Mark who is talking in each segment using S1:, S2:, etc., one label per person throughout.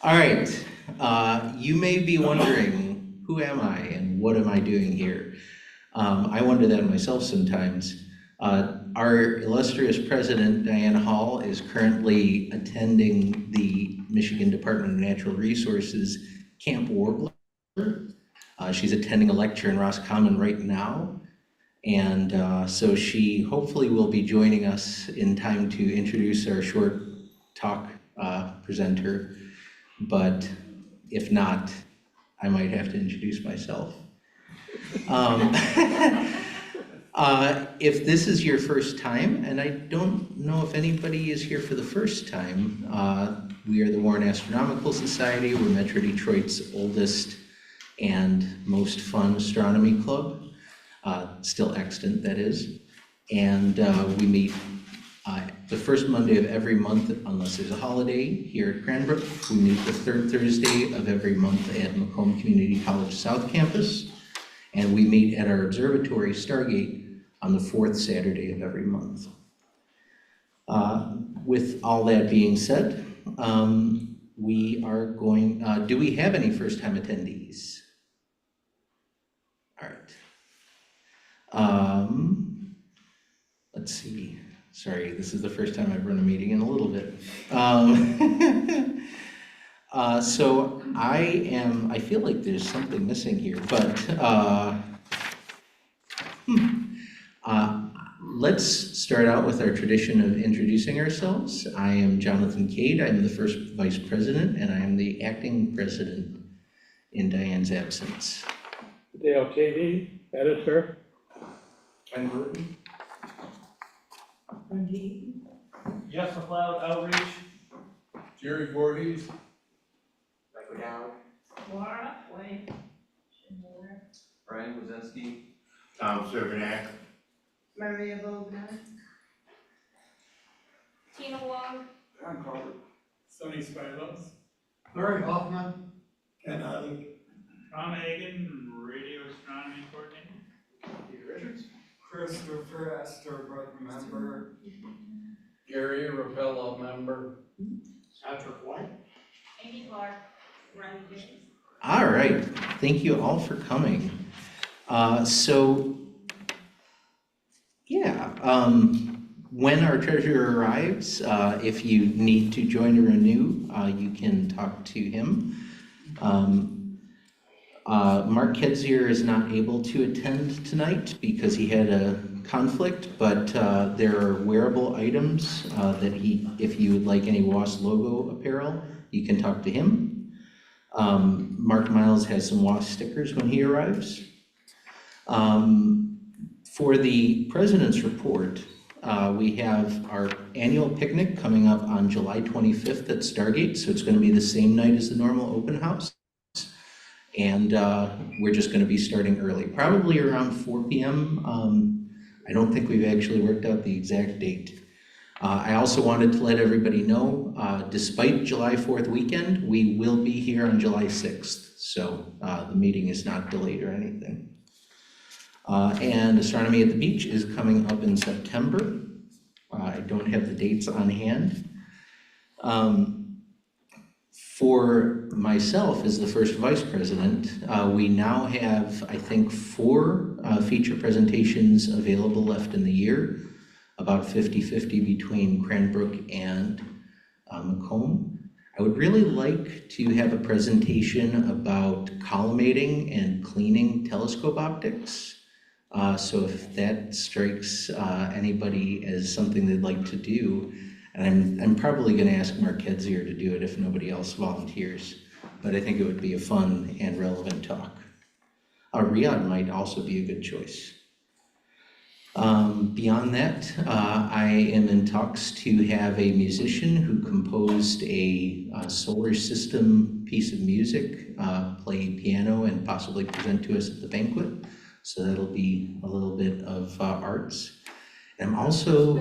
S1: All right, you may be wondering, who am I and what am I doing here? I wonder that myself sometimes. Our illustrious president, Diane Hall, is currently attending the Michigan Department of Natural Resources Camp Warbler. She's attending a lecture in Roscommon right now. And so she hopefully will be joining us in time to introduce our short talk presenter. But if not, I might have to introduce myself. If this is your first time, and I don't know if anybody is here for the first time, we are the Warren Astronomical Society. We're Metro Detroit's oldest and most fun astronomy club, still extant, that is. And we meet the first Monday of every month, unless there's a holiday, here at Cranbrook. We meet the third Thursday of every month at Macomb Community College South Campus. And we meet at our observatory, Stargate, on the fourth Saturday of every month. With all that being said, we are going, do we have any first-time attendees? All right. Let's see. Sorry, this is the first time I've run a meeting in a little bit. So I feel like there's something missing here, but let's start out with our tradition of introducing ourselves. I am Jonathan Kade. I'm the first vice president, and I am the acting president in Diane's absence.
S2: Dale Kade, editor.
S3: Ken Bertin.
S4: Jeff McLeod, outreach.
S3: Jerry Voorhees.
S4: Michael Dow.
S5: Laura Wayne.
S4: Brian Wazinski.
S3: Tom Servanac.
S5: Maria Vogner. Tina Wong.
S3: John Carter.
S6: Sonny Spilos.
S3: Larry Hoffman. Ken Bertin.
S6: Tom Hagen, radio astronomy coordinator.
S3: Peter Richards.
S7: Christopher Estabrook, member.
S3: Gary Rapella, member.
S7: Patrick White.
S5: Amy Clark. Ronnie James.
S1: All right, thank you all for coming. When our treasurer arrives, if you need to join or renew, you can talk to him. Mark Kedzier is not able to attend tonight because he had a conflict, but there are wearable items that if you would like any WAS logo apparel, you can talk to him. Mark Miles has some WAS stickers when he arrives. For the President's Report, we have our annual picnic coming up on July 25th at Stargate, so it's going to be the same night as the normal open house. And we're just going to be starting early, probably around 4 p.m. I don't think we've actually worked out the exact date. I also wanted to let everybody know, despite July 4th weekend, we will be here on July 6th. So the meeting is not delayed or anything. And Astronomy at the Beach is coming up in September. I don't have the dates on hand. For myself as the first vice president, we now have, I think, 4 feature presentations available left in the year, about 50-50 between Cranbrook and Macomb. I would really like to have a presentation about collimating and cleaning telescope optics. So if that strikes anybody as something they'd like to do, and I'm probably going to ask Mark Kedzier to do it if nobody else volunteers, but I think it would be a fun and relevant talk. Riyadh might also be a good choice. Beyond that, I am in talks to have a musician who composed a solar system piece of music, play piano and possibly present to us at the banquet. So that'll be a little bit of arts. And I'm also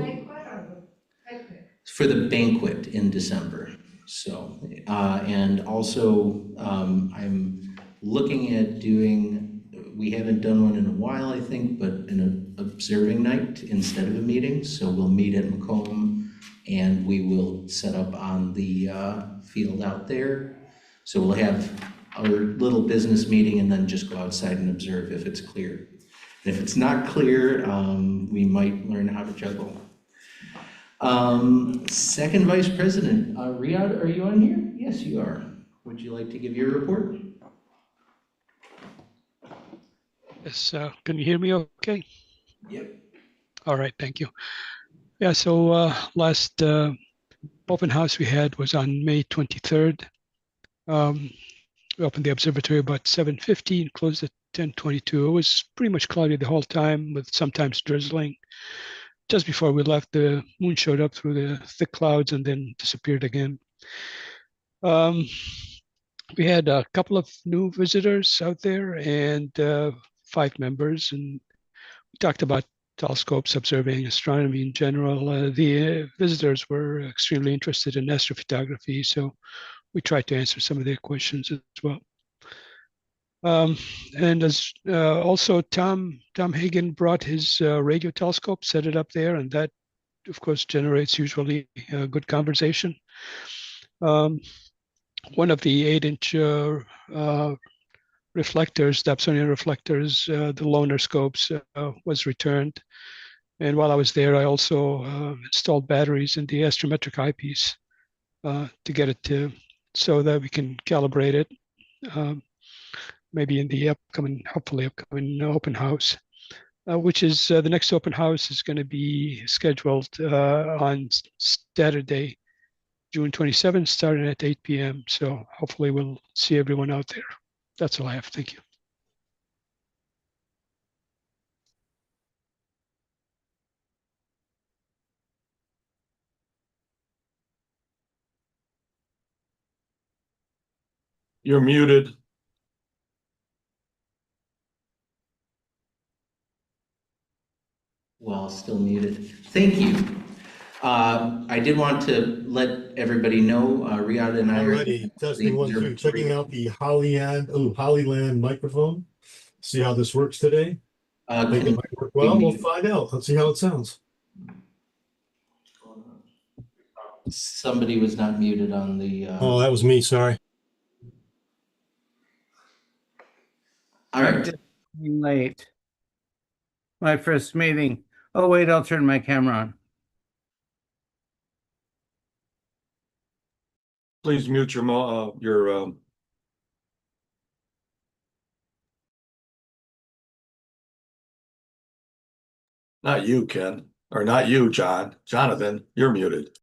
S1: for the banquet in December. So, and also I'm looking at doing, we haven't done one in a while, I think, but an observing night instead of a meeting. So we'll meet at Macomb and we will set up on the field out there So we'll have our little business meeting and then just go outside and observe if it's clear. And if it's not clear, we might learn how to juggle. Second Vice President, Riyadh, are you on here? Yes, you are. Would you like to give your report?
S8: Yes, can you hear me okay?
S1: Yep.
S8: All right, thank you. Yeah, so last open house we had was on May 23rd. We opened the observatory about 7:50 and closed at 10:22. It was pretty much cloudy the whole time with sometimes drizzling. Just before we left, the moon showed up through the thick clouds and then disappeared again. We had a couple of new visitors out there and 5 members, and we talked about telescopes, observing astronomy in general. The visitors were extremely interested in astrophotography, so we tried to answer some of their questions as well. And as also Tom Hagen brought his radio telescope, set it up there, and that, of course, generates usually good conversation. One of the 8-inch reflectors, Dobsonian reflectors, the loaner scopes, was returned. And while I was there, I also installed batteries in the astrometric eyepiece to get it to, so that we can calibrate it, maybe in the hopefully upcoming open house, which is the next open house is going to be scheduled on Saturday, June 27th, starting at 8 p.m. So hopefully we'll see everyone out there. That's all I have. Thank you.
S9: You're muted.
S1: Well, still muted. Thank you. I did want to let everybody know, Riyadh and I are...
S10: Alrighty, testing 1, 2, checking out the Hollyland microphone. See how this works today. I think it might work well. We'll find out. Let's see how it sounds.
S1: Somebody was not muted on the...
S10: Oh, that was me, sorry.
S1: All right.
S11: Late. My first meeting. Oh, wait, I'll turn my camera on.
S9: Please mute your not you, Ken, or not you, John. Jonathan, you're muted.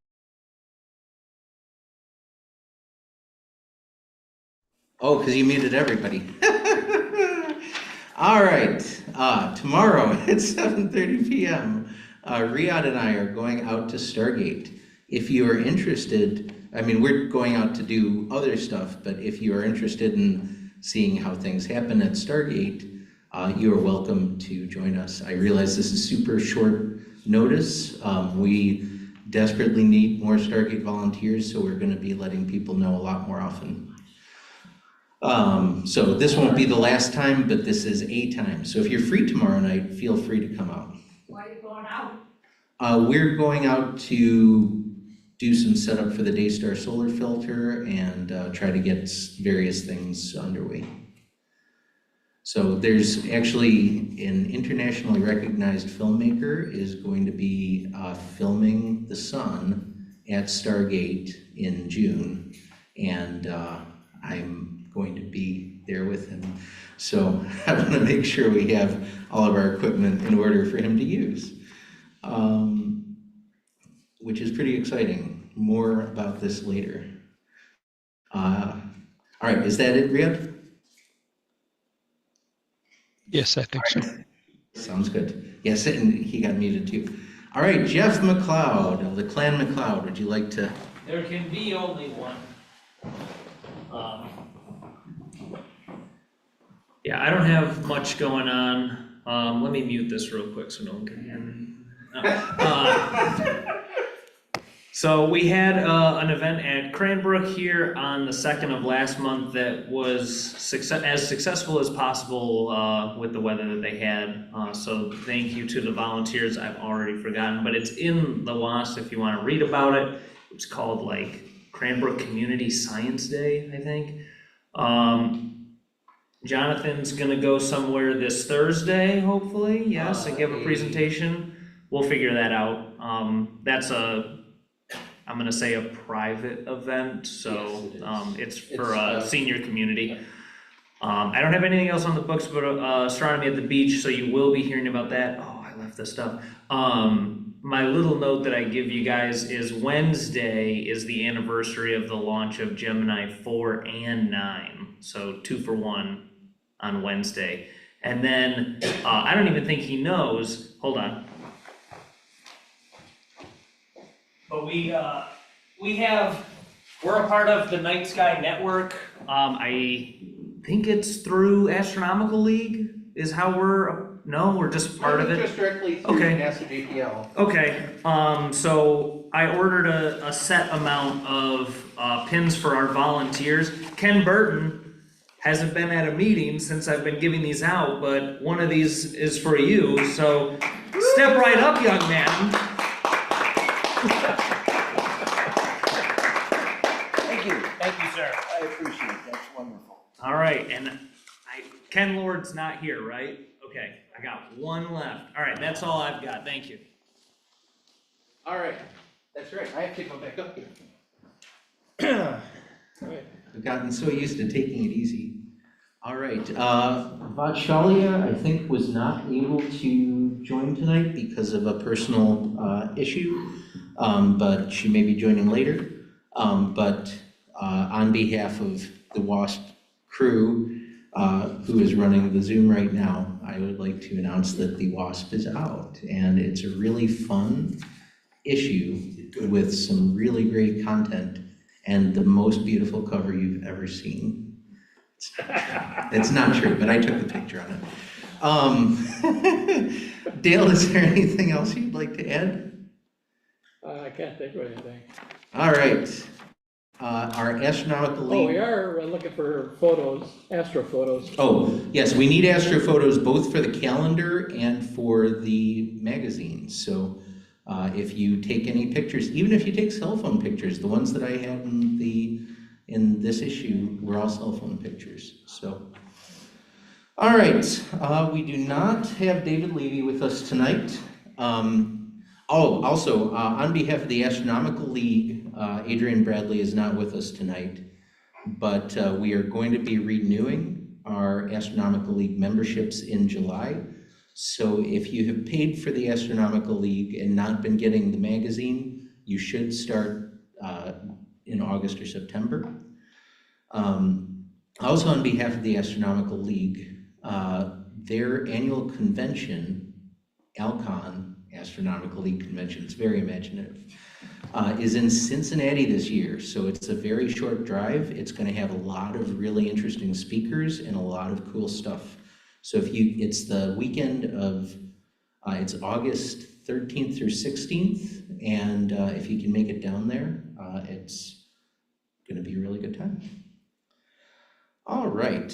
S1: Oh, because you muted everybody. All right, tomorrow at 7:30 p.m., Riyadh and I are going out to Stargate. If you are interested, I mean, we're going out to do other stuff, but if you are interested in seeing how things happen at Stargate, you are welcome to join us. I realize this is super short notice. We desperately need more Stargate volunteers, so we're going to be letting people know a lot more often. So this won't be the last time, but this is a time. So if you're free tomorrow night, feel free to come out.
S5: Why are you going out?
S1: We're going out to do some setup for the Daystar solar filter and try to get various things underway. So there's actually an internationally recognized filmmaker is going to be filming the sun at Stargate in June, and I'm going to be there with him. So I want to make sure we have all of our equipment in order for him to use, which is pretty exciting. More about this later. All right, is that it, Riyadh?
S8: Yes, I think so.
S1: Sounds good. Yes, and he got muted too. All right, Jeff McLeod of the Clan McLeod, would you like to?
S4: There can be only one. Yeah, I don't have much going on. Let me mute this real quick so no one can hear me. So we had an event at Cranbrook here on the 2nd of last month that was as successful as possible with the weather that they had. So thank you to the volunteers. I've already forgotten, but it's in the WASP if you want to read about it. It's called like Cranbrook Community Science Day, I think. Jonathan's gonna go somewhere this Thursday, hopefully, yes, and give a
S1: Hey.
S4: presentation. We'll figure that out. That's I'm gonna say a private event, so,
S1: Yes, it is.
S4: it's
S1: It's,
S4: for senior community.
S1: yeah.
S4: I don't have anything else on the books but astronomy at the beach, so you will be hearing about that. Oh, I left this stuff. My little note that I give you guys is Wednesday is the anniversary of the launch of Gemini 4 and 9, so 2 for 1 on Wednesday. And then I don't even think he knows. Hold on. But we're a part of the Night Sky Network. I think it's through Astronomical League is how we're just part of it.
S1: Just directly through
S4: Okay.
S1: NASA JPL.
S4: Okay, so I ordered a set amount of pins for our volunteers. Ken Bertin hasn't been at a meeting since I've been giving these out, but one of these is for you, so step right up, young man.
S12: Thank you, sir. I appreciate it. That's wonderful.
S4: All right, and Ken Lord's not here, right? Okay, I got one left. All right, that's all I've got. Thank you.
S1: All right, that's right, I have to go back up here. I've gotten so used to taking it easy. All right, Vatshalia, I think, was not able to join tonight because of a personal issue, but she may be joining later. But on behalf of the WASP crew, who is running the Zoom right now, I would like to announce that the WASP is out, and it's a really fun issue with some really great content and the most beautiful cover you've ever seen. It's not true, but I took the picture on it. Dale, is there anything else you'd like to add?
S2: I can't think of anything.
S1: All right. Our Astronomical League.
S2: Oh, we are looking for photos, astro photos.
S1: Oh, yes, we need astrophotos both for the calendar and for the magazine. So if you take any pictures, even if you take cell phone pictures, the ones that I had in this issue were all cell phone pictures. So, all right, we do not have David Levy with us tonight. Also, on behalf of the Astronomical League, Adrian Bradley is not with us tonight, but we are going to be renewing our Astronomical League memberships in July. So if you have paid for the Astronomical League and not been getting the magazine, you should start in August or September. Also on behalf of the Astronomical League, their annual convention, Alcon Astronomical League Convention, it's very imaginative, is in Cincinnati this year. So it's a very short drive. It's going to have a lot of really interesting speakers and a lot of cool stuff. So it's the weekend of, it's August 13th through 16th. And if you can make it down there, it's going to be a really good time. All right.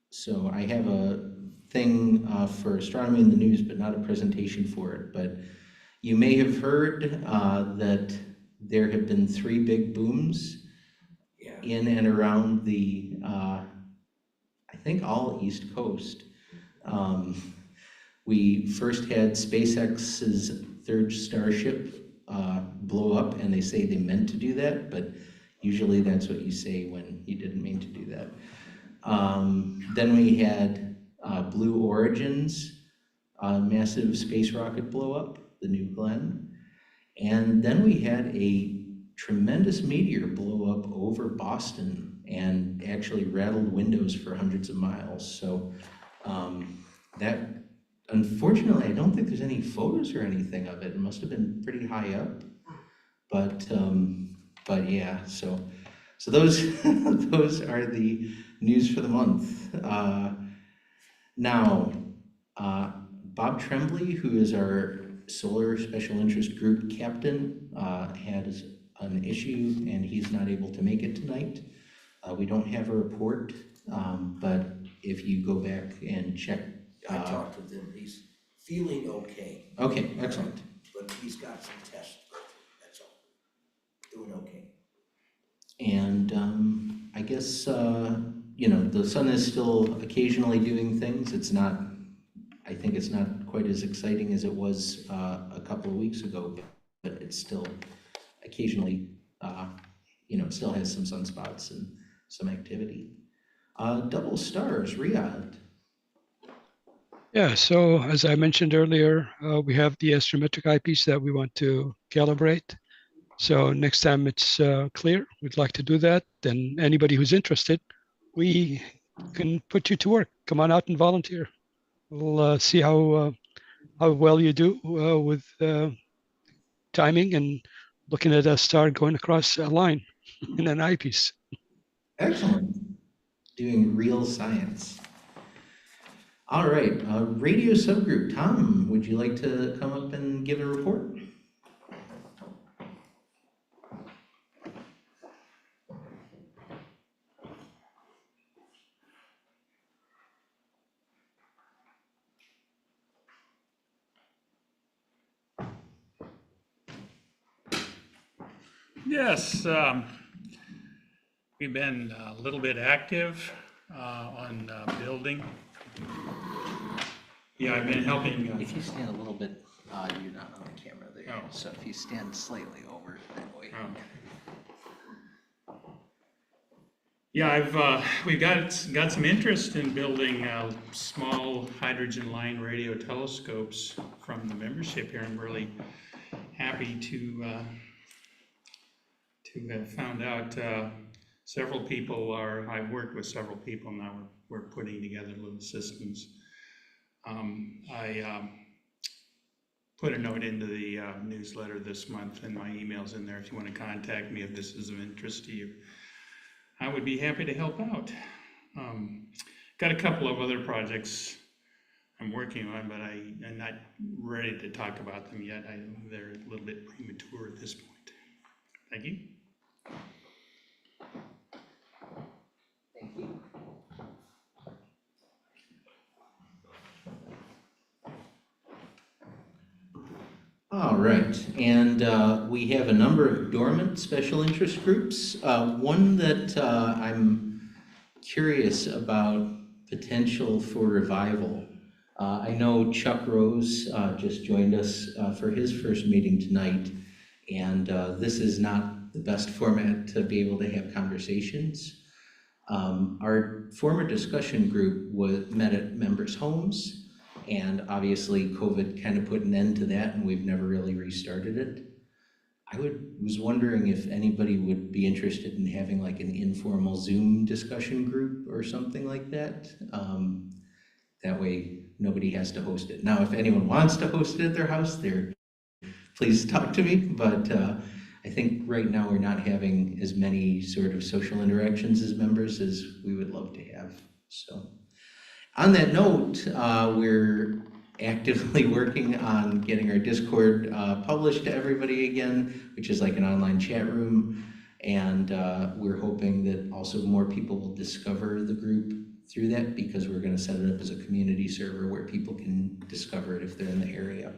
S1: So I have a thing for astronomy in the news, but not a presentation for it. But you may have heard that there have been 3 big booms in and around the, I think all East Coast. We first had SpaceX's third Starship blow up, and they say they meant to do that, but usually that's what you say when you didn't mean to do that. Then we had Blue Origin's massive space rocket blow up, the New Glenn. And then we had a tremendous meteor blow up over Boston and actually rattled windows for hundreds of miles. So that, unfortunately, I don't think there's any photos or anything of it. It must have been pretty high up. But yeah, so those those are the news for the month. Now, Bob Tremblay, who is our Solar Special Interest Group captain, had an issue and he's not able to make it tonight. We don't have a report, but if you go back and check.
S12: I talked with him. He's feeling okay.
S1: Okay, excellent.
S12: But he's got some tests. That's all. Doing okay.
S1: And I guess, the sun is still occasionally doing things. I think it's not quite as exciting as it was a couple of weeks ago, but it's still occasionally, it still has some sunspots and some activity. Double stars, Riyadh.
S8: Yeah, so as I mentioned earlier, we have the astrometric eyepiece that we want to calibrate. So next time it's clear, we'd like to do that. Then anybody who's interested, we can put you to work. Come on out and volunteer. We'll see how well you do with timing and looking at a star going across a line in an eyepiece.
S1: Excellent. Doing real science. All right, radio subgroup. Tom, would you like to come up and give a report?
S6: Yes, we've been a little bit active on building. Yeah, I've been helping.
S1: If you stand a little bit, you're not on the camera there.
S6: Oh.
S1: So if you stand slightly over that way.
S6: Yeah, we've got some interest in building small hydrogen line radio telescopes from the membership here. I'm really happy to have found out several people I've worked with several people now. We're putting together little systems. I put a note into the newsletter this month, and my email's in there if you want to contact me if this is of interest to you. I would be happy to help out. Got a couple of other projects I'm working on, but I'm not ready to talk about them yet. They're a little bit premature at this point. Thank you.
S1: Thank you. All right, and we have a number of dormant special interest groups. One that I'm curious about potential for revival. I know Chuck Rose just joined us for his first meeting tonight, and this is not the best format to be able to have conversations. Our former discussion group met at members' homes. And obviously COVID kind of put an end to that, and we've never really restarted it. I was wondering if anybody would be interested in having like an informal Zoom discussion group or something like that. That way nobody has to host it. Now, if anyone wants to host it at their house, please talk to me. But I think right now we're not having as many sort of social interactions as members as we would love to have. So. On that note, we're actively working on getting our Discord published to everybody again, which is like an online chat room. And we're hoping that also more people will discover the group through that, because we're going to set it up as a community server where people can discover it if they're in the area.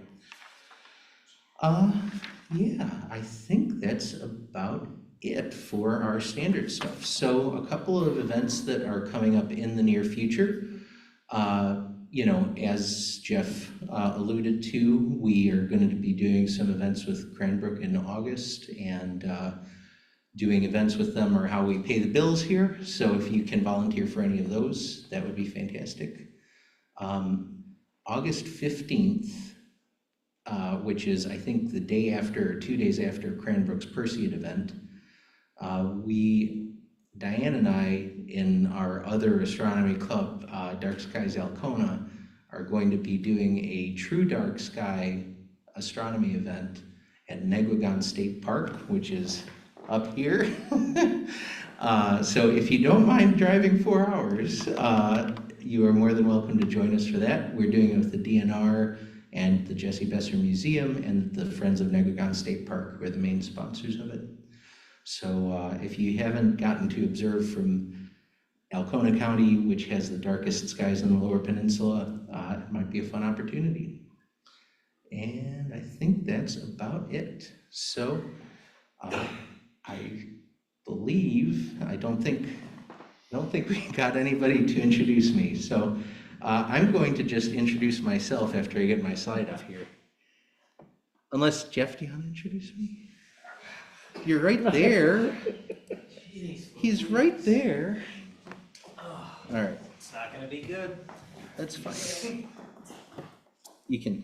S1: Yeah, I think that's about it for our standard stuff. So a couple of events that are coming up in the near future. As Jeff alluded to, we are going to be doing some events with Cranbrook in August, and doing events with them are how we pay the bills here. So if you can volunteer for any of those, that would be fantastic. August 15th, which is I think the day after, or 2 days after Cranbrook's Perseid event, Diane and I, in our other astronomy club, Dark Skies Alcona, are going to be doing a true dark sky astronomy event at Negwagon State Park, which is up here. So if you don't mind driving 4 hours, you are more than welcome to join us for that. We're doing it with the DNR and the Jesse Besser Museum and the Friends of Negwagon State Park, who are the main sponsors of it. So if you haven't gotten to observe from Alcona County, which has the darkest skies in the Lower Peninsula, it might be a fun opportunity. And I think that's about it. So I believe believe, I don't think we got anybody to introduce me. So I'm going to just introduce myself after I get my slide up here. Unless, Jeff, do you want to introduce me? You're right there. He's right there. All right.
S4: It's not gonna be good.
S1: That's fine. You can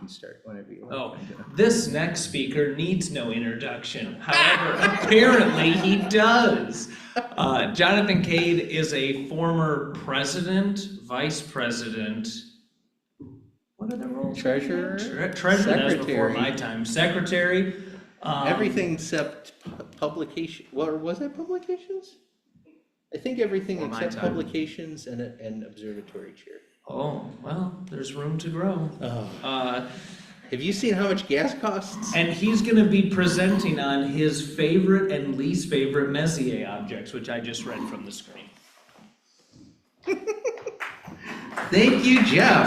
S1: start whenever you like.
S4: Oh, this next speaker needs no introduction. However, apparently he does. Jonathan Kade is a former president, vice president. What are the roles?
S1: Treasurer,
S4: Treasurer, that was before
S1: secretary.
S4: my time. Secretary.
S1: Everything except publication. Well, was it publications? I think everything
S4: Before my
S1: except
S4: time.
S1: publications and observatory chair.
S4: Oh, well, there's room to grow.
S1: Have you seen how much gas costs?
S4: And he's gonna be presenting on his favorite and least favorite Messier objects, which I just read from the screen.
S1: Thank you, Jeff.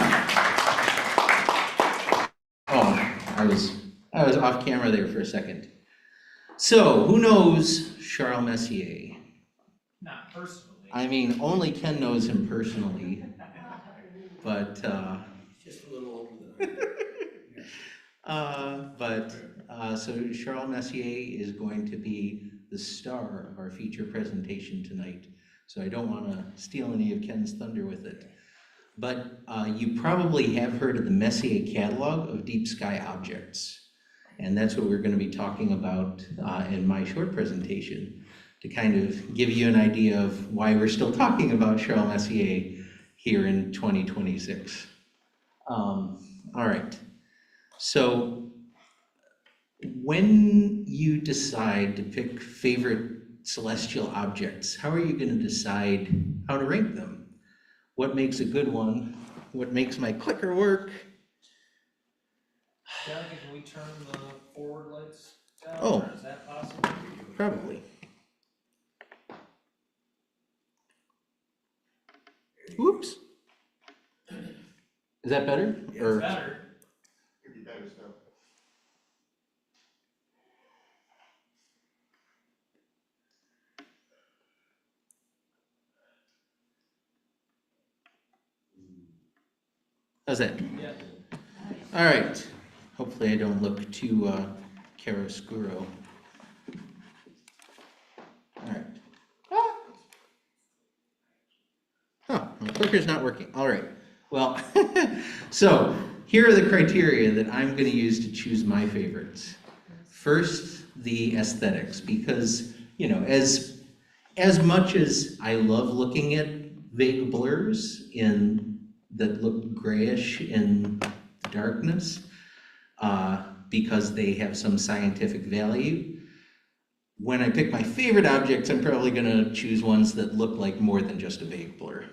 S1: Oh, I was off camera there for a second. So, who knows Charles Messier?
S4: Not personally.
S1: I mean, only Ken knows him personally, but
S3: Just a little over the.
S1: so Charles Messier is going to be the star of our feature presentation tonight. So I don't want to steal any of Ken's thunder with it. But you probably have heard of the Messier catalog of deep sky objects. And that's what we're going to be talking about in my short presentation, to kind of give you an idea of why we're still talking about Charles Messier here in 2026. All right. So when you decide to pick favorite celestial objects, how are you going to decide how to rank them? What makes a good one? What makes my clicker work?
S4: Jonathan, can we turn the forward lights down?
S1: Oh.
S4: Or is that possible?
S1: Probably. Whoops. Is that better?
S4: It's better.
S3: Could be better stuff.
S1: How's that?
S4: Yeah.
S1: All right. Hopefully I don't look too chiaroscuro. All right. Huh, my clicker's not working. All right. Well, so here are the criteria that I'm going to use to choose my favorites. First, the aesthetics, because, you know, as much as I love looking at vague blurs that look grayish in the darkness, because they have some scientific value, when I pick my favorite objects, I'm probably going to choose ones that look like more than just a vague blur.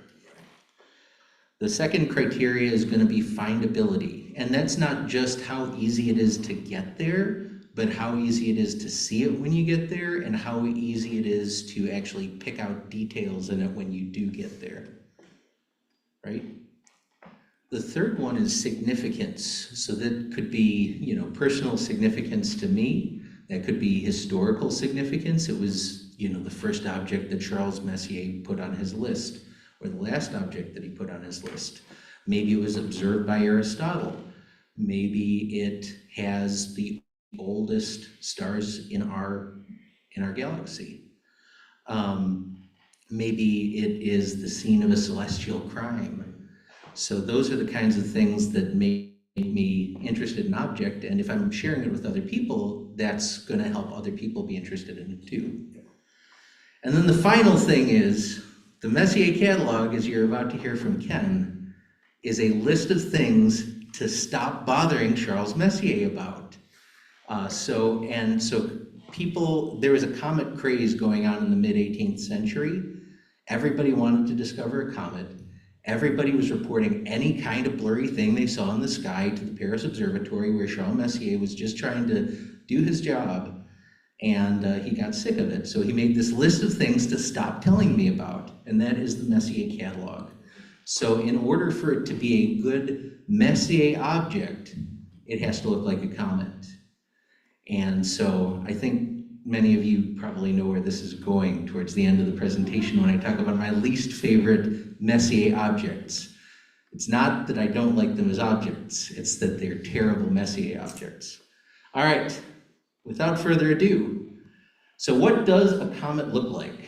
S1: The second criteria is going to be findability, and that's not just how easy it is to get there, but how easy it is to see it when you get there, and how easy it is to actually pick out details in it when you do get there, right? The third one is significance. So that could be, you know, personal significance to me. That could be historical significance. It was, you know, the first object that Charles Messier put on his list, or the last object that he put on his list. Maybe it was observed by Aristotle. Maybe it has the oldest stars in our galaxy. Maybe it is the scene of a celestial crime. So those are the kinds of things that make me interested in an object, and if I'm sharing it with other people, that's going to help other people be interested in it too. And then the final thing is, the Messier catalog, as you're about to hear from Ken, is a list of things to stop bothering Charles Messier about. So there was a comet craze going on in the mid-18th century. Everybody wanted to discover a comet. Everybody was reporting any kind of blurry thing they saw in the sky to the Paris Observatory, where Charles Messier was just trying to do his job, and he got sick of it. So he made this list of things to stop telling me about, and that is the Messier catalog. So in order for it to be a good Messier object, it has to look like a comet. And so I think many of you probably know where this is going towards the end of the presentation when I talk about my least favorite Messier objects. It's not that I don't like them as objects, it's that they're terrible Messier objects. All right, without further ado, so what does a comet look like?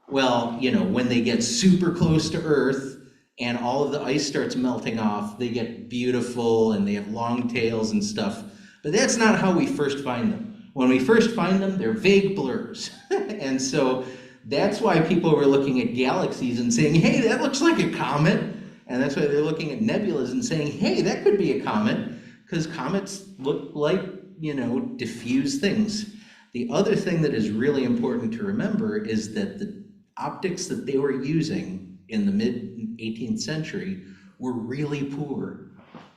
S1: Well, you know, when they get super close to Earth and all of the ice starts melting off, they get beautiful and they have long tails and stuff, but that's not how we first find them. When we first find them, they're vague blurs. And so that's why people were looking at galaxies and saying, hey, that looks like a comet. And that's why they're looking at nebulas and saying, hey, that could be a comet, because comets look like, you know, diffuse things. The other thing that is really important to remember is that the optics that they were using in the mid-18th century were really poor.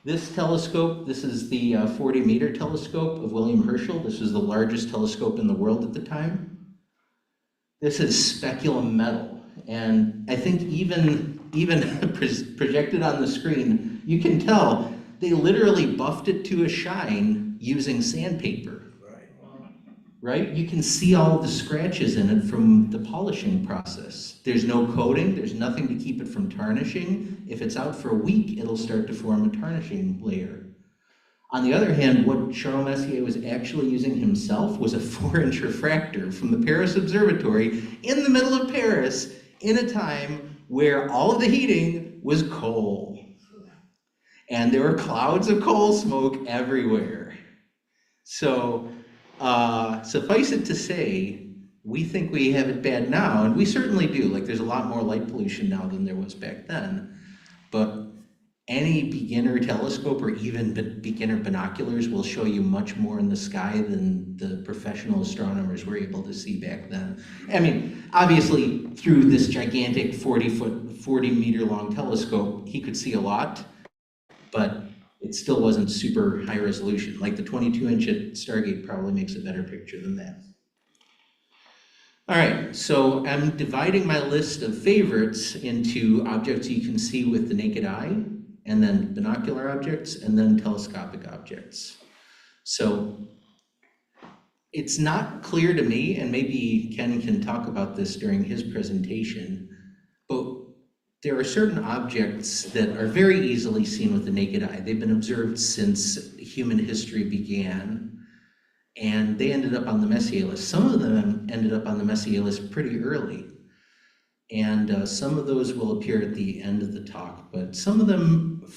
S1: This telescope, this is the 40-meter telescope of William Herschel. This was the largest telescope in the world at the time. This is speculum metal, and I think even projected on the screen, you can tell they literally buffed it to a shine using sandpaper. Right? You can see all of the scratches in it from the polishing process. There's no coating, there's nothing to keep it from tarnishing. If it's out for a week, it'll start to form a tarnishing layer. On the other hand, what Charles Messier was actually using himself was a 4-inch refractor from the Paris Observatory in the middle of Paris in a time where all of the heating was coal. And there were clouds of coal smoke everywhere. So, suffice it to say, we think we have it bad now, and we certainly do. Like, there's a lot more light pollution now than there was back then. But any beginner telescope or even beginner binoculars will show you much more in the sky than the professional astronomers were able to see back then. I mean, obviously, through this gigantic 40-meter long telescope, he could see a lot, but it still wasn't super high resolution. Like the 22-inch at Stargate probably makes a better picture than that. All right, so I'm dividing my list of favorites into objects you can see with the naked eye, and then binocular objects, and then telescopic objects. So it's not clear to me, and maybe Ken can talk about this during his presentation, but there are certain objects that are very easily seen with the naked eye. They've been observed since human history began, and they ended up on the Messier list. Some of them ended up on the Messier list pretty early, and some of those will appear at the end of the talk, but some of them,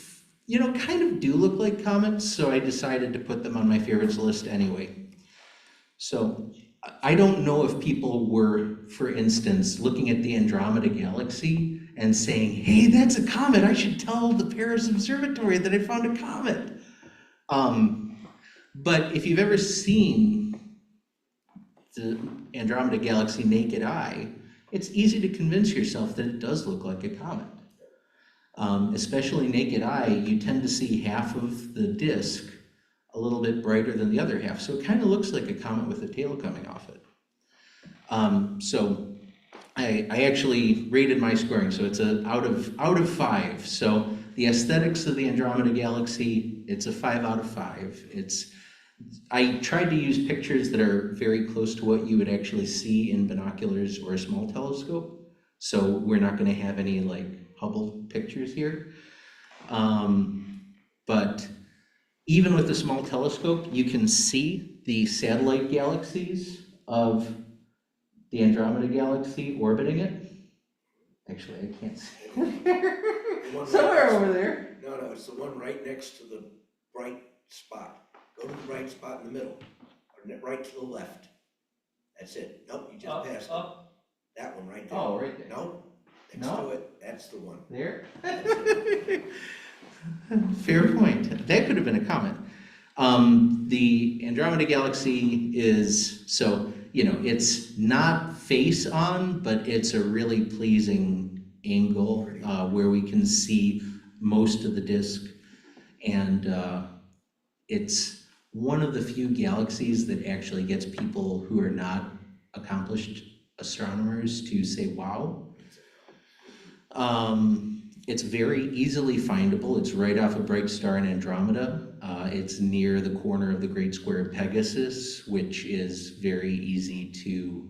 S1: you know, kind of do look like comets, so I decided to put them on my favorites list anyway. So I don't know if people were, for instance, looking at the Andromeda Galaxy and saying, hey, that's a comet, I should tell the Paris Observatory that I found a comet. But if you've ever seen the Andromeda Galaxy naked eye, it's easy to convince yourself that it does look like a comet. Especially naked eye, you tend to see half of the disk a little bit brighter than the other half, so it kind of looks like a comet with a tail coming off it. So I actually rated my scoring, so it's a out of 5. So the aesthetics of the Andromeda Galaxy, it's a 5 out of 5. I tried to use pictures that are very close to what you would actually see in binoculars or a small telescope. So we're not going to have any like Hubble pictures here. But even with the small telescope, you can see the satellite galaxies of the Andromeda Galaxy orbiting it. Actually, I can't see it. Somewhere over there.
S3: No, it's the one right next to the bright spot. Go to the bright spot in the middle, or right to the left. That's it. Nope, you just passed it. That one right there.
S1: Oh, right there.
S3: Nope, next to it, that's the one.
S1: There? Fair point. That could have been a comet. The Andromeda Galaxy is, so, you know, it's not face on, but it's a really pleasing angle where we can see most of the disk. And it's one of the few galaxies that actually gets people who are not accomplished astronomers to say, wow. It's very easily findable. It's right off a bright star in Andromeda. It's near the corner of the Great Square of Pegasus, which is very easy to,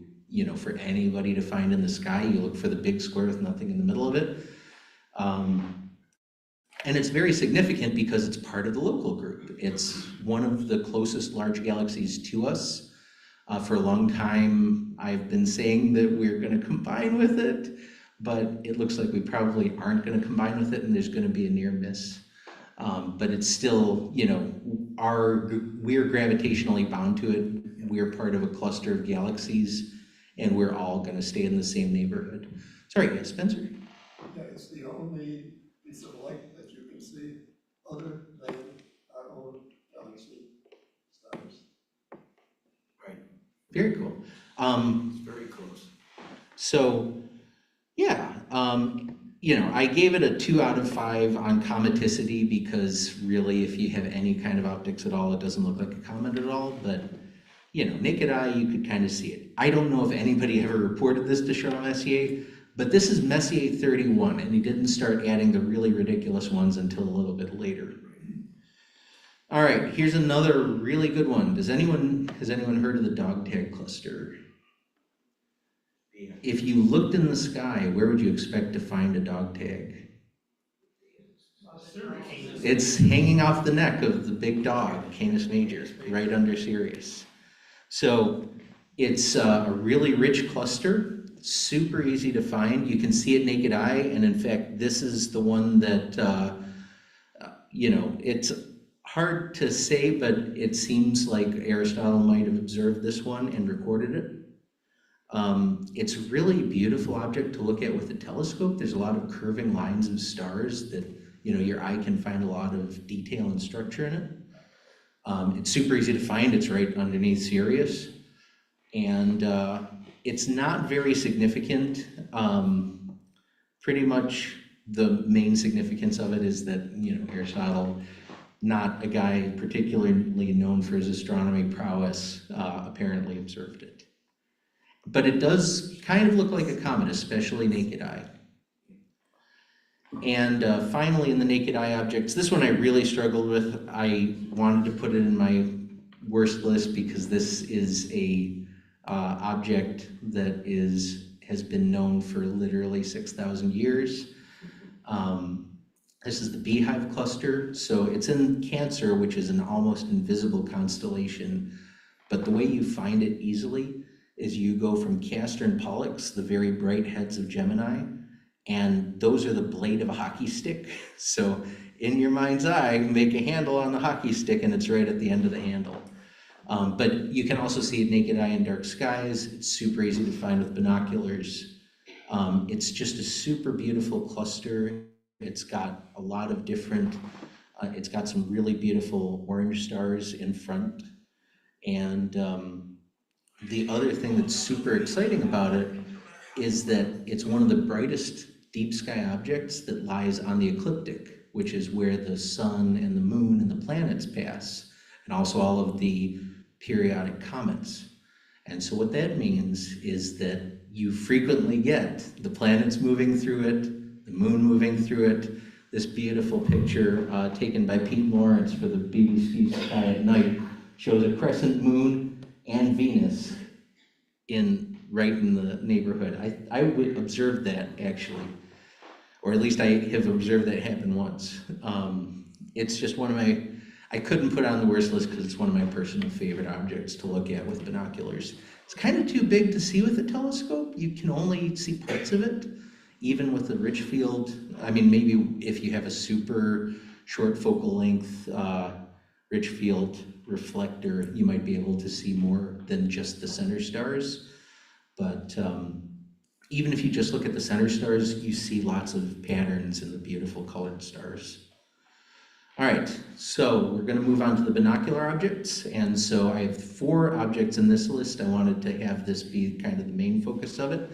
S1: for anybody to find in the sky. You look for the big square with nothing in the middle of it. And it's very significant because it's part of the local group. It's one of the closest large galaxies to us. For a long time, I've been saying that we're going to combine with it, but it looks like we probably aren't going to combine with it, and there's going to be a near miss. But it's still, we're gravitationally bound to it. We're part of a cluster of galaxies, and we're all going to stay in the same neighborhood. Sorry, yes, Spencer?
S7: Yeah, it's the only piece of light that you can see other than our own galaxy stars.
S3: Right,
S1: Very cool.
S3: it's very close.
S1: So, yeah, I gave it a 2 out of 5 on cometicity because really, if you have any kind of optics at all, it doesn't look like a comet at all. But, naked eye, you could kind of see it. I don't know if anybody ever reported this to Charles Messier, but this is Messier 31, and he didn't start adding the really ridiculous ones until a little bit later. All right, here's another really good one. Has anyone heard of the dog tag cluster? If you looked in the sky, where would you expect to find a dog tag? It's hanging off the neck of the big dog, Canis Major, right under Sirius. So it's a really rich cluster, super easy to find. You can see it naked eye, and in fact, this is the one that, it's hard to say, but it seems like Aristotle might have observed this one and recorded it. It's a really beautiful object to look at with a telescope. There's a lot of curving lines of stars that, your eye can find a lot of detail and structure in it. It's super easy to find. It's right underneath Sirius. And it's not very significant. Pretty much the main significance of it is that, Aristotle, not a guy particularly known for his astronomy prowess, apparently observed it. But it does kind of look like a comet, especially naked eye. And finally, in the naked eye objects, this one I really struggled with. I wanted to put it in my worst list because this is a object that has been known for literally 6,000 years. This is the Beehive cluster. So it's in Cancer, which is an almost invisible constellation. But the way you find it easily is you go from Castor and Pollux, the very bright heads of Gemini, and those are the blade of a hockey stick. So in your mind's eye, make a handle on the hockey stick and it's right at the end of the handle. But you can also see it naked eye in dark skies. It's super easy to find with binoculars. It's just a super beautiful cluster. It's got a lot of different, it's got some really beautiful orange stars in front. And the other thing that's super exciting about it is that it's one of the brightest deep sky objects that lies on the ecliptic, which is where the sun and the moon and the planets pass, and also all of the periodic comets. And so what that means is that you frequently get the planets moving through it, the moon moving through it. This beautiful picture taken by Pete Lawrence for the BBC Sky at Night shows a crescent moon and Venus right in the neighborhood. I would observe that actually, or at least I have observed that happen once. It's just one of my, I couldn't put it on the worst list because it's one of my personal favorite objects to look at with binoculars. It's kind of too big to see with a telescope. You can only see parts of it, even with a rich field. I mean, maybe if you have a super short focal length, rich field reflector, you might be able to see more than just the center stars. But even if you just look at the center stars, you see lots of patterns in the beautiful colored stars. All right, so we're going to move on to the binocular objects. And so I have 4 objects in this list. I wanted to have this be kind of the main focus of it,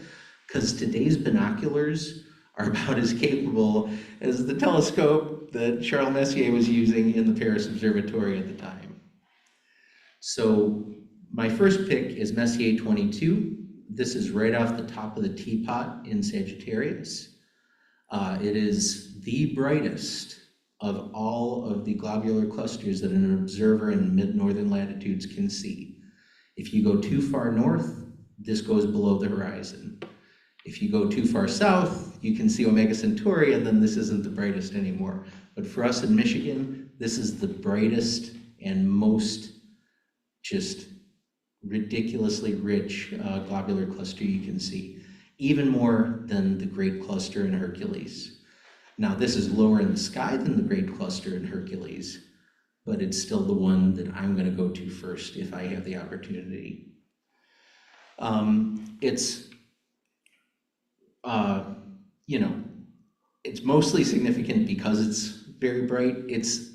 S1: because today's binoculars are about as capable as the telescope that Charles Messier was using in the Paris Observatory at the time. So my first pick is Messier 22. This is right off the top of the teapot in Sagittarius. It is the brightest of all of the globular clusters that an observer in mid-northern latitudes can see. If you go too far north, this goes below the horizon. If you go too far south, you can see Omega Centauri, and then this isn't the brightest anymore. But for us in Michigan, this is the brightest and most just ridiculously rich globular cluster you can see, even more than the Great Cluster in Hercules. Now, this is lower in the sky than the Great Cluster in Hercules, but it's still the one that I'm going to go to first if I have the opportunity. It's mostly significant because it's very bright. It's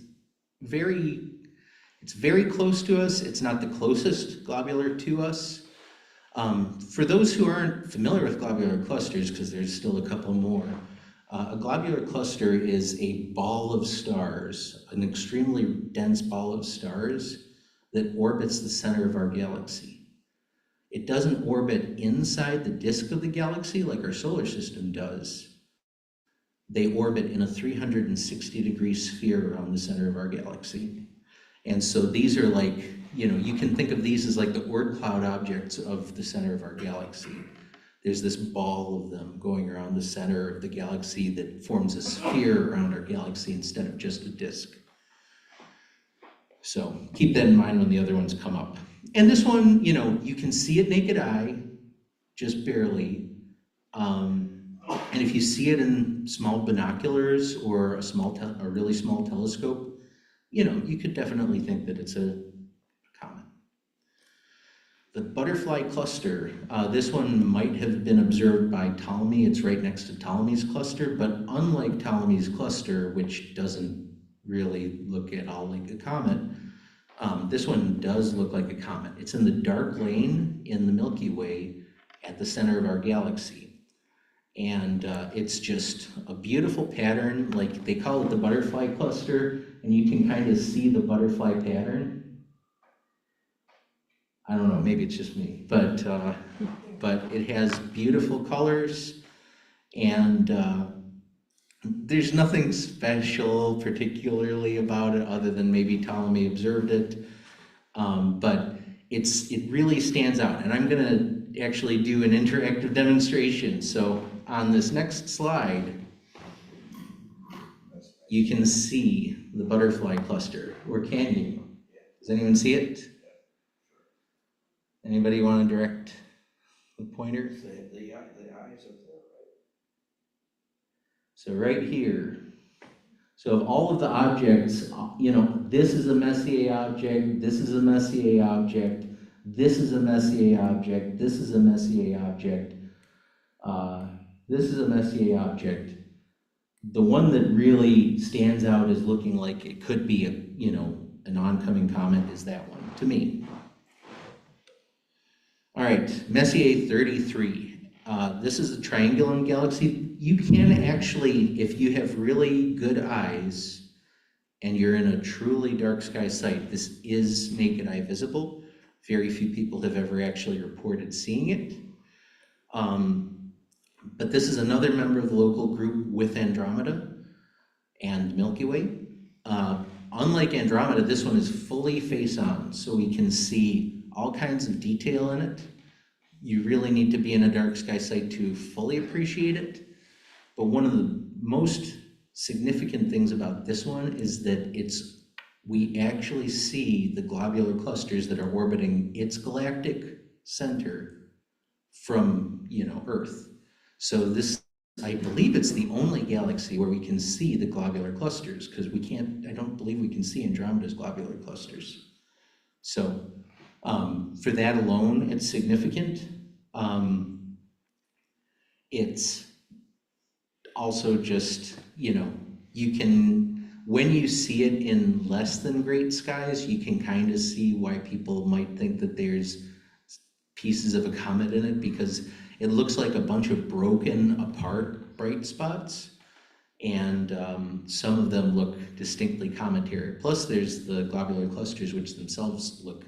S1: very close to us. It's not the closest globular to us. For those who aren't familiar with globular clusters, because there's still a couple more, a globular cluster is a ball of stars, an extremely dense ball of stars that orbits the center of our galaxy. It doesn't orbit inside the disk of the galaxy like our solar system does. They orbit in a 360-degree sphere around the center of our galaxy. And so these are like, you can think of these as like the Oort cloud objects of the center of our galaxy. There's this ball of them going around the center of the galaxy that forms a sphere around our galaxy instead of just a disk. So keep that in mind when the other ones come up. And this one, you can see it naked eye, just barely. And if you see it in small binoculars or a really small telescope, you could definitely think that it's a comet. The butterfly cluster, this one might have been observed by Ptolemy. It's right next to Ptolemy's cluster, but unlike Ptolemy's cluster, which doesn't really look at all like a comet, this one does look like a comet. It's in the dark lane in the Milky Way at the center of our galaxy. And it's just a beautiful pattern, like they call it the butterfly cluster, and you can kind of see the butterfly pattern. I don't know, maybe it's just me, but it has beautiful colors, and there's nothing special particularly about it other than maybe Ptolemy observed it, but it really stands out. And I'm gonna actually do an interactive demonstration. So on this next slide, you can see the butterfly cluster, or can you? Does anyone see it? Anybody want to direct the pointer?
S3: The eyes up there, right?
S1: So right here, so of all of the objects, this is a Messier object, this is a Messier object, this is a Messier object, this is a Messier object, this is a Messier object. The one that really stands out as looking like it could be an oncoming comet is that one, to me. All right, Messier 33. This is a triangulum galaxy. You can actually, if you have really good eyes and you're in a truly dark sky site, this is naked eye visible. Very few people have ever actually reported seeing it. But this is another member of the local group with Andromeda and Milky Way. Unlike Andromeda, this one is fully face on, so we can see all kinds of detail in it. You really need to be in a dark sky site to fully appreciate it. But one of the most significant things about this one is that we actually see the globular clusters that are orbiting its galactic center from, Earth. So this, I believe it's the only galaxy where we can see the globular clusters, because I don't believe we can see Andromeda's globular clusters. So for that alone, it's significant. It's also just, you can, when you see it in less than great skies, you can kind of see why people might think that there's pieces of a comet in it, because it looks like a bunch of broken apart bright spots, and some of them look distinctly cometary. Plus there's the globular clusters, which themselves look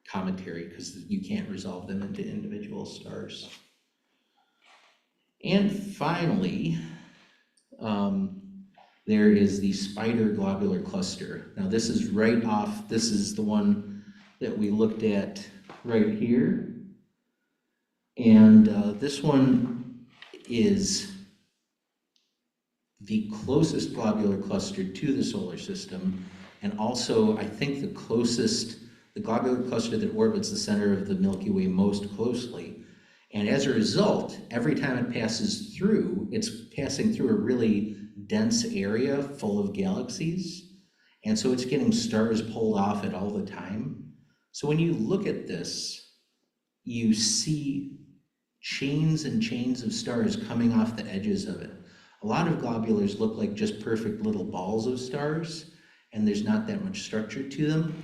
S1: cometary because you can't resolve them into individual stars. And finally, there is the spider globular cluster. Now this is right off, this is the one that we looked at right here. And this one is the closest globular cluster to the solar system, and also I think the globular cluster that orbits the center of the Milky Way most closely. And as a result, every time it passes through, it's passing through a really dense area full of galaxies. And so it's getting stars pulled off it all the time. So when you look at this, you see chains and chains of stars coming off the edges of it. A lot of globulars look like just perfect little balls of stars, and there's not that much structure to them.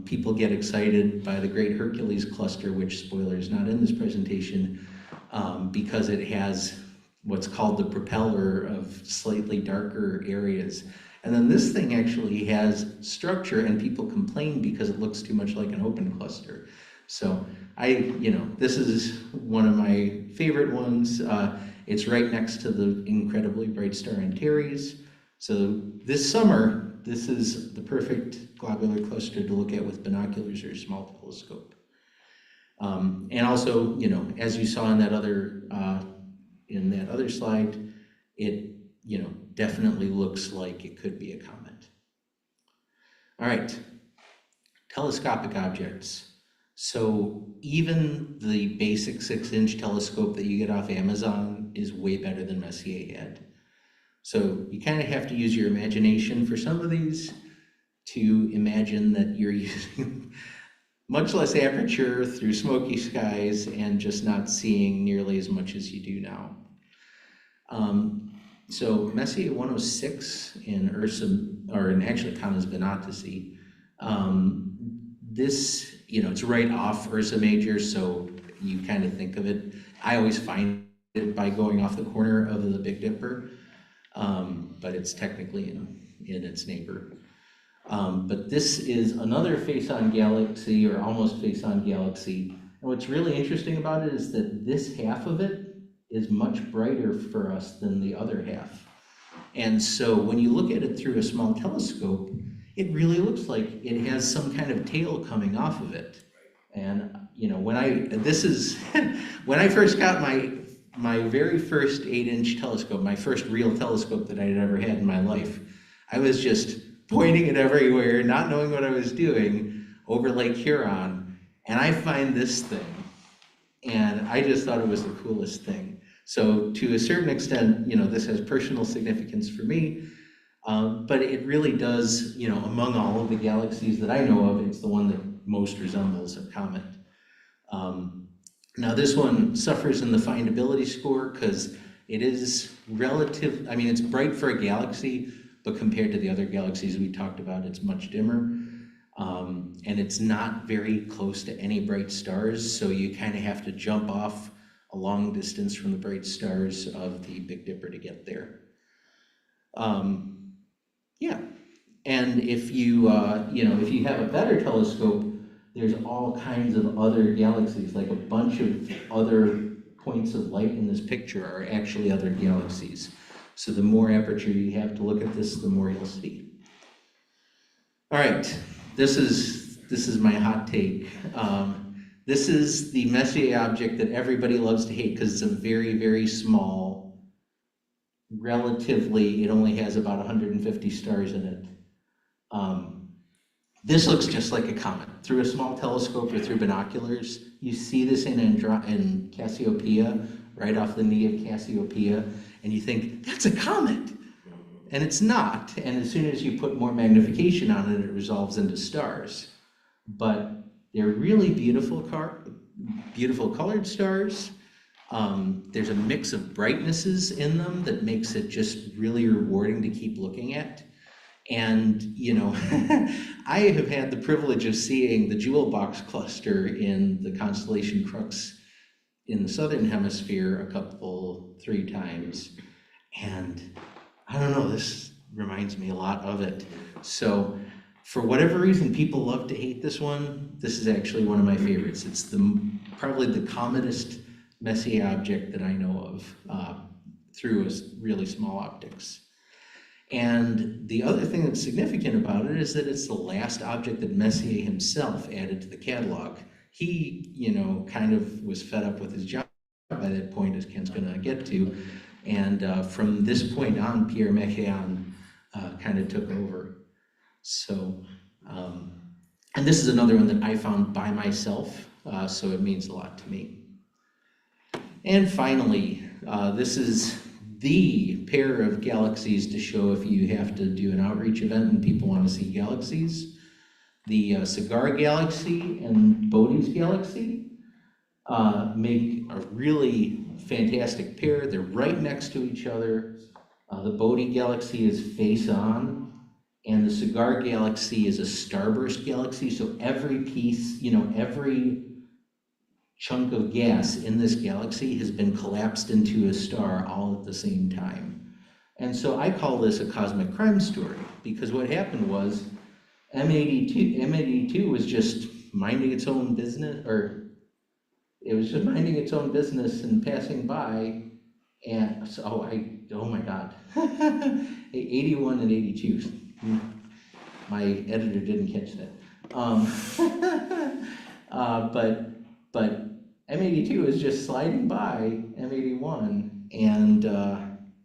S1: People get excited by the Great Hercules cluster, which, spoiler, is not in this presentation, because it has what's called the propeller of slightly darker areas. And then this thing actually has structure, and people complain because it looks too much like an open cluster. So this is one of my favorite ones. It's right next to the incredibly bright star Antares. So this summer, this is the perfect globular cluster to look at with binoculars or a small telescope. And also, as you saw in that other slide, it definitely looks like it could be a comet. All right, telescopic objects. So even the basic 6-inch telescope that you get off Amazon is way better than Messier had. So you kind of have to use your imagination for some of these to imagine that you're using much less aperture through smoky skies and just not seeing nearly as much as you do now. So Messier 106 in Ursa, or in actually Canes Venatici, this, it's right off Ursa Major, so you kind of think of it. I always find it by going off the corner of the Big Dipper, but it's technically in its neighbor. But this is another face-on galaxy, or almost face-on galaxy. And what's really interesting about it is that this half of it is much brighter for us than the other half. And so when you look at it through a small telescope, it really looks like it has some kind of tail coming off of it. And when I first got my very first 8-inch telescope, my first real telescope that I had ever had in my life, I was just pointing it everywhere, not knowing what I was doing, over Lake Huron, and I find this thing, and I just thought it was the coolest thing. So to a certain extent, this has personal significance for me, but it really does, among all of the galaxies that I know of, it's the one that most resembles a comet. Now this one suffers in the findability score because it is it's bright for a galaxy, but compared to the other galaxies we talked about, it's much dimmer. And it's not very close to any bright stars, so you kind of have to jump off a long distance from the bright stars of the Big Dipper to get there. And if you have a better telescope, there's all kinds of other galaxies, like a bunch of other points of light in this picture are actually other galaxies. So the more aperture you have to look at this, the more you'll see. All right, this is my hot take. This is the Messier object that everybody loves to hate because it's a very, very small, relatively, it only has about 150 stars in it. This looks just like a comet. Through a small telescope or through binoculars, you see this in Cassiopeia, right off the knee of Cassiopeia, and you think, that's a comet! And it's not, and as soon as you put more magnification on it, it resolves into stars. But they're really beautiful colored stars. There's a mix of brightnesses in them that makes it just really rewarding to keep looking at. And, I have had the privilege of seeing the Jewel Box cluster in the constellation Crux in the southern hemisphere 3 times. And I don't know, this reminds me a lot of it. So for whatever reason, people love to hate this one. This is actually one of my favorites. It's probably the commonest Messier object that I know of through a really small optics. And the other thing that's significant about it is that it's the last object that Messier himself added to the catalog. He, kind of was fed up with his job by that point, as Ken's gonna get to. And from this point on, Pierre Méchain kind of took over. So, and this is another one that I found by myself, so it means a lot to me. And finally, this is the pair of galaxies to show if you have to do an outreach event and people want to see galaxies. The Cigar Galaxy and Bode's Galaxy make a really fantastic pair. They're right next to each other. The Bode Galaxy is face on, and the Cigar Galaxy is a starburst galaxy. So every piece, every chunk of gas in this galaxy has been collapsed into a star all at the same time. And so I call this a cosmic crime story, because what happened was M82 was just minding its own business, or it was just minding its own business and passing by, and so, oh my God, 81 and 82. My editor didn't catch that. But M82 is just sliding by M81, and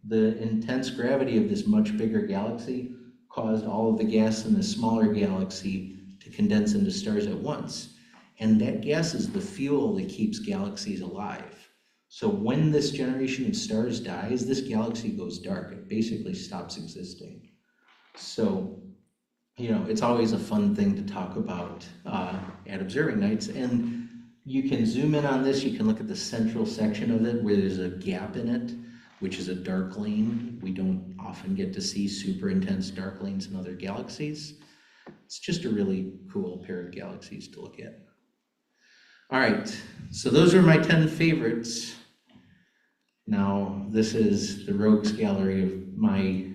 S1: the intense gravity of this much bigger galaxy caused all of the gas in the smaller galaxy to condense into stars at once. And that gas is the fuel that keeps galaxies alive. So when this generation of stars dies, this galaxy goes dark. It basically stops existing. So, it's always a fun thing to talk about at observing nights. And you can zoom in on this. You can look at the central section of it where there's a gap in it, which is a dark lane. We don't often get to see super intense dark lanes in other galaxies. It's just a really cool pair of galaxies to look at. All right, so those are my 10 favorites. Now, this is the rogues gallery of my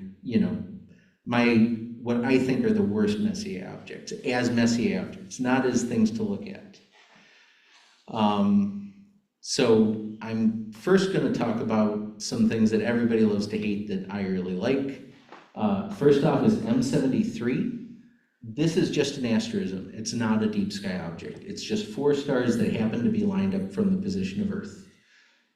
S1: what I think are the worst Messier objects, as Messier objects, not as things to look at. So I'm first going to talk about some things that everybody loves to hate that I really like. First off is M73. This is just an asterism. It's not a deep sky object. It's just 4 stars that happen to be lined up from the position of Earth.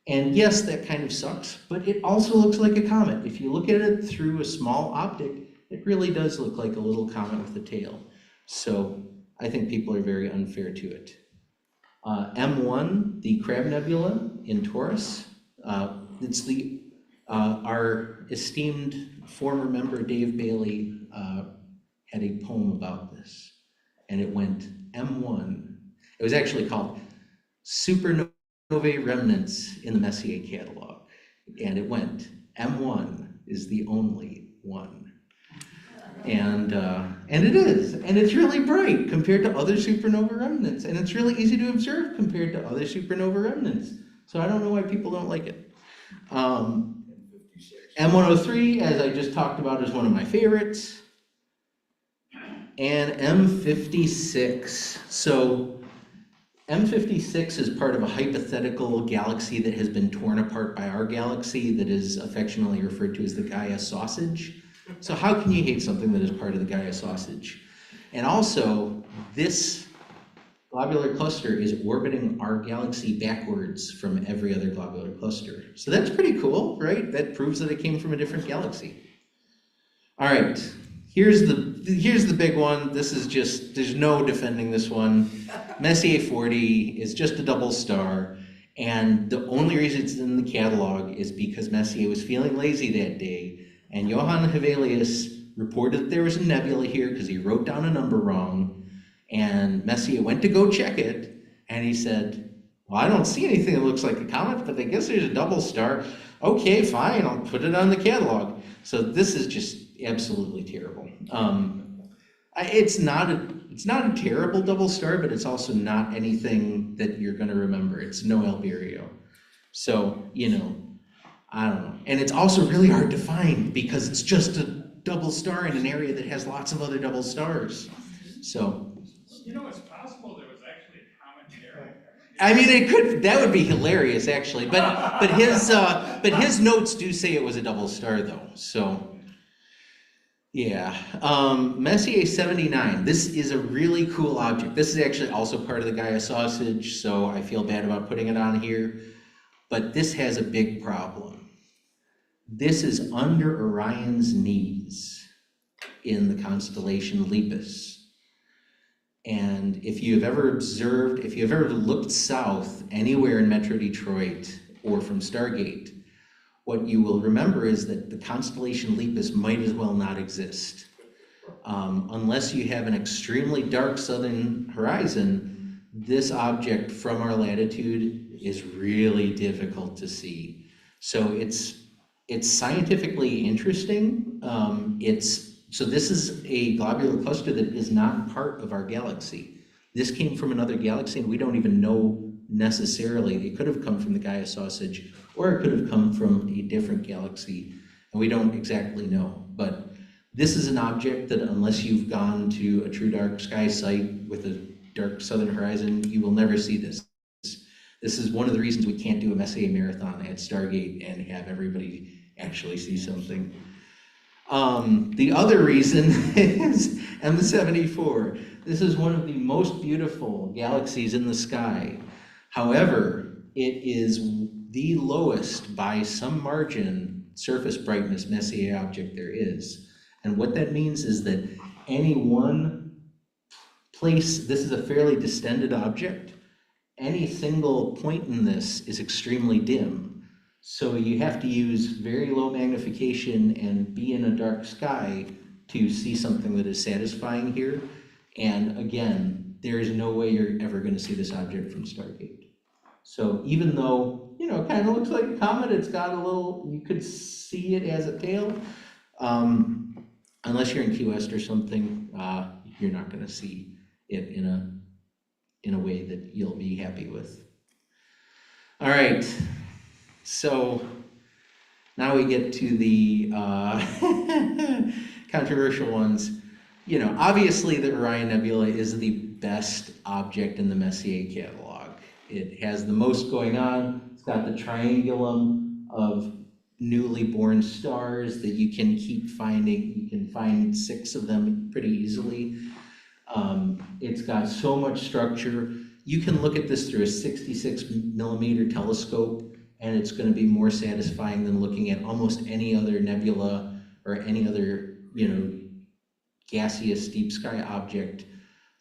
S1: And yes, that kind of sucks, but it also looks like a comet. If you look at it through a small optic, it really does look like a little comet with a tail. So I think people are very unfair to it. M1, the Crab Nebula in Taurus. It's our esteemed former member Dave Bailey had a poem about this, and it went M1. It was actually called Supernovae Remnants in the Messier Catalog, and it went M1 is the only one. And it is, and it's really bright compared to other supernova remnants, and it's really easy to observe compared to other supernova remnants. So I don't know why people don't like it. M103, as I just talked about, is one of my favorites. And M56. So M56 is part of a hypothetical galaxy that has been torn apart by our galaxy that is affectionately referred to as the Gaia sausage. So how can you hate something that is part of the Gaia sausage? And also, this globular cluster is orbiting our galaxy backwards from every other globular cluster. So that's pretty cool, right? That proves that it came from a different galaxy. All right, here's the big one. This is just, there's no defending this one. Messier 40 is just a double star. And the only reason it's in the catalog is because Messier was feeling lazy that day. And Johann Hevelius reported that there was a nebula here because he wrote down a number wrong. And Messier went to go check it, and he said, well, I don't see anything that looks like a comet, but I guess there's a double star. Okay, fine, I'll put it on the catalog. So this is just absolutely terrible. It's not a terrible double star, but it's also not anything that you're going to remember. It's no Alberio. So, I don't know. And it's also really hard to find because it's just a double star in an area that has lots of other double stars. So.
S6: It's possible there was actually a comet there.
S1: I mean, that would be hilarious actually, but his notes do say it was a double star though. So, Yeah, Messier 79. This is a really cool object. This is actually also part of the Gaia sausage, so I feel bad about putting it on here. But this has a big problem. This is under Orion's knees in the constellation Lepus. And if you've ever looked south anywhere in Metro Detroit or from Stargate, what you will remember is that the constellation Lepus might as well not exist. Unless you have an extremely dark southern horizon, this object from our latitude is really difficult to see. So it's scientifically interesting. So this is a globular cluster that is not part of our galaxy. This came from another galaxy, and we don't even know necessarily. It could have come from the Gaia sausage, or it could have come from a different galaxy, and we don't exactly know. But this is an object that, unless you've gone to a true dark sky site with a dark southern horizon, you will never see this. This is one of the reasons we can't do a Messier marathon at Stargate and have everybody actually see something. The other reason is M74. This is one of the most beautiful galaxies in the sky. However, it is the lowest by some margin surface brightness Messier object there is. And what that means is that any one place, this is a fairly distended object, any single point in this is extremely dim. So you have to use very low magnification and be in a dark sky to see something that is satisfying here. And again, there is no way you're ever going to see this object from Stargate. So even though, you know, it kind of looks like a comet, it's got a little, you could see it as a tail. Unless you're in Key West or something, you're not going to see it in a way that you'll be happy with. All right. So now we get to the controversial ones. You know, obviously the Orion Nebula is the best object in the Messier catalog. It has the most going on. It's got the triangulum of newly born stars that you can keep finding. You can find 6 of them pretty easily. It's got so much structure. You can look at this through a 66 millimeter telescope, and it's going to be more satisfying than looking at almost any other nebula or any other, you know, gaseous deep sky object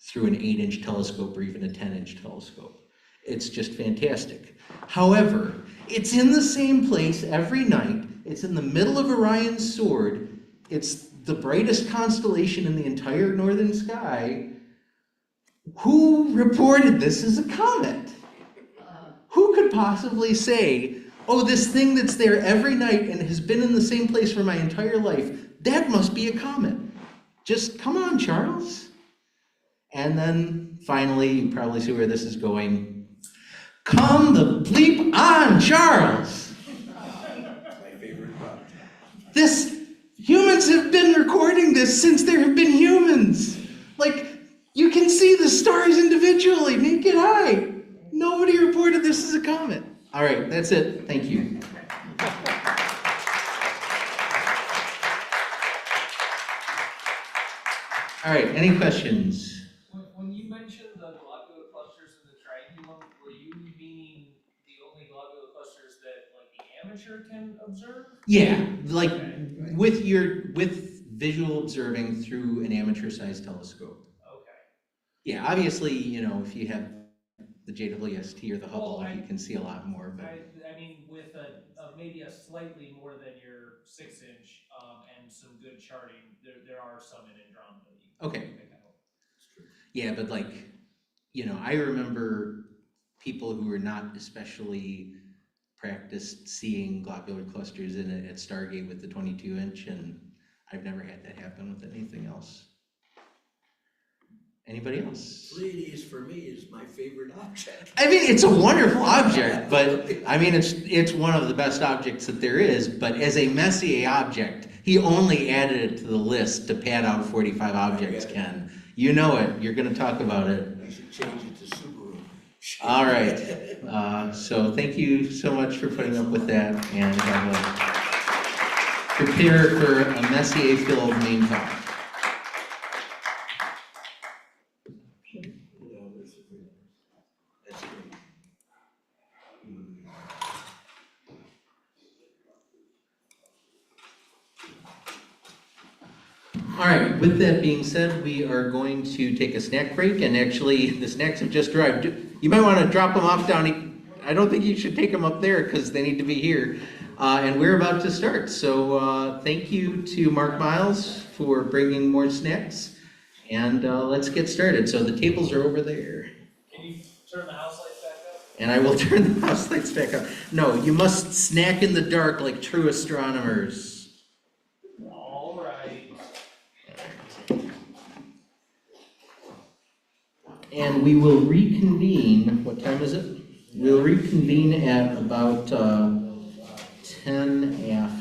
S1: through an 8-inch telescope or even a 10-inch telescope. It's just fantastic. However, it's in the same place every night. It's in the middle of Orion's sword. It's the brightest constellation in the entire northern sky. Who reported this as a comet? Who could possibly say, oh, this thing that's there every night and has been in the same place for my entire life, that must be a comet? Just come on, Charles. And then finally, you probably see where this is going. Come the bleep on, Charles.
S3: My favorite project.
S1: Humans have been recording this since there have been humans. Like, you can see the stars individually, naked eye. Nobody reported this as a comet. All right, that's it. Thank you. All right, any questions?
S4: When you mentioned the globular clusters in the triangulum, were you meaning the only globular clusters that like the amateur can observe?
S1: Yeah, like with visual observing through an amateur-sized telescope.
S4: Okay.
S1: Yeah, obviously, you know, if you have the JWST or the Hubble, you can see a lot more. But
S4: I mean, with maybe a slightly more than your 6-inch and some good charting, there are some in Andromeda.
S1: okay. Yeah, but like, you know, I remember people who were not especially practiced seeing globular clusters in it at Stargate with the 22-inch, and I've never had that happen with anything else. Anybody else?
S3: Pleiades for me is my favorite object.
S1: I mean, it's a wonderful object, but I mean, it's one of the best objects that there is. But as a Messier object, he only added it to the list to pad out 45 objects, Ken. You know it. You're going to talk about it.
S3: I should change it to Subaru.
S1: All right. So thank you so much for putting up with that, and have a prepare for a Messier-filled main talk.
S3: That's great.
S1: All right, with that being said, we are going to take a snack break, and actually, the snacks have just arrived. You might want to drop them off down. I don't think you should take them up there because they need to be here. And we're about to start. So thank you to Mark Miles for bringing more snacks. And let's get started. So the tables are over there.
S4: Can you turn the house lights back up?
S1: And I will turn the house lights back up. No, you must snack in the dark like true astronomers.
S4: All right.
S1: And we will reconvene, what time is it? We'll reconvene at about 10 after.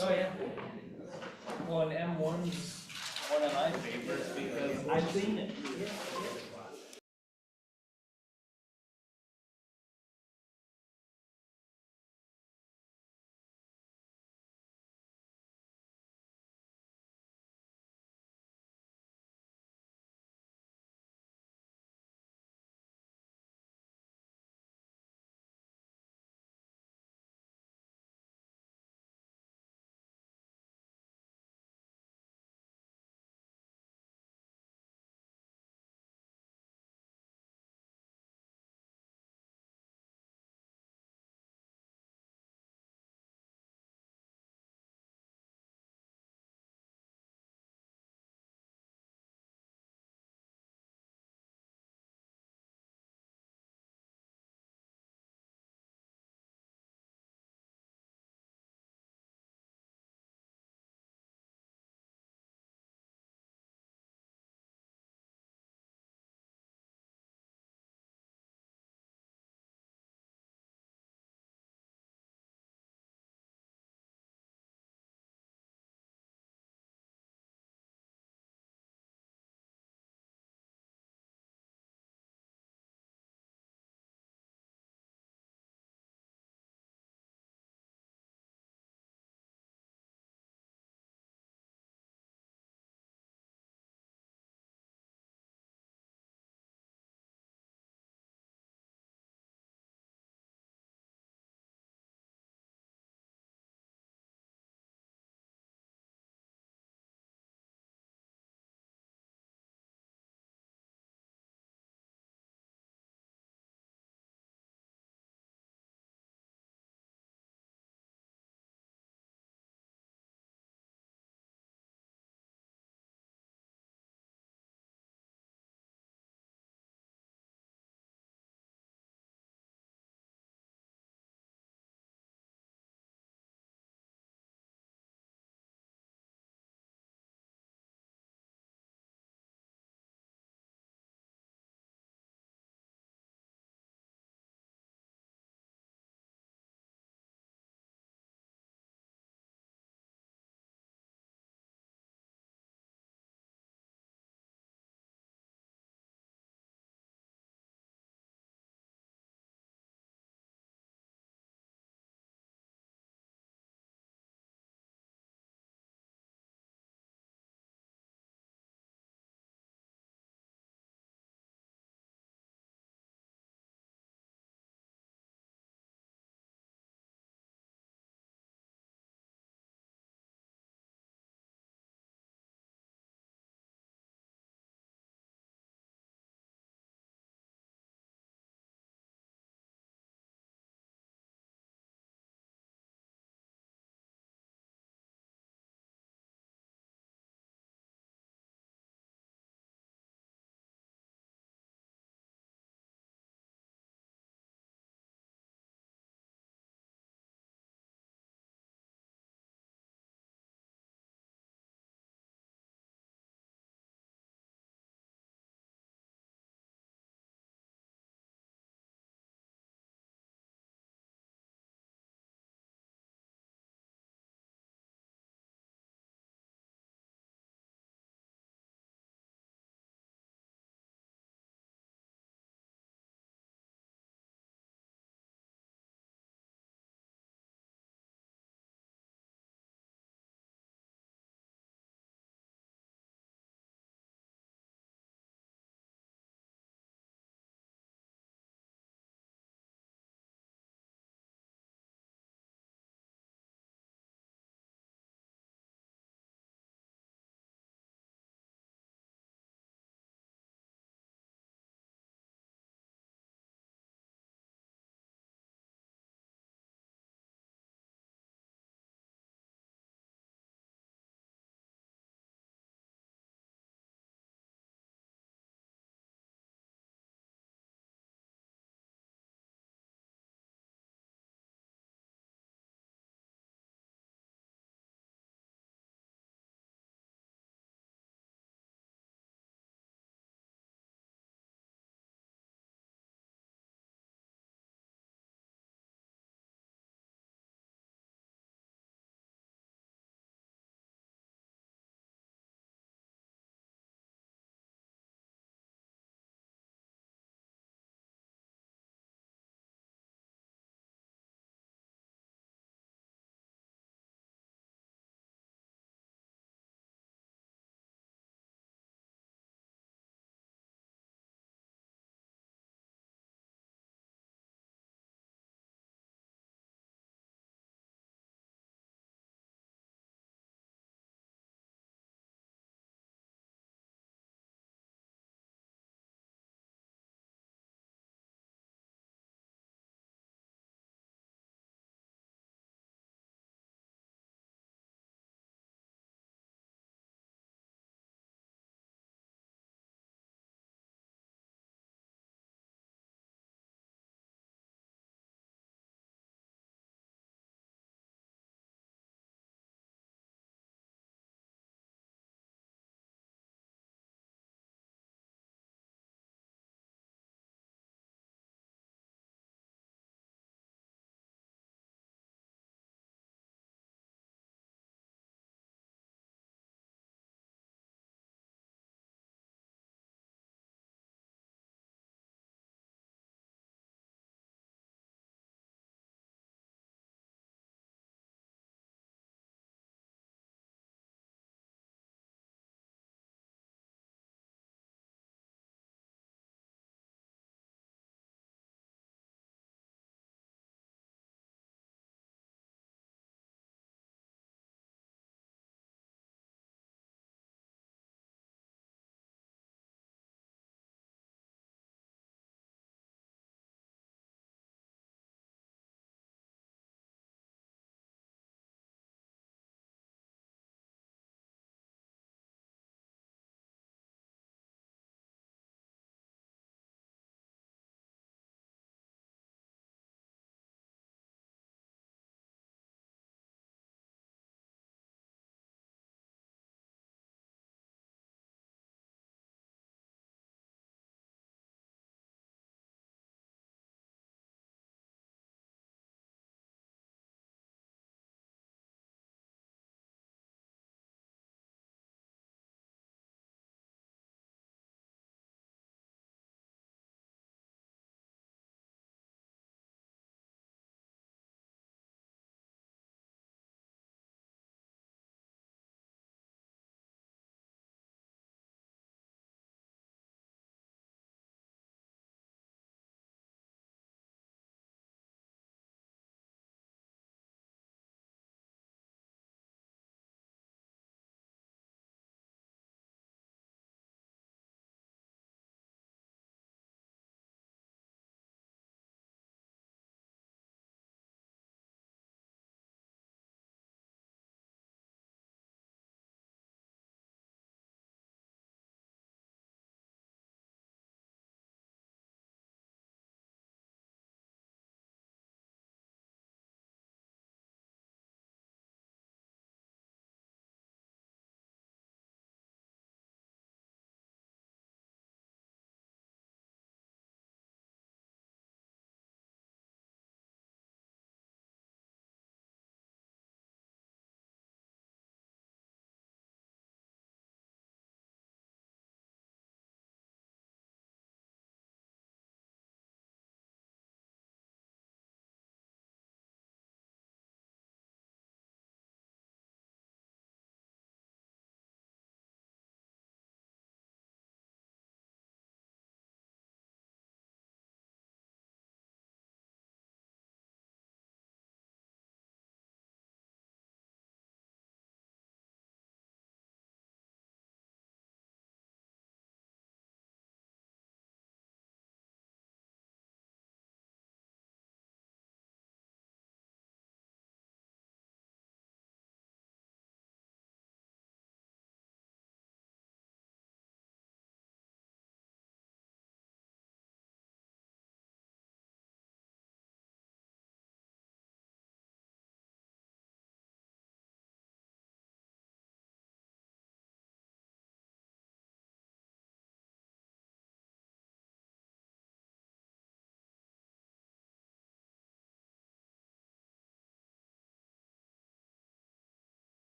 S4: Oh, yeah. Well, and M1's one of my favorites because I've seen it.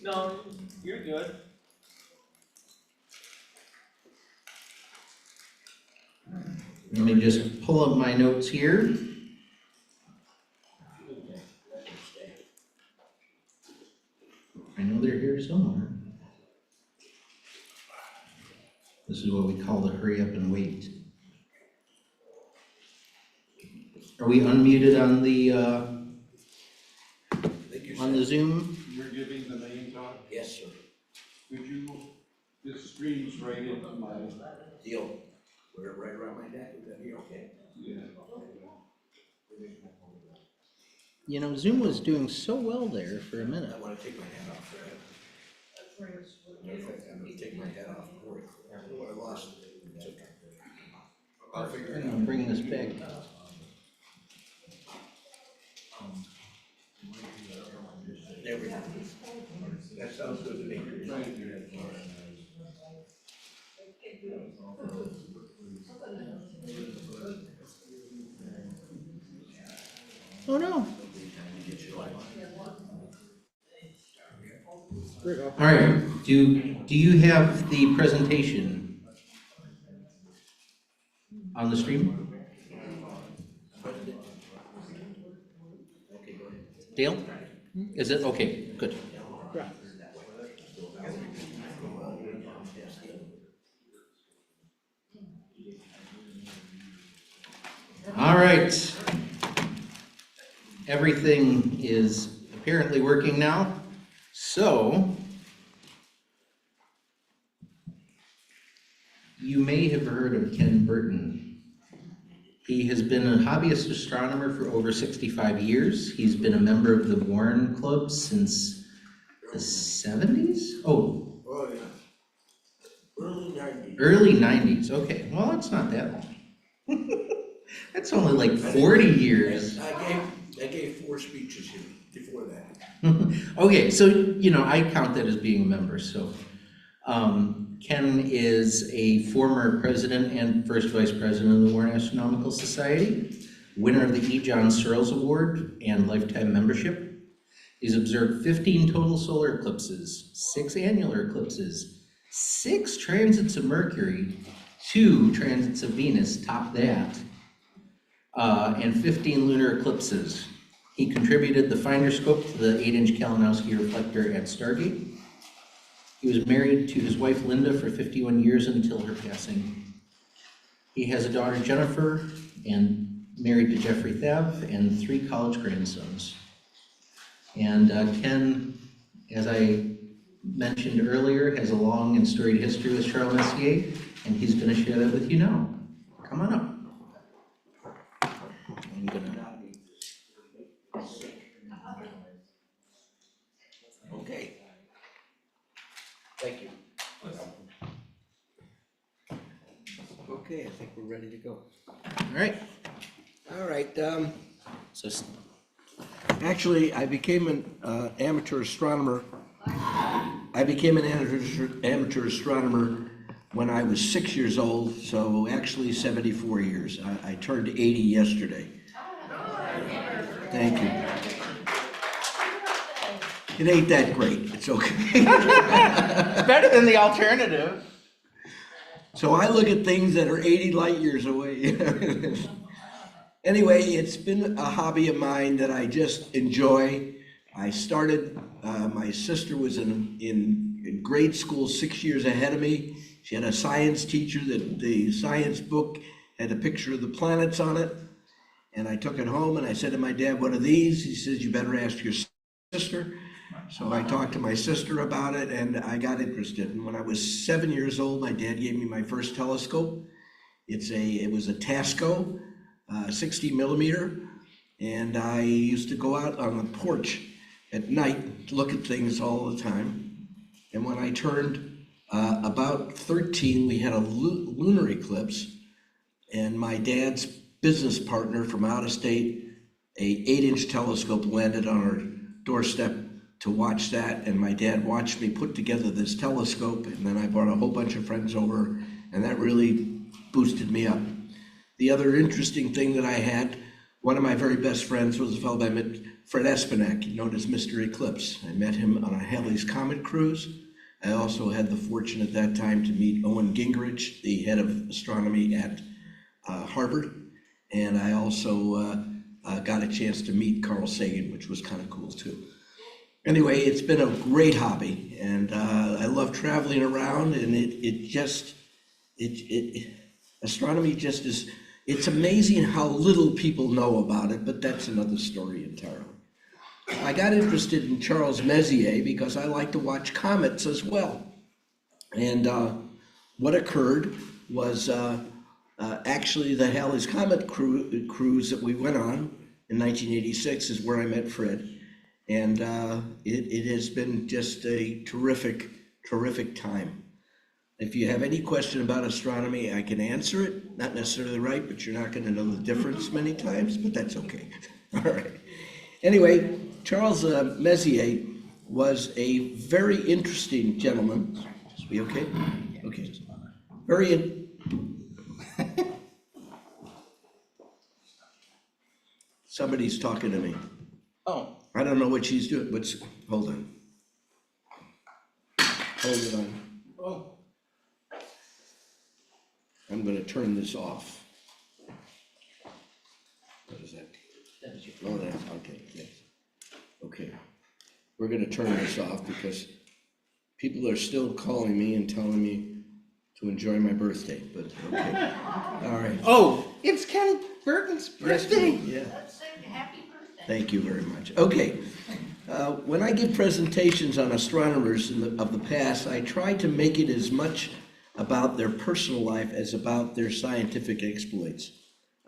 S4: No, you're good.
S1: Let me just pull up my notes here. I know they're here somewhere. This is what we call the hurry up and wait. Are we unmuted on the Zoom?
S13: You're giving the main talk?
S3: Yes, sir.
S13: Could you, this streams right into my.
S3: Deal. Wear it right around my neck, would that be okay?
S13: Yeah.
S1: You know, Zoom was doing so well there for a minute.
S3: I wanna take my hat off for it. I'm gonna take my hat off for it. I lost it. It's okay. I'll figure it
S1: I'm
S3: out.
S1: gonna bring this back.
S3: There we go. That sounds good to me.
S1: Oh no. All right, do you have the presentation on the stream?
S3: Okay, go ahead.
S1: Dale? Is it, okay, good. All right. Everything is apparently working now. So, you may have heard of Ken Bertin. He has been a hobbyist astronomer for over 65 years. He's been a member of the Warren Club since the 70s? Oh.
S3: Oh, yeah. Early 90s.
S1: Early 90s, okay. Well, that's not that long. That's only like 40 years.
S3: I gave 4 speeches here before that.
S1: Okay, so, you know, I count that as being a member, so. Ken is a former president and first vice president of the Warren Astronomical Society, winner of the E. John Searles Award and lifetime membership. He's observed 15 total solar eclipses, 6 annular eclipses, 6 transits of Mercury, 2 transits of Venus, top that, and 15 lunar eclipses. He contributed the finder scope to the 8-inch Kalinowski reflector at Stargate. He was married to his wife Linda for 51 years until her passing. He has a daughter Jennifer and married to Jeffrey Thav and 3 college grandsons. And Ken, as I mentioned earlier, has a long and storied history with Charles Messier, and he's going to share that with you now. Come on up. I'm gonna...
S3: Okay. Thank you. Okay, I think we're ready to go.
S1: All right.
S3: All right,
S1: So
S3: actually, I became an amateur astronomer. I became an amateur astronomer when I was 6 years old, so actually 74 years. I turned 80 yesterday. Thank you. It ain't that great, it's okay.
S12: Better than the alternative.
S3: So I look at things that are 80 light years away. Anyway, it's been a hobby of mine that I just enjoy. I started, my sister was in grade school 6 years ahead of me. She had a science teacher that the science book had a picture of the planets on it. And I took it home and I said to my dad, "What are these?" He says, "You better ask your sister." So I talked to my sister about it and I got interested. And when I was 7 years old, my dad gave me my first telescope. It was a Tasco, 60 millimeter. And I used to go out on the porch at night to look at things all the time. And when I turned about 13, we had a lunar eclipse. And my dad's business partner from out of state, a 8-inch telescope landed on our doorstep to watch that. And my dad watched me put together this telescope. And then I brought a whole bunch of friends over and that really boosted me up. The other interesting thing that I had, one of my very best friends was a fellow I met, Fred Espenak, known as Mr. Eclipse. I met him on a Halley's Comet cruise. I also had the fortune at that time to meet Owen Gingerich, the head of astronomy at Harvard. And I also got a chance to meet Carl Sagan, which was kind of cool too. Anyway, it's been a great hobby and I love traveling around and astronomy just is, it's amazing how little people know about it, but that's another story entirely. I got interested in Charles Messier because I like to watch comets as well. And what occurred was actually the Halley's Comet cruise that we went on in 1986 is where I met Fred. And it has been just a terrific time. If you have any question about astronomy, I can answer it. Not necessarily right, but you're not going to know the difference many times, but that's okay. All right. Anyway, Charles Messier was a very interesting gentleman. Is we okay? Okay. Somebody's talking to me.
S12: Oh.
S3: I don't know what she's doing. Hold on. Hold it on.
S12: Oh.
S3: I'm gonna turn this off. What is that? Oh, that's, okay, yes. Okay. We're gonna turn this off because people are still calling me and telling me to enjoy my birthday, but okay. All right.
S12: Oh, it's Ken Bertin's birthday.
S3: Yeah.
S5: Let's sing happy birthday.
S3: Thank you very much. Okay. When I give presentations on astronomers of the past, I try to make it as much about their personal life as about their scientific exploits.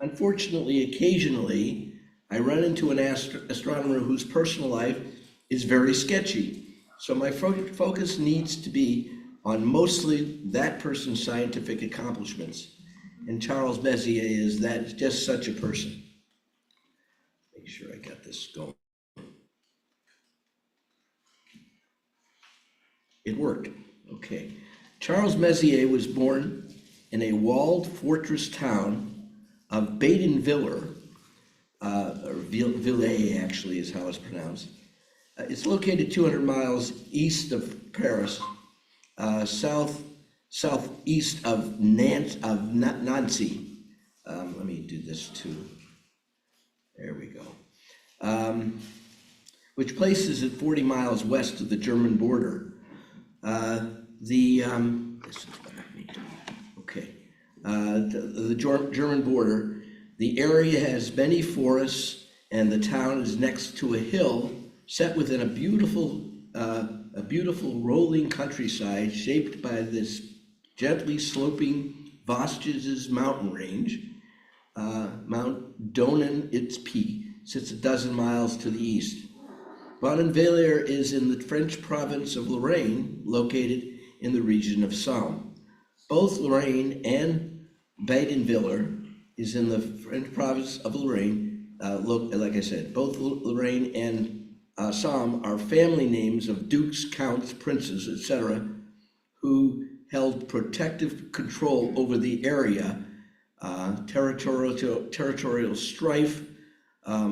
S3: Unfortunately, occasionally, I run into an astronomer whose personal life is very sketchy. So my focus needs to be on mostly that person's scientific accomplishments. And Charles Messier is just such a person. Make sure I got this going. It worked, okay. Charles Messier was born in a walled fortress town of Baden-Württemberg, or Ville actually is how it's pronounced. It's located 200 miles east of Paris, southeast of Nancy. Let me do this too. There we go. Which places it 40 miles west of the German border. This is what I need. Okay. The German border. The area has many forests, and the town is next to a hill set within a beautiful rolling countryside shaped by this gently sloping Vosges mountain range. Mount Donen-Itzpie sits a dozen miles to the east. Baden-Württemberg is in the French province of Lorraine, located in the region of Somme. Both Lorraine and Beidenviller is in the French province of Lorraine. Look, like I said, both Lorraine and Somme are family names of dukes, counts, princes, etc., who held protective control over the area. Territorial strife, gotta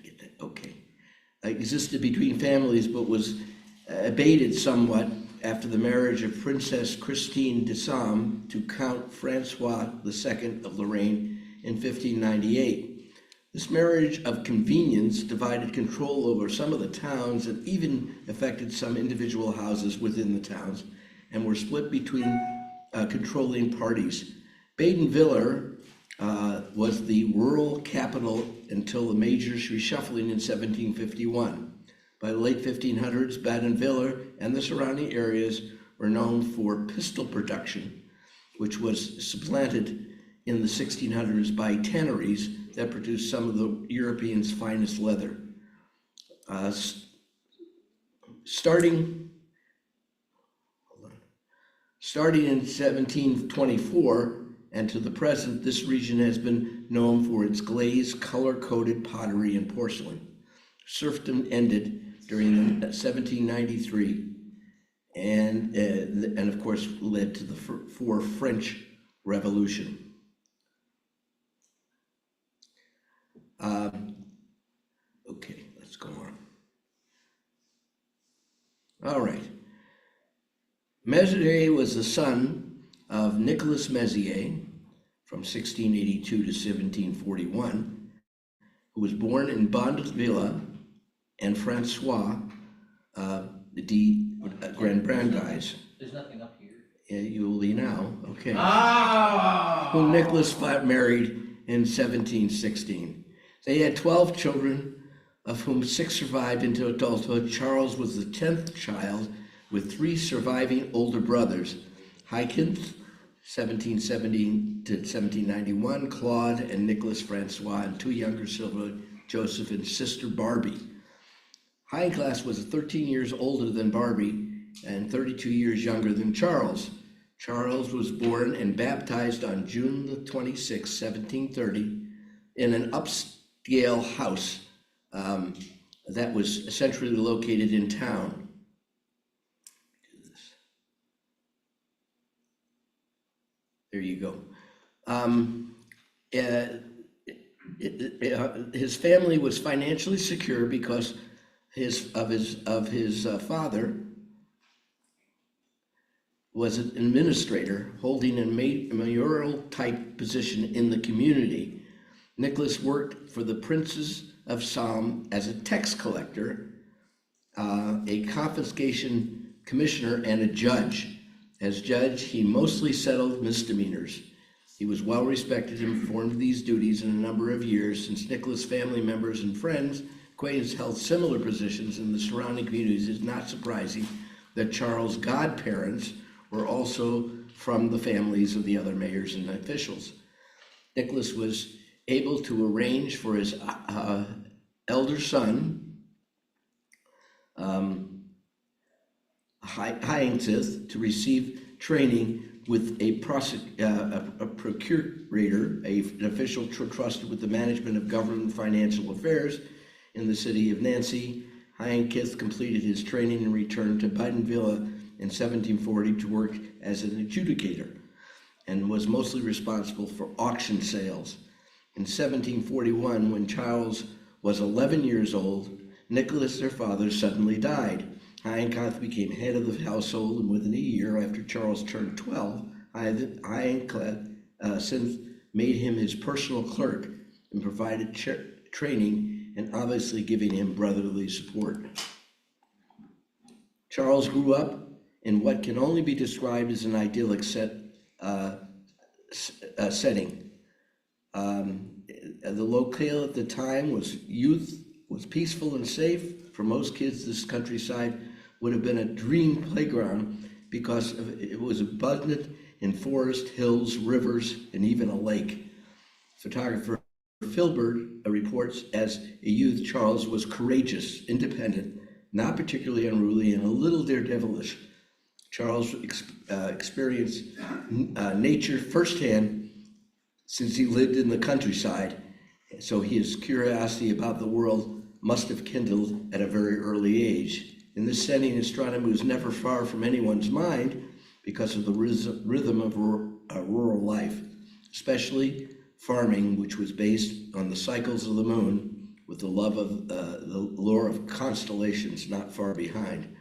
S3: get that, okay, existed between families, but was abated somewhat after the marriage of Princess Christine de Somme to Count Francois II of Lorraine in 1598. This marriage of convenience divided control over some of the towns and even affected some individual houses within the towns, and were split between controlling parties. Beidenviller was the rural capital until the major reshuffling in 1751. By the late 1500s, Beidenviller and the surrounding areas were known for pistol production, which was supplanted in the 1600s by tanneries that produced some of the Europeans' finest leather. Starting in 1724 and to the present, this region has been known for its glazed, color-coded pottery and porcelain. Serfdom ended during 1793 and of course led to the French Revolution. Okay, let's go on. All right. Messier was the son of Nicolas Messier from 1682 to 1741, who was born in Bondeville, and Francois de Grandbrandis.
S1: There's nothing up here.
S3: You will be now, okay.
S12: Ah!
S3: Whom Nicholas married in 1716. They had 12 children, of whom 6 survived into adulthood. Charles was the 10th child, with 3 surviving older brothers: Hyacinth, 1770 to 1791, Claude and Nicholas Francois, and 2 younger children, Joseph and sister Barbie. Hyacinth was 13 years older than Barbie and 32 years younger than Charles. Charles was born and baptized on June the 26th, 1730, in an upscale house that was centrally located in town. There you go. His family was financially secure because of his father was an administrator holding a mayoral type position in the community. Nicholas worked for the princes of Somme as a tax collector, a confiscation commissioner, and a judge. As judge, he mostly settled misdemeanors. He was well respected and performed these duties in a number of years. Since Nicholas' family members and friends, acquaintances held similar positions in the surrounding communities, it's not surprising that Charles' godparents were also from the families of the other mayors and officials. Nicholas was able to arrange for his elder son, Hyacinth, to receive training with a procurator, an official trusted with the management of government and financial affairs in the city of Nancy. Hyacinth completed his training and returned to Beidenville in 1740 to work as an adjudicator and was mostly responsible for auction sales. In 1741, when Charles was 11 years old, Nicholas, their father, suddenly died. Hyacinth became head of the household, and within a year after Charles turned 12, Hyacinth since made him his personal clerk and provided training and obviously giving him brotherly support. Charles grew up in what can only be described as an idyllic setting. The locale at the time was peaceful and safe. For most kids, this countryside would have been a dream playground because it was abundant in forest, hills, rivers, and even a lake. Photographer Filbert reports, as a youth, Charles was courageous, independent, not particularly unruly, and a little daredevilish. Charles experienced nature firsthand since he lived in the countryside, so his curiosity about the world must have kindled at a very early age. In this setting, astronomy was never far from anyone's mind because of the rhythm of rural life, especially farming, which was based on the cycles of the moon, with the love of the lore of constellations not far behind.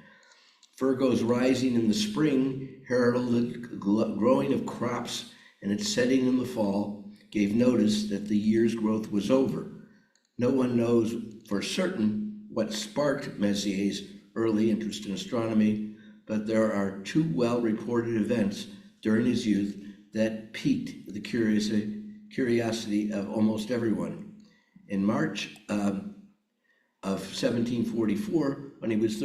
S3: Virgo's rising in the spring heralded growing of crops, and its setting in the fall gave notice that the year's growth was over. No one knows for certain what sparked Messier's early interest in astronomy, but there are two well-reported events during his youth that piqued the curiosity of almost everyone. In March of 1744, when he was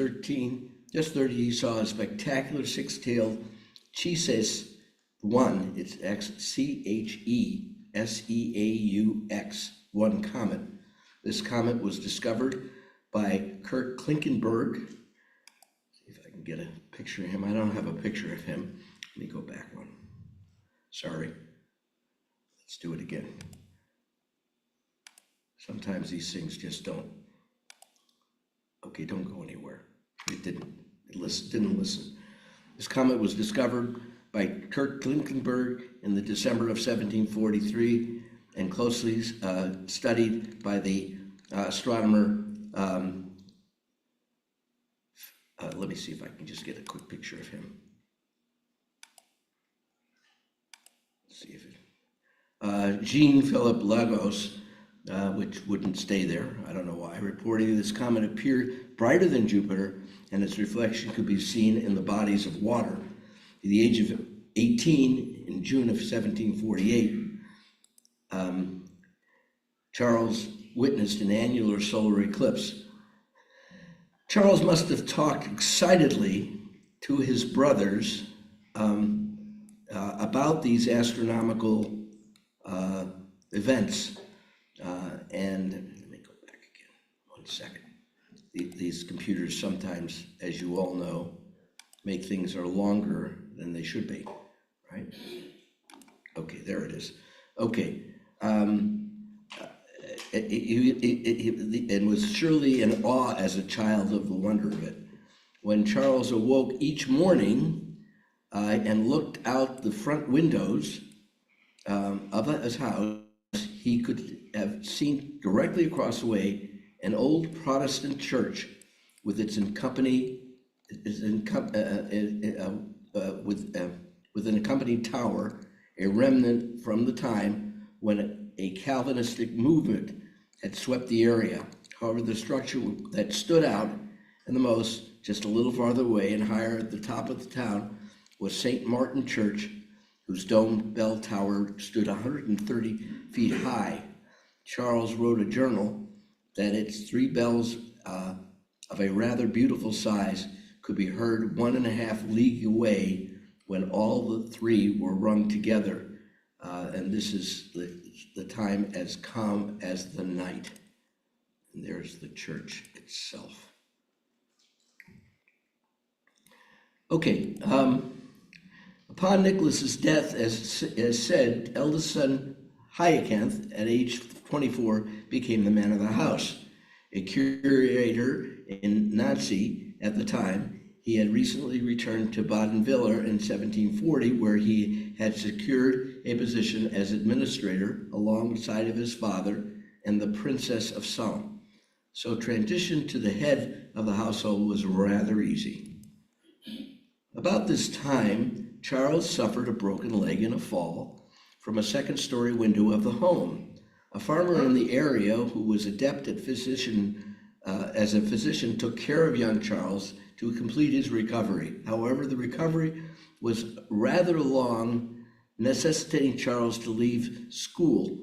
S3: just 30, he saw a spectacular six-tailed Cepheus 1, it's Cheseaux 1 comet. This comet was discovered by Kurt Klinkenberg. See if I can get a picture of him. I don't have a picture of him. Let me go back one. Sorry. Let's do it again. Sometimes these things just don't. Okay, don't go anywhere. It didn't listen. This comet was discovered by Kurt Klinkenberg in the December of 1743 and closely studied by the astronomer. Let me see if I can just get a quick picture of him. Let's see if it. Jean-Philippe Lagos, which wouldn't stay there, I don't know why, reporting this comet appeared brighter than Jupiter and its reflection could be seen in the bodies of water. At the age of 18, in June of 1748, Charles witnessed an annular solar eclipse. Charles must have talked excitedly to his brothers about these astronomical events. And let me go back again, 1 second. These computers sometimes, as you all know, make things are longer than they should be, right? Okay, there it is. Okay. And was surely in awe as a child of the wonder of it. When Charles awoke each morning and looked out the front windows of his house, he could have seen directly across the way an old Protestant church with its with an accompanying tower, a remnant from the time when a Calvinistic movement had swept the area. However, the structure that stood out and the most, just a little farther away and higher at the top of the town, was St. Martin Church, whose dome bell tower stood 130 feet high. Charles wrote a journal that its three bells of a rather beautiful size could be heard 1.5 leagues away when all the three were rung together. And this is the time as calm as the night. And there's the church itself. Okay, upon Nicholas's death, as said, eldest son Hyacinth, at age 24, became the man of the house. A curator in Nancy at the time, he had recently returned to Baden-Württemberg in 1740, where he had secured a position as administrator alongside of his father and the Princess of Salm. So transition to the head of the household was rather easy. About this time, Charles suffered a broken leg in a fall from a second-story window of the home. A farmer in the area who was adept at as a physician took care of young Charles to complete his recovery. However, the recovery was rather long, necessitating Charles to leave school.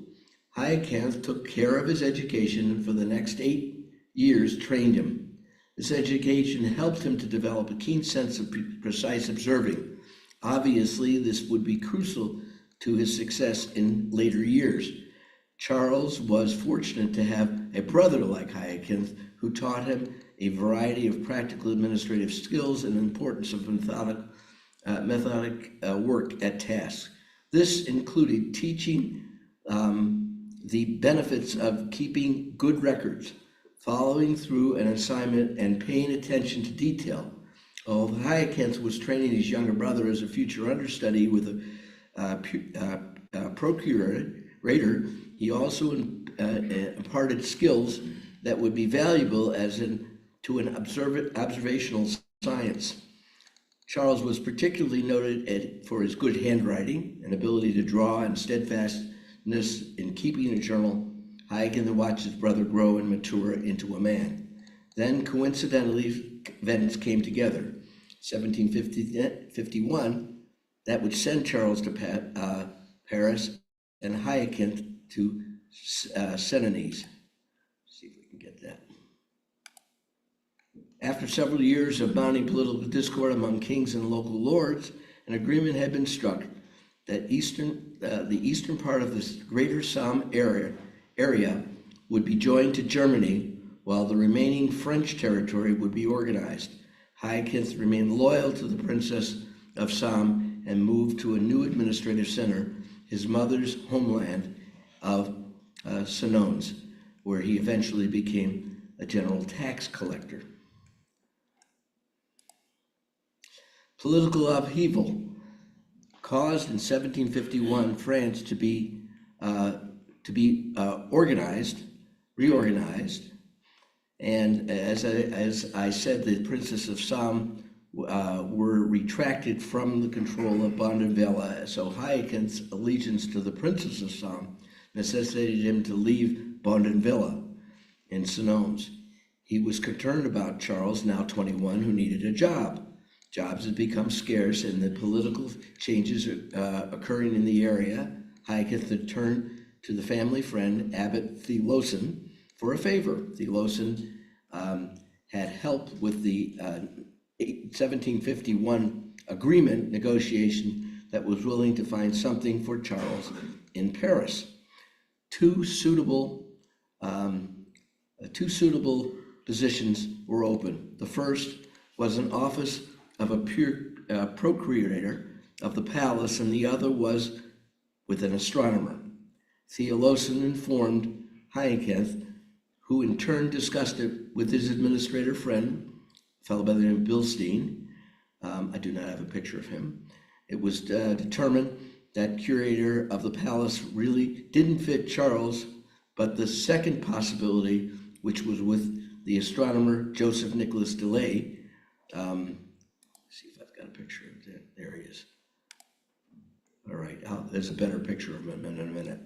S3: Hyacinth took care of his education and for the next 8 years trained him. This education helped him to develop a keen sense of precise observing. Obviously, this would be crucial to his success in later years. Charles was fortunate to have a brother like Hyacinth who taught him a variety of practical administrative skills and the importance of methodic work at tasks. This included teaching the benefits of keeping good records, following through an assignment, and paying attention to detail. Although Hyacinth was training his younger brother as a future understudy with a procurator, he also imparted skills that would be valuable to an observational science. Charles was particularly noted for his good handwriting and ability to draw and steadfastness in keeping a journal. Hyacinth watched his brother grow and mature into a man. Then, coincidentally, events came together. 1751, that would send Charles to Paris and Hyacinth to Senennes. See if we can get that. After several years of mounting political discord among kings and local lords, an agreement had been struck that the eastern part of this greater Somme area would be joined to Germany, while the remaining French territory would be organized. Hyacinth remained loyal to the Princess of Somme and moved to a new administrative center, his mother's homeland of Senonnes, where he eventually became a general tax collector. Political upheaval caused in 1751 France to be reorganized, and as I said, the Princess of Somme were retracted from the control of Bondonville. So Hyacinth's allegiance to the Princess of Somme necessitated him to leave Bondonville in Senonnes. He was concerned about Charles, now 21, who needed a job. Jobs had become scarce, and the political changes occurring in the area. Hyacinth had turned to the family friend, Abbot Theoloson, for a favor. Theoloson had helped with the 1751 agreement negotiation that was willing to find something for Charles in Paris. Two suitable positions were open. The first was an office of a procurator of the palace, and the other was with an astronomer. Theoloson informed Hyacinth, who in turn discussed it with his administrator friend, a fellow by the name of Bilstein. I do not have a picture of him. It was determined that curator of the palace really didn't fit Charles, but the second possibility, which was with the astronomer Joseph Nicholas Delay, see if I've got a picture of that. There he is. All right, there's a better picture of him in a minute.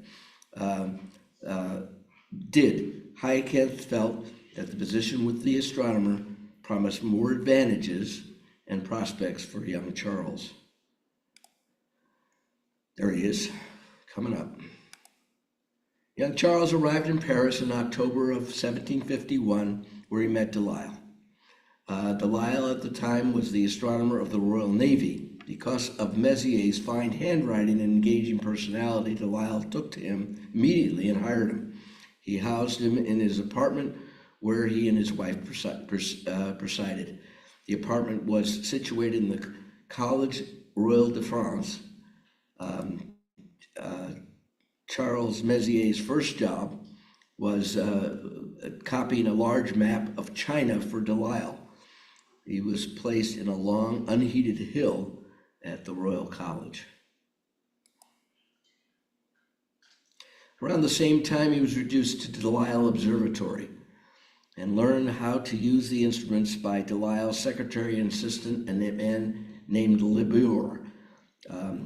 S3: Hyacinth felt that the position with the astronomer promised more advantages and prospects for young Charles. There he is, coming up. Young Charles arrived in Paris in October of 1751, where he met Delisle. Delisle at the time was the astronomer of the Royal Navy. Because of Messier's fine handwriting and engaging personality, Delisle took to him immediately and hired him. He housed him in his apartment, where he and his wife presided. The apartment was situated in the College Royal de France. Charles Messier's first job was copying a large map of China for Delisle. He was placed in a long, unheated hill at the Royal College. Around the same time, he was reduced to Delisle Observatory and learned how to use the instruments by Delisle's secretary and assistant, and a man named Lebeur.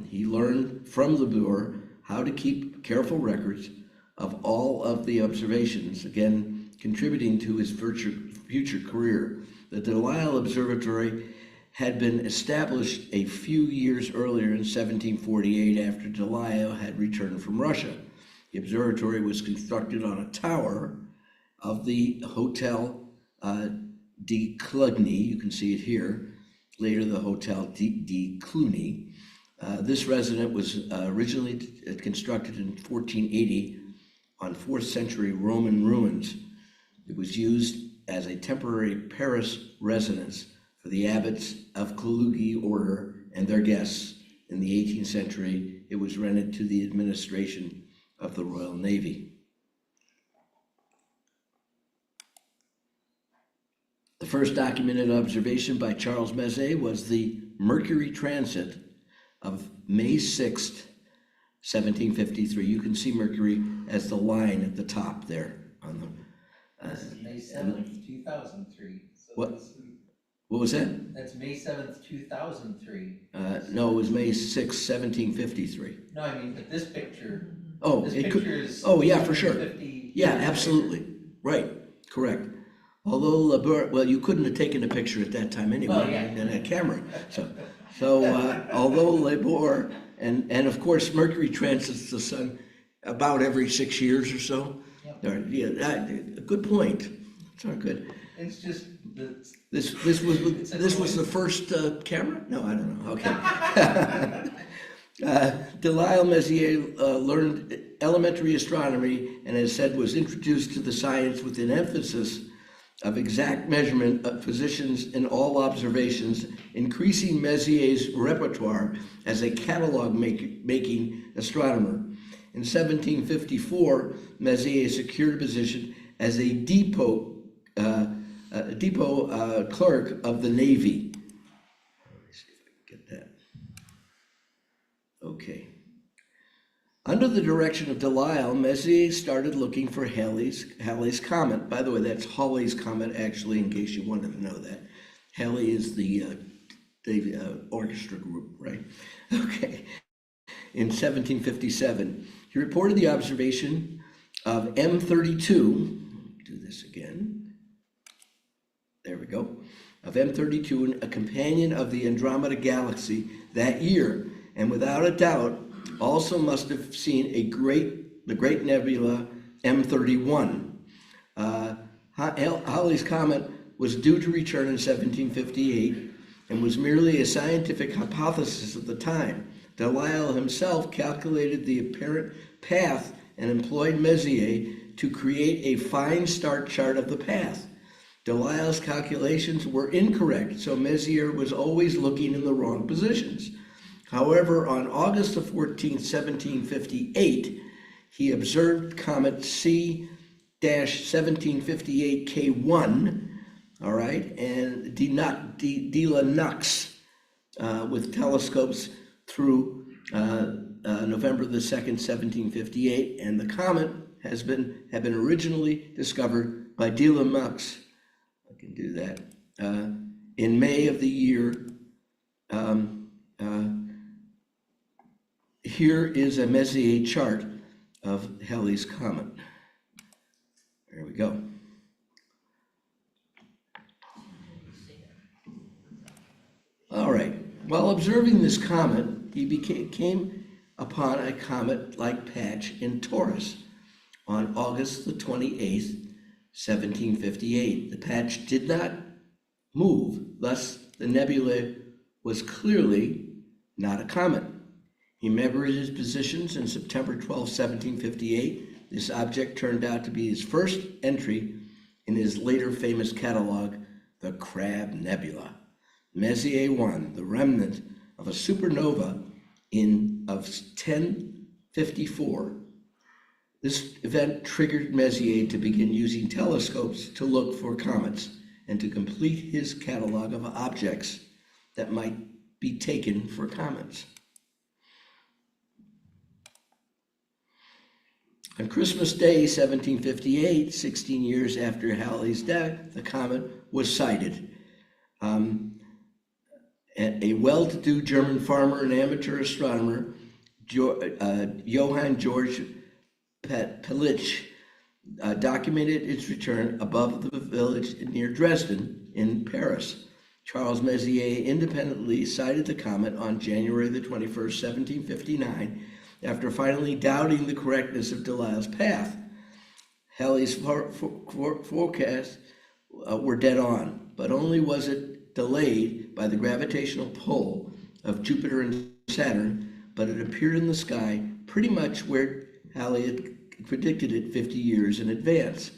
S3: He learned from Lebeur how to keep careful records of all of the observations, again, contributing to his future career. The Delisle Observatory had been established a few years earlier in 1748 after Delisle had returned from Russia. The observatory was constructed on a tower of the Hotel de Cluny. You can see it here. Later, the Hotel de Cluny. This residence was originally constructed in 1480 on 4th century Roman ruins. It was used as a temporary Paris residence for the abbots of Cluny order and their guests. In the 18th century, it was rented to the administration of the Royal Navy. The first documented observation by Charles Messier was the Mercury transit of May 6th, 1753. You can see Mercury as the line at the top there on the.
S1: This is May 7th, 2003. So
S3: What?
S1: that's-
S3: What was that?
S1: That's May 7th, 2003.
S3: No, it was May 6th, 1753.
S1: No, I mean, but this picture,
S3: Oh,
S1: this
S3: it
S1: picture
S3: could,
S1: is.
S3: oh, yeah, for sure.
S1: 50
S3: Yeah,
S1: years later.
S3: absolutely. Right, correct. Although, well, you couldn't have taken a picture at that time anyway,
S1: Well, yeah.
S3: and a camera. So although Labor, and of course, Mercury transits the sun about every 6 years or so.
S1: Yep.
S3: Yeah, good point. It's not good.
S1: It's just,
S3: This was the first camera? No, I don't know. Okay. Delisle Messier learned elementary astronomy and, as said, was introduced to the science with an emphasis of exact measurement of positions in all observations, increasing Messier's repertoire as a catalog making astronomer. In 1754, Messier secured a position as a depot clerk of the Navy. Let me see if I can get that. Okay. Under the direction of Delisle, Messier started looking for Halley's Comet. By the way, that's Halley's Comet, actually, in case you wanted to know that. Halley is the orchestra group, right? Okay. In 1757, he reported the observation of M32. Do this again. There we go. Of M32, a companion of the Andromeda Galaxy that year, and without a doubt, also must have seen the great nebula M31. Halley's Comet was due to return in 1758 and was merely a scientific hypothesis at the time. Delisle himself calculated the apparent path and employed Messier to create a fine star chart of the path. Delisle's calculations were incorrect, so Messier was always looking in the wrong positions. However, on August the 14th, 1758, he observed comet C-1758K1, all right, and Dela Nux with telescopes through November the 2nd, 1758, and the comet had been originally discovered by Dela Nux. I can do that in May of the year. Here is a Messier chart of Halley's Comet. There we go. All right. While observing this comet, he came upon a comet-like patch in Taurus on August the 28th, 1758. The patch did not move, thus the nebula was clearly not a comet. He measured his positions in September 12, 1758. This object turned out to be his first entry in his later famous catalog, the Crab Nebula. Messier 1, the remnant of a supernova of 1054. This event triggered Messier to begin using telescopes to look for comets and to complete his catalog of objects that might be taken for comets. On Christmas Day, 1758, 16 years after Halley's death, the comet was sighted. A well-to-do German farmer and amateur astronomer, Johann Georg Pelitsch, documented its return above the village near Dresden in Paris. Charles Messier independently sighted the comet on January the 21st, 1759, after finally doubting the correctness of Delisle's path. Halley's forecasts were dead on, but only was it delayed by the gravitational pull of Jupiter and Saturn, but it appeared in the sky pretty much where Halley had predicted it 50 years in advance.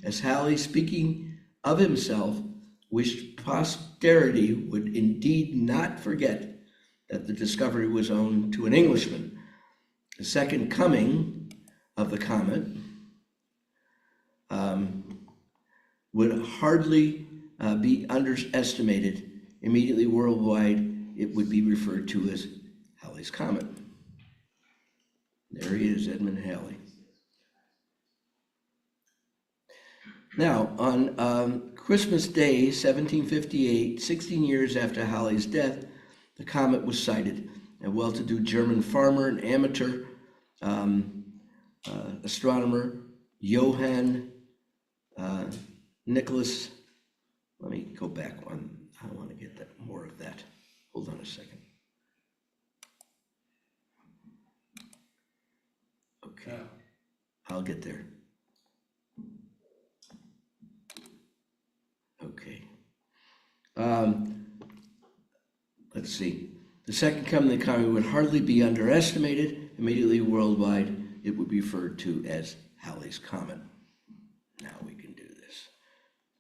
S3: As Halley, speaking of himself, wished posterity would indeed not forget that the discovery was owed to an Englishman. The second coming of the comet would hardly be underestimated. Immediately worldwide, it would be referred to as Halley's Comet. There he is, Edmund Halley. Now, on Christmas Day, 1758, 16 years after Halley's death, the comet was sighted. A well-to-do German farmer and amateur astronomer, Johann Nicholas. Let me go back one. I want to get that more of that. Hold on a second. Okay, I'll get there. Okay. Let's see. The second coming of the comet would hardly be underestimated. Immediately worldwide, it would be referred to as Halley's Comet. Now we can do this.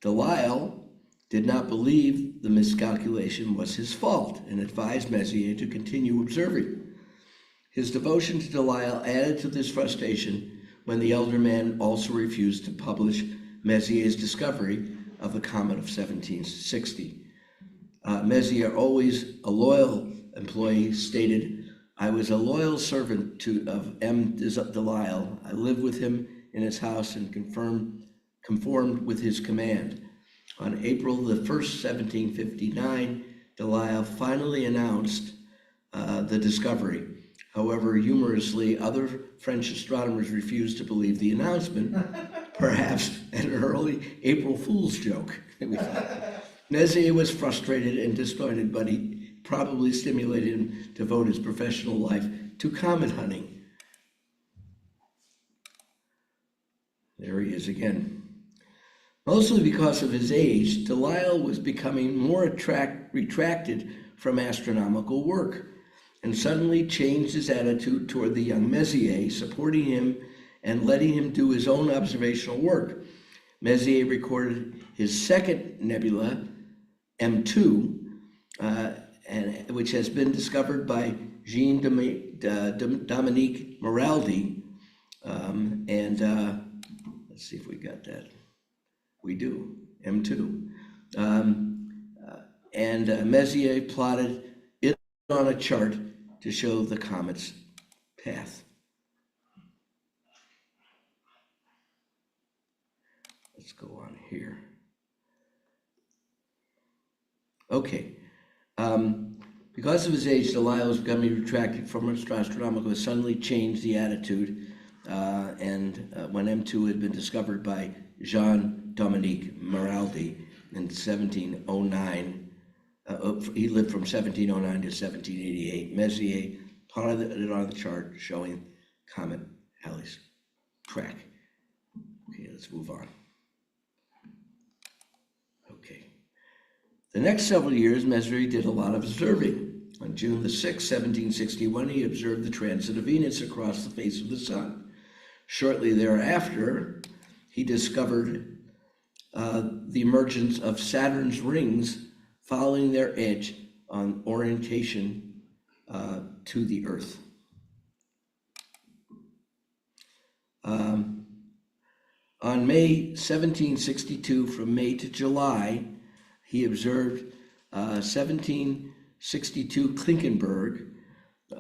S3: Delisle did not believe the miscalculation was his fault and advised Messier to continue observing. His devotion to Delisle added to this frustration when the elder man also refused to publish Messier's discovery of the comet of 1760. Messier, always a loyal employee, stated, "I was a loyal servant of M. Delisle. I lived with him in his house and conformed with his command." On April the 1st, 1759, Delisle finally announced the discovery. However, humorously, other French astronomers refused to believe the announcement, perhaps an early April Fool's joke. Messier was frustrated and disappointed, but he probably stimulated him to devote his professional life to comet hunting. There he is again. Mostly because of his age, Delisle was becoming more retracted from astronomical work and suddenly changed his attitude toward the young Messier, supporting him and letting him do his own observational work. Messier recorded his second nebula, M2, which has been discovered by Jean-Dominique Maraldi. Let's see if we got that. We do, M2. Messier plotted it on a chart to show the comet's path. Let's go on here. Okay. Because of his age, Delisle was becoming retracted from astronomical, suddenly changed the attitude. When M2 had been discovered by Jean-Dominique Maraldi in 1709, he lived from 1709 to 1788. Messier plotted it on the chart showing comet Halley's track. Okay, let's move on. Okay. The next several years, Messier did a lot of observing. On June the 6th, 1761, he observed the transit of Venus across the face of the sun. Shortly thereafter, he discovered the emergence of Saturn's rings following their edge on orientation to the Earth. On May 1762, from May to July, he observed 1762 Klinkenberg,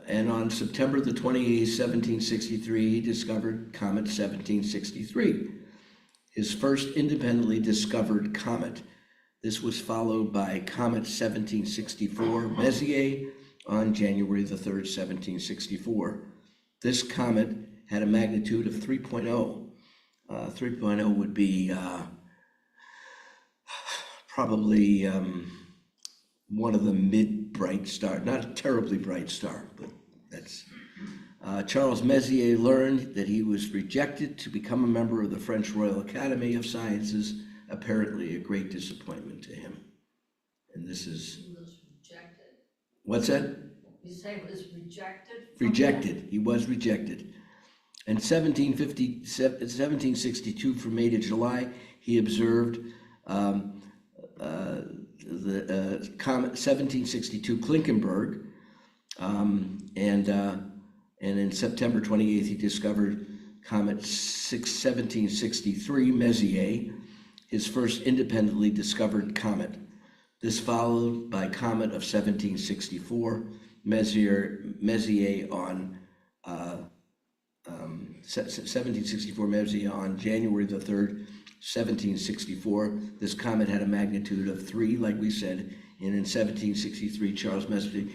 S3: and on September the 28th, 1763, he discovered comet 1763, his first independently discovered comet. This was followed by comet 1764 Messier on January the 3rd, 1764. This comet had a magnitude of 3.0. 3.0 would be probably one of the mid-bright stars, not a terribly bright star, but that's. Charles Messier learned that he was rejected to become a member of the French Royal Academy of Sciences, apparently a great disappointment to him. And this is.
S14: He was rejected.
S3: What's that?
S14: You say it was rejected?
S3: Rejected. He was rejected. In 1762, from May to July, he observed the comet 1762 Klinkenberg, And in September 28th, he discovered comet 1763 Messier, his first independently discovered comet. This followed by comet of 1764 Messier on 1764 Messier on January the 3rd, 1764. This comet had a magnitude of 3, like we said, and in 1763, Charles Messier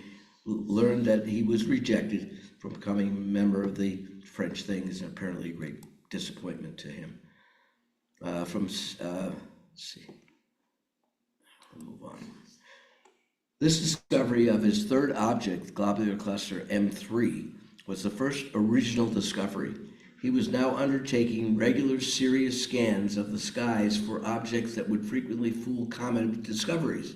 S3: learned that he was rejected from becoming a member of the French thing. Is apparently a great disappointment to him. Let's see, we'll move on. This discovery of his third object, globular cluster M3, was the first original discovery. He was now undertaking regular serious scans of the skies for objects that would frequently fool comet discoveries.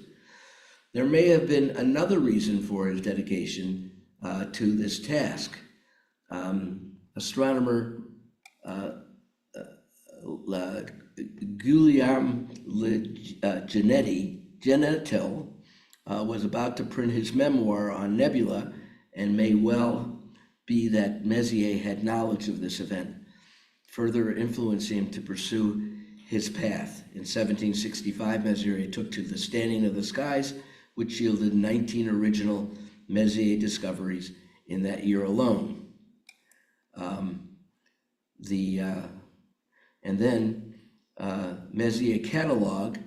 S3: There may have been another reason for his dedication to this task. Astronomer Guillaume Genetel was about to print his memoir on nebula, and may well be that Messier had knowledge of this event, further influencing him to pursue his path. In 1765, Messier took to the scanning of the skies, which yielded 19 original Messier discoveries in that year alone. Messier cataloged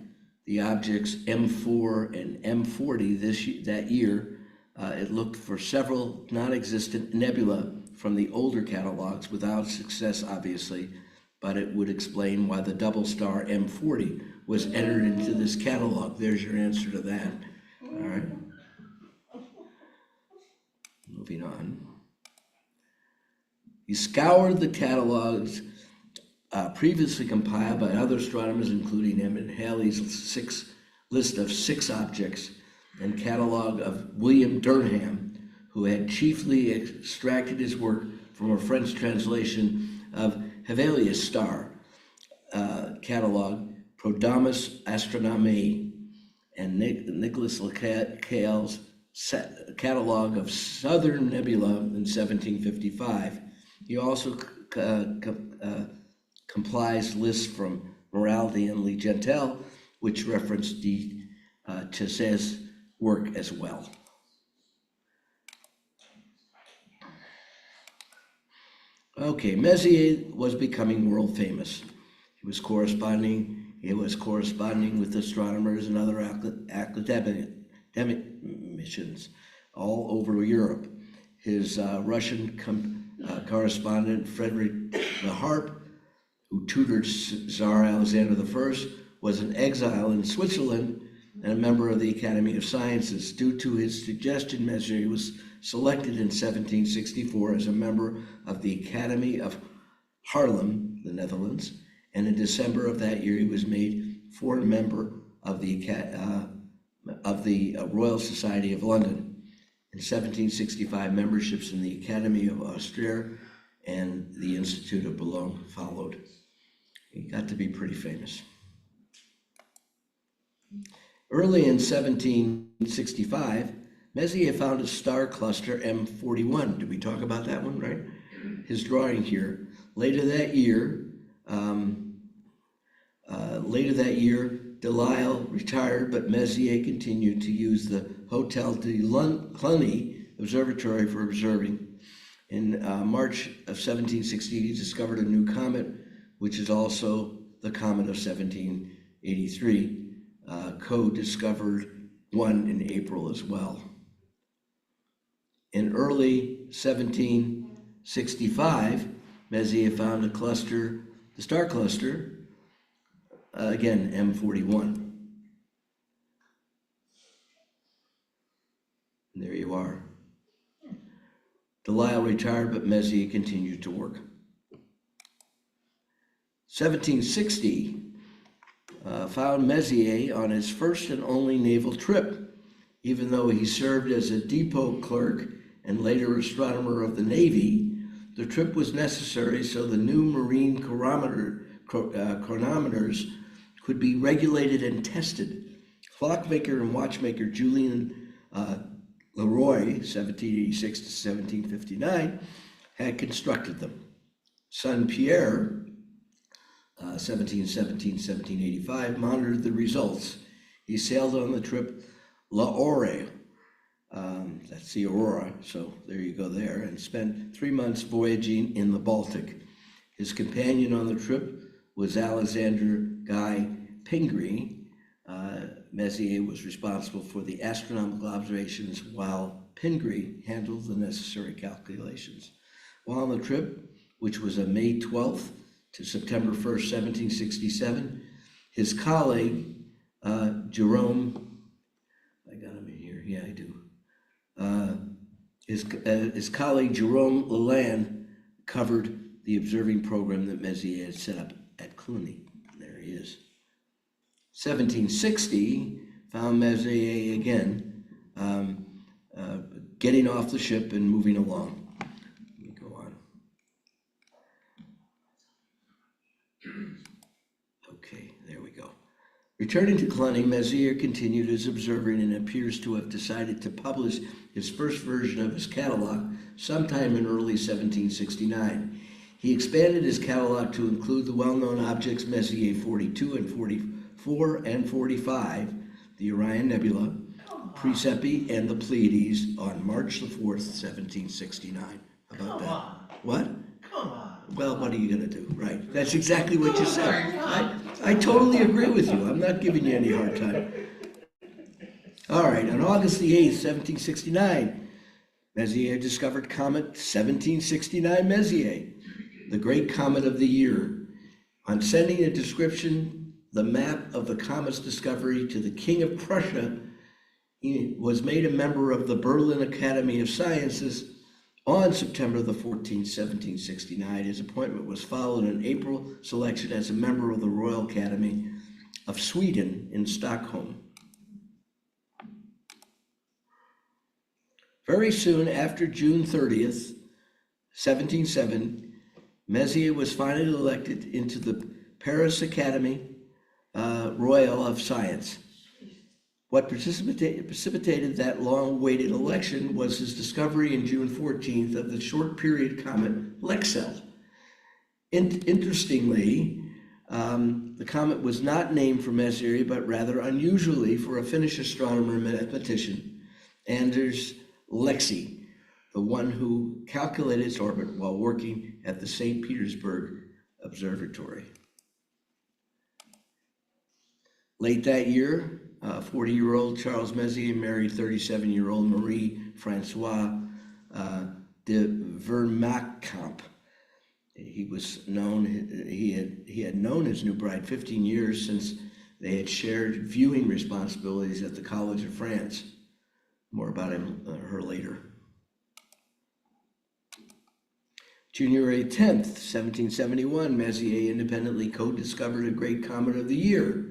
S3: the objects M4 and M40 that year. It looked for several non-existent nebula from the older catalogs without success, obviously, but it would explain why the double star M40 was entered into this catalog. There's your answer to that. All right. Moving on. He scoured the catalogs previously compiled by other astronomers, including Edmund Halley's list of 6 objects, and catalog of William Durham, who had chiefly extracted his work from a French translation of Hevelius' star catalog, Prodromus Astronomie, and Nicholas Lecale's catalog of Southern Nebula in 1755. He also compiles lists from Moraldi and Lee Gentile, which reference de Chasset's work as well. Okay, Messier was becoming world famous. He was corresponding with astronomers and other academic missions all over Europe. His Russian correspondent, Frederick the Harp, who tutored Tsar Alexander I, was in exile in Switzerland and a member of the Academy of Sciences. Due to his suggestion, Messier was selected in 1764 as a member of the Academy of Haarlem, the Netherlands, and in December of that year he was made foreign member of the Royal Society of London. In 1765, memberships in the Academy of Austria and the Institute of Boulogne followed. He got to be pretty famous. Early in 1765, Messier found a star cluster M41. Did we talk about that one, right? His drawing here. Later that year, Delisle retired, but Messier continued to use the Hotel de Cluny Observatory for observing. In March of 1760, he discovered a new comet, which is also the comet of 1783. Co-discovered one in April as well. In early 1765, Messier found a cluster, the star cluster, again, M41. And there you are. Delisle retired, but Messier continued to work. 1760 found Messier on his first and only naval trip. Even though he served as a depot clerk and later astronomer of the Navy, the trip was necessary so the new marine chronometers could be regulated and tested. Clockmaker and watchmaker Julian Leroy, 1786 to 1759, had constructed them. Son Pierre, 1785, monitored the results. He sailed on the trip L'Aurore, that's the Aurora, so there you go there, and spent 3 months voyaging in the Baltic. His companion on the trip was Alexander Guy Pingree. Messier was responsible for the astronomical observations while Pingree handled the necessary calculations. While on the trip, which was on May 12th to September 1st, 1767, his colleague, Jerome, I got him in here, yeah, I do. His colleague, Jerome Lalande, covered the observing program that Messier had set up at Cluny. There he is. 1760 found Messier again, getting off the ship and moving along. Let me go on. Okay, there we go. Returning to Cluny, Messier continued his observing and appears to have decided to publish his first version of his catalog sometime in early 1769. He expanded his catalog to include the well-known objects Messier 42 and 44 and 45, the Orion Nebula, Praesepe, and the Pleiades on March the 4th, 1769. How about that? What?
S12: Come on.
S3: Well, what are you going to do? Right. That's exactly what you said. I totally agree with you. I'm not giving you any hard time. All right. On August the 8th, 1769, Messier discovered comet 1769 Messier, the great comet of the year. On sending a description, the map of the comet's discovery to the King of Prussia, he was made a member of the Berlin Academy of Sciences on September the 14th, 1769. His appointment was followed in April selection as a member of the Royal Academy of Sweden in Stockholm. Very soon after June 30th, 1707, Messier was finally elected into the Paris Academy Royal of Science. What precipitated that long-awaited election was his discovery in June 14th of the short-period comet Lexell. Interestingly, the comet was not named for Messier, but rather unusually for a Finnish astronomer and mathematician, Anders Lexell, the one who calculated its orbit while working at the St. Petersburg Observatory. Late that year, 40-year-old Charles Messier married 37-year-old Marie-Françoise de Vermakamp. He had known his new bride 15 years since they had shared viewing responsibilities at the College of France. More about her later. January 10th, 1771, Messier independently co-discovered a great comet of the year.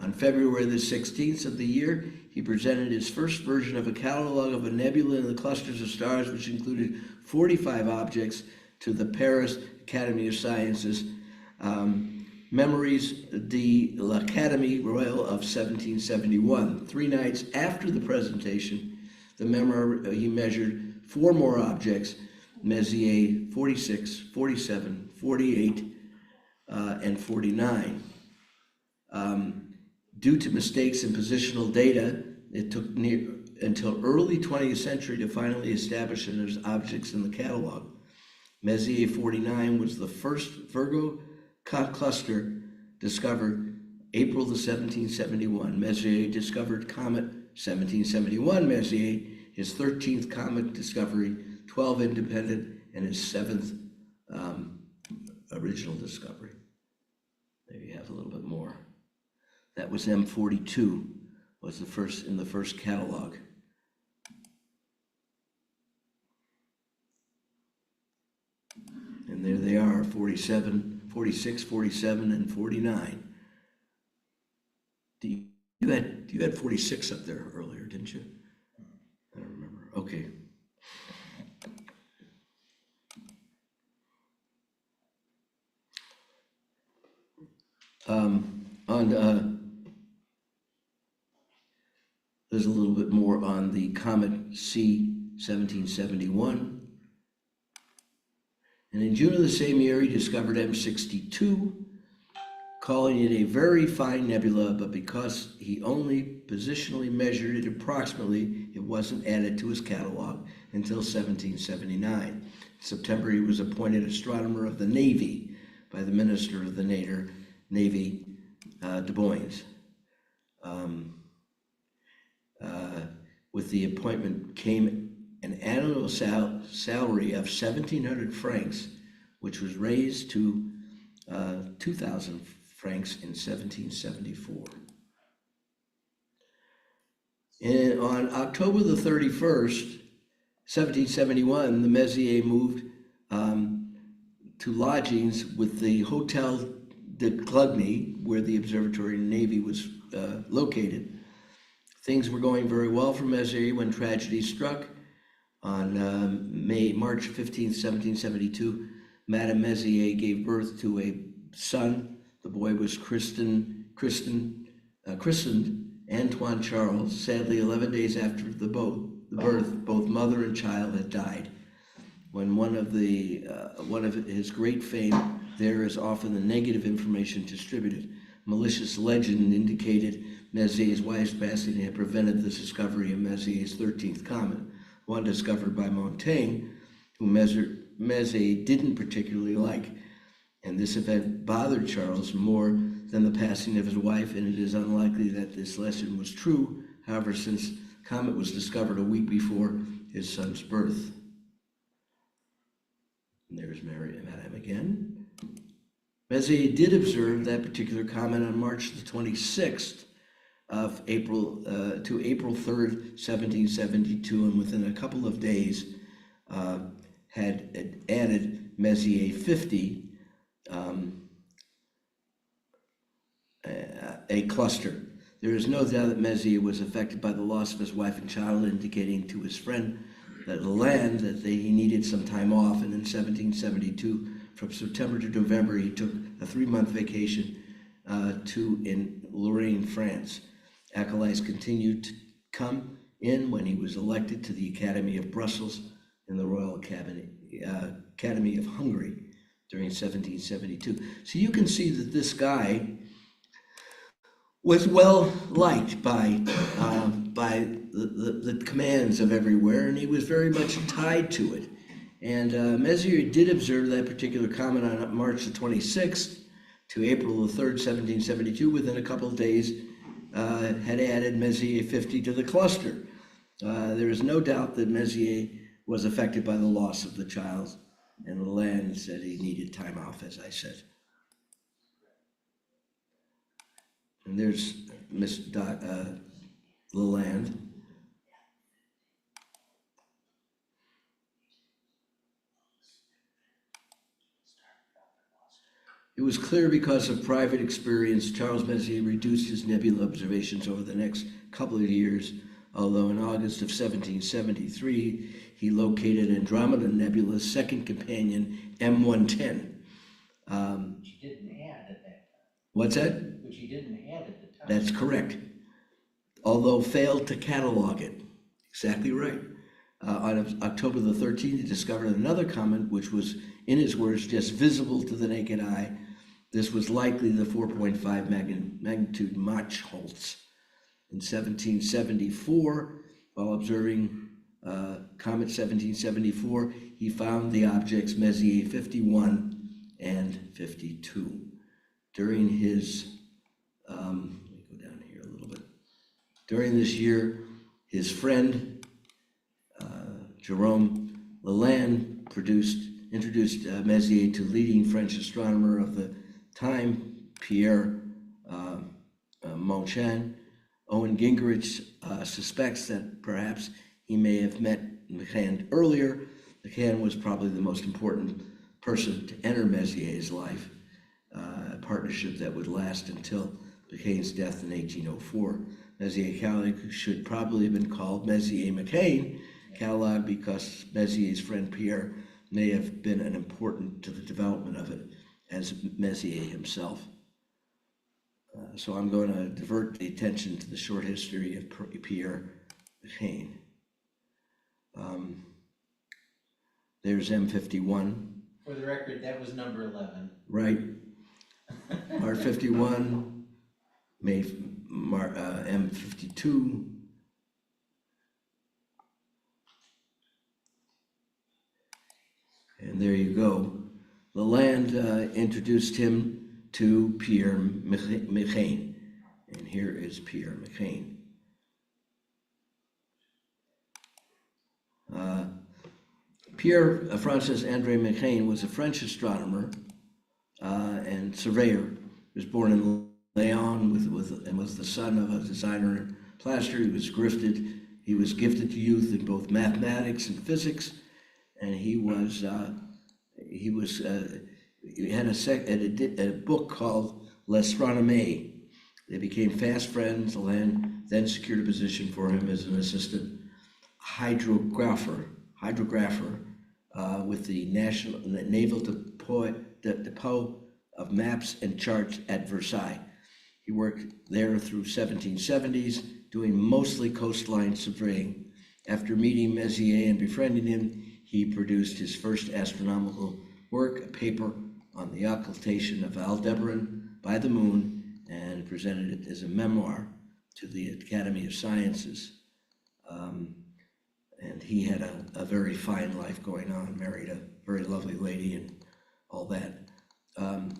S3: On February the 16th of the year, he presented his first version of a catalog of a nebula and the clusters of stars, which included 45 objects, to the Paris Academy of Sciences, Memories de l'Académie Royale of 1771. 3 nights after the presentation, he measured 4 more objects, Messier 46, 47, 48, and 49. Due to mistakes in positional data, it took until early 20th century to finally establish them as objects in the catalog. Messier 49 was the first Virgo cluster discovered April the 1771. Messier discovered comet 1771 Messier, his 13th comet discovery, 12 independent, and his 7th original discovery. There you have a little bit more. That was M42, was the first in the first catalog. And there they are, 47, 46, 47, and 49. You had 46 up there earlier, didn't you? I don't remember. Okay. On the was a little bit more on the comet C 1771. And in June of the same year, he discovered M62, calling it a very fine nebula, but because he only positionally measured it approximately, it wasn't added to his catalog until 1779. In September, he was appointed astronomer of the Navy by the Minister of the Navy, Du Bois. With the appointment came an annual salary of 1,700 francs, which was raised to 2,000 francs in 1774. And on October the 31st, 1771, the Messier moved to lodgings with the Hotel de Clugny, where the Observatory and Navy was located. Things were going very well for Messier when tragedy struck. On March 15, 1772, Madame Messier gave birth to a son. The boy was christened Antoine Charles. Sadly, 11 days after the birth, both mother and child had died. When one of his great fame, there is often the negative information distributed. Malicious legend indicated Messier's wife's passing had prevented the discovery of Messier's 13th comet, one discovered by Montaigne, who Messier didn't particularly like. And this event bothered Charles more than the passing of his wife, and it is unlikely that this legend was true. However, since comet was discovered a week before his son's birth. And there's Madame again. Messier did observe that particular comet on March the 26th of April 3rd, 1772, and within a couple of days had added Messier 50, a cluster. There is no doubt that Messier was affected by the loss of his wife and child, indicating to his friend Lalande that he needed some time off, and in 1772, from September to November, he took a 3-month vacation in Lorraine, France. Acolytes continued to come in when he was elected to the Academy of Brussels and the Royal Academy of Hungary during 1772. So you can see that this guy was well liked by the commands of everywhere, and he was very much tied to it. And Messier did observe that particular comet on March the 26th to April the 3rd, 1772. Within a couple of days, had added Messier 50 to the cluster. There is no doubt that Messier was affected by the loss of the child, and Lalande said he needed time off, as I said. And there's Miss Lalande. It was clear because of private experience, Charles Messier reduced his nebula observations over the next couple of years, although in August of 1773, he located Andromeda Nebula's second companion, M110.
S12: Which he didn't add at that time.
S3: What's that?
S12: Which he didn't add at the time.
S3: That's correct, although failed to catalog it. Exactly right. On October the 13th, he discovered another comet, which was, in his words, just visible to the naked eye. This was likely the 4.5 magnitude Mach-Holtz. In 1774, while observing comet 1774, he found the objects Messier 51 and 52. During his, let me go down here a little bit. During this year, his friend, Jerome Lalande, introduced Messier to leading French astronomer of the time, Pierre Montchalin. Owen Gingerich suspects that perhaps he may have met Kade earlier. Kade was probably the most important person to enter Messier's life, a partnership that would last until Kade's death in 1804. Messier should probably have been called Messier-McCain, catalogued because Messier's friend Pierre may have been an important to the development of it as Messier himself. So I'm going to divert the attention to the short history of Pierre Méchain. There's M51.
S1: For the record, that was number 11.
S3: Right. R51, M52. And there you go. Lalande introduced him to Pierre Méchain. And here is Pierre Méchain. Pierre Francis André Méchain was a French astronomer and surveyor. He was born in Lyon and was the son of a designer and plasterer. He was gifted to youth in both mathematics and physics, and he had a book called L'Astronomie. They became fast friends. Lalande then secured a position for him as an assistant hydrographer with the Naval Depot of Maps and Charts at Versailles. He worked there through 1770s, doing mostly coastline surveying. After meeting Messier and befriending him, he produced his first astronomical work, a paper on the occultation of Aldebaran by the moon, and presented it as a memoir to the Academy of Sciences. And he had a very fine life going on, married a very lovely lady and all that.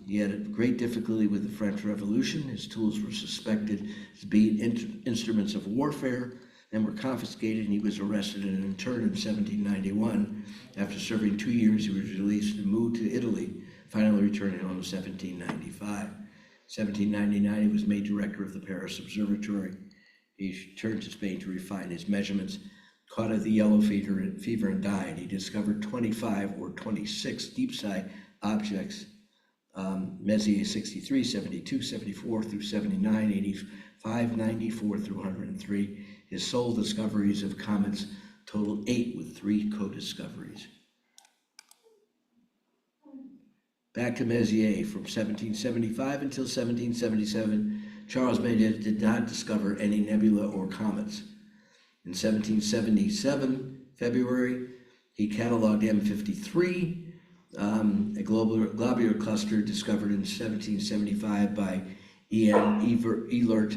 S3: He had a great difficulty with the French Revolution. His tools were suspected to be instruments of warfare and were confiscated, and he was arrested and interned in 1791. After serving 2 years, he was released and moved to Italy, finally returning home in 1795. 1799, he was made director of the Paris Observatory. He returned to Spain to refine his measurements, caught at the yellow fever and died. He discovered 25 or 26 deep sky objects. Messier 63, 72, 74 through 79, 85, 94 through 103. His sole discoveries of comets totaled 8 with 3 co-discoveries. Back to Messier, from 1775 until 1777, Charles Messier did not discover any nebula or comets. In 1777, February, he cataloged M53, a globular cluster discovered in 1775 by Elert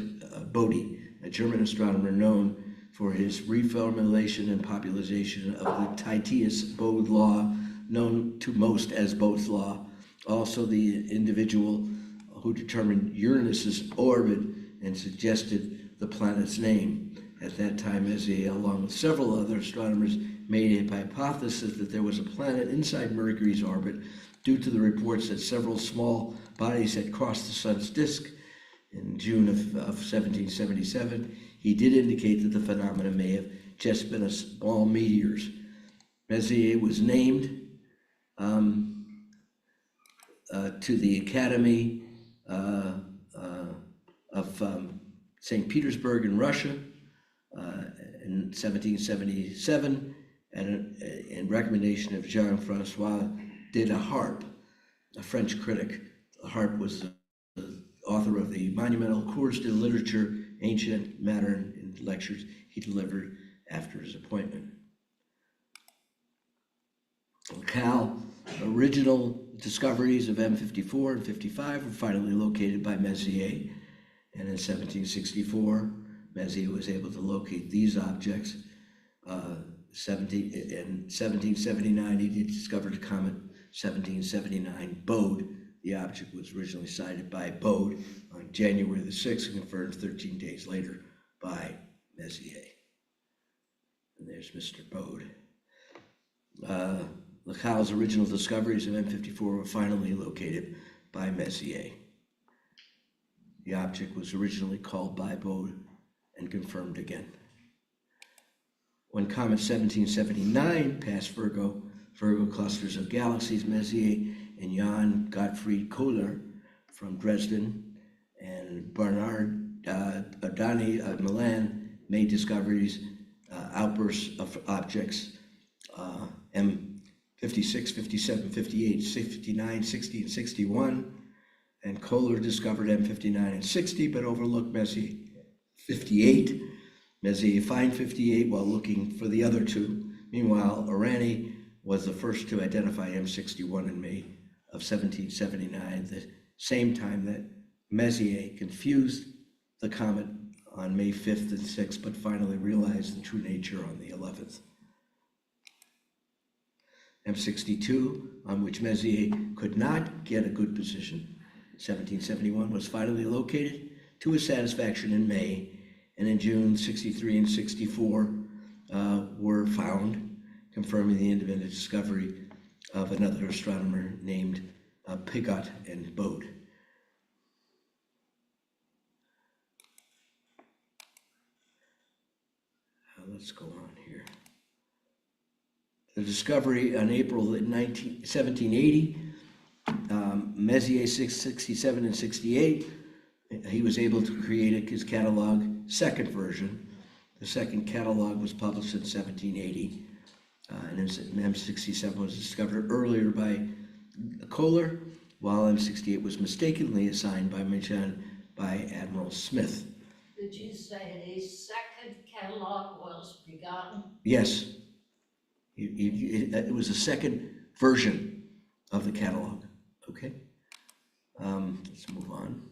S3: Bode, a German astronomer known for his reformulation and popularization of the Titius-Bode law, known to most as Bode's law. Also the individual who determined Uranus's orbit and suggested the planet's name. At that time, Messier, along with several other astronomers, made a hypothesis that there was a planet inside Mercury's orbit due to the reports that several small bodies had crossed the sun's disk. In June of 1777, he did indicate that the phenomena may have just been a small meteors. Messier was named to the Academy of St. Petersburg in Russia in 1777, and in recommendation of Jean-Francois de la Harpe, a French critic. La Harpe was the author of the monumental Cours de literature, ancient, modern, and lectures he delivered after his appointment. Cal original discoveries of M54 and 55 were finally located by Messier, and in 1764, Messier was able to locate these objects. In 1779, he discovered a comet 1779 Bode. The object was originally sighted by Bode on January the 6th and confirmed 13 days later by Messier. And there's Mr. Bode. Lecau's original discoveries of M54 were finally located by Messier. The object was originally called by Bode and confirmed again. When comet 1779 passed Virgo clusters of galaxies, Messier and Jan Gottfried Kohler from Dresden and Bernard Adani of Milan made discoveries, outbursts of objects, M56, 57, 58, 59, 60, and 61, and Kohler discovered M59 and 60, but overlooked Messier 58. Messier found 58 while looking for the other two. Meanwhile, Irani was the first to identify M61 in May of 1779, the same time that Messier confused the comet on May 5th and 6th, but finally realized the true nature on the 11th. M62, on which Messier could not get a good position, 1771, was finally located to his satisfaction in May, and in June, 63 and 64 were found, confirming the independent discovery of another astronomer named Pigot and Bode. Let's go on here. The discovery on April 1780, Messier 67 and 68, he was able to create his catalog second version. The second catalog was published in 1780, and M67 was discovered earlier by Kohler, while M68 was mistakenly assigned by Admiral Smith.
S14: Did you say a second catalog was begun?
S3: Yes. It was a second version of the catalog. Okay. Let's move on.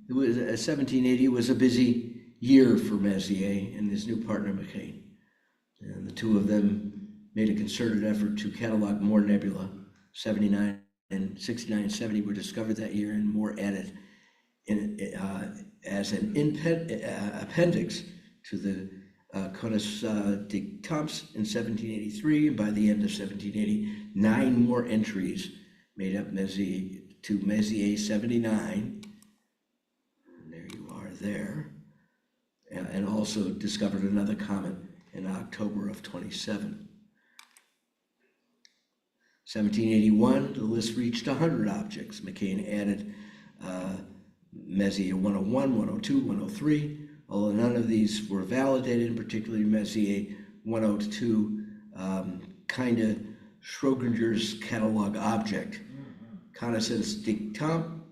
S3: It was 1780 was a busy year for Messier and his new partner McCain, and the two of them made a concerted effort to catalog more nebula. 79 and 69 and 70 were discovered that year, and more added as an appendix to the Cones dictams in 1783, and by the end of 1780, 9 more entries made up Messier 79. And there you are there. And also discovered another comet in October of 27. 1781, the list reached 100 objects. McCain added Messier 101, 102, 103, although none of these were validated, and particularly Messier 102, kind of Schrodinger's catalog object. Connaissance dictum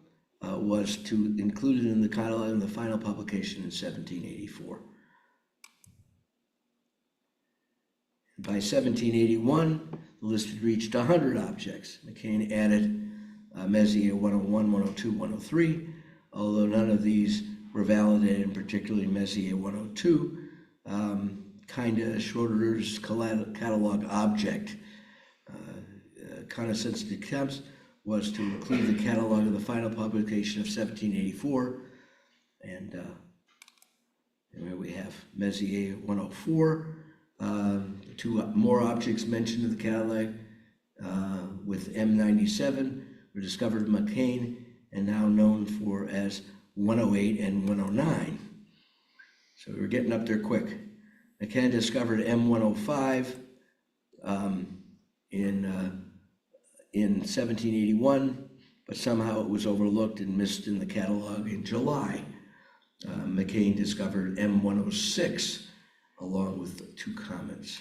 S3: was to include it in the catalog in the final publication in 1784. By 1781, the list had reached 100 objects. McCain added Messier 101, 102, 103, although none of these were validated, and particularly Messier 102, kind of Schrodinger's catalog object. Connaissance dictum was to include the catalog of the final publication of 1784, and here we have Messier 104. 2 more objects mentioned in the catalog with M97 were discovered in McCain and now known for as 108 and 109. So we're getting up there quick. McCain discovered M105 in 1781, but somehow it was overlooked and missed in the catalog in July. McCain discovered M106 along with 2 comets.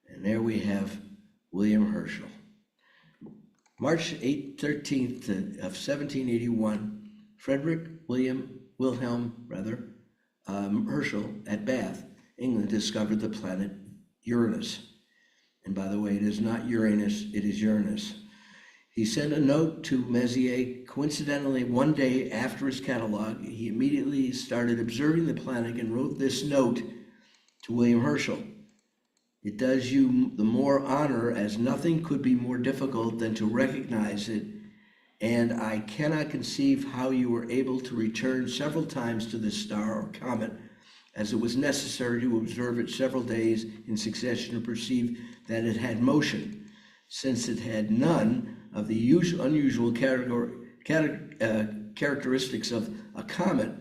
S3: And there we have William Herschel. March 13th of 1781, Frederick Wilhelm Herschel at Bath, England, discovered the planet Uranus. And by the way, it is not Uranus, it is Uranus. He sent a note to Messier. Coincidentally, one day after his catalog, he immediately started observing the planet and wrote this note to William Herschel. It does you the more honor, as nothing could be more difficult than to recognize it, and I cannot conceive how you were able to return several times to this star or comet, as it was necessary to observe it several days in succession to perceive that it had motion, since it had none of the unusual characteristics of a comet.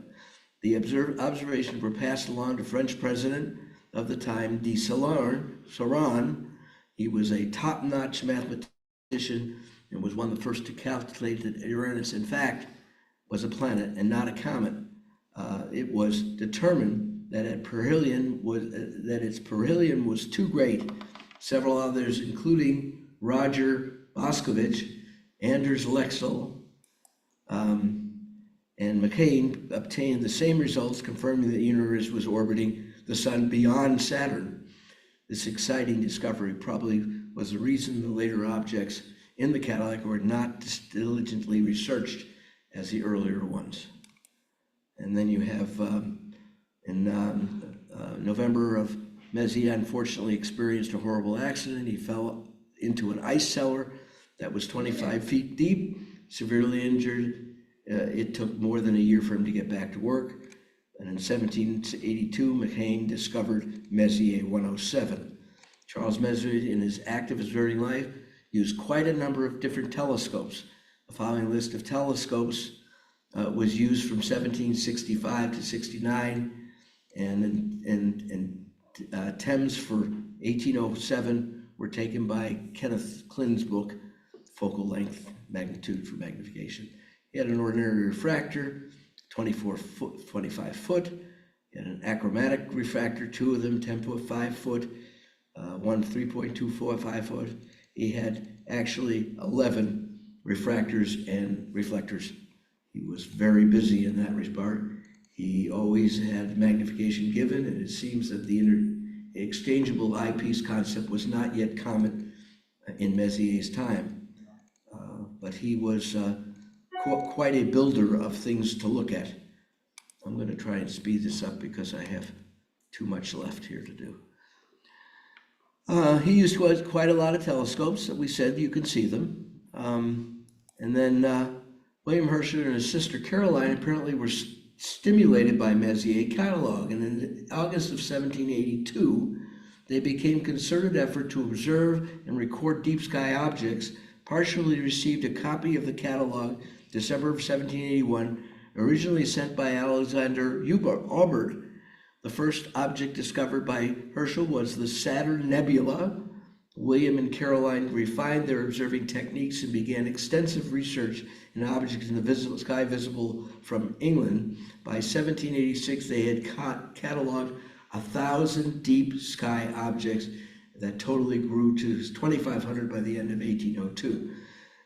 S3: The observations were passed along to French President of the time, de Sauron. He was a top-notch mathematician and was one of the first to calculate that Uranus, in fact, was a planet and not a comet. It was determined that its perihelion was too great. Several others, including Roger Boscovich Anders Lexell and McCain obtained the same results, confirming that the universe was orbiting the sun beyond Saturn. This exciting discovery probably was the reason the later objects in the catalog were not as diligently researched as the earlier ones. And then you have in November of Messier unfortunately experienced a horrible accident. He fell into an ice cellar that was 25 feet deep, severely injured. It took more than a year for him to get back to work. And in 1782, McCain discovered Messier 107. Charles Messier, in his active observing life, used quite a number of different telescopes. The following list of telescopes was used from 1765 to 69, and Thames for 1807 were taken by Kenneth Klin's book, Focal Length, Magnitude for Magnification. He had an ordinary refractor, 25 foot. He had an achromatic refractor, two of them, 10 foot, 5 foot, one 3.245 foot. He had actually 11 refractors and reflectors. He was very busy in that regard. He always had magnification given, and it seems that the exchangeable eyepiece concept was not yet common in Messier's time. But he was quite a builder of things to look at. I'm going to try and speed this up because I have too much left here to do. He used quite a lot of telescopes that we said you can see them. And then William Herschel and his sister Caroline apparently were stimulated by Messier catalog. And in August of 1782, they became concerted effort to observe and record deep sky objects, partially received a copy of the catalog December of 1781, originally sent by Alexander Aubert. The first object discovered by Herschel was the Saturn Nebula. William and Caroline refined their observing techniques and began extensive research in objects in the sky visible from England. By 1786, they had cataloged 1,000 deep sky objects that totally grew to 2,500 by the end of 1802.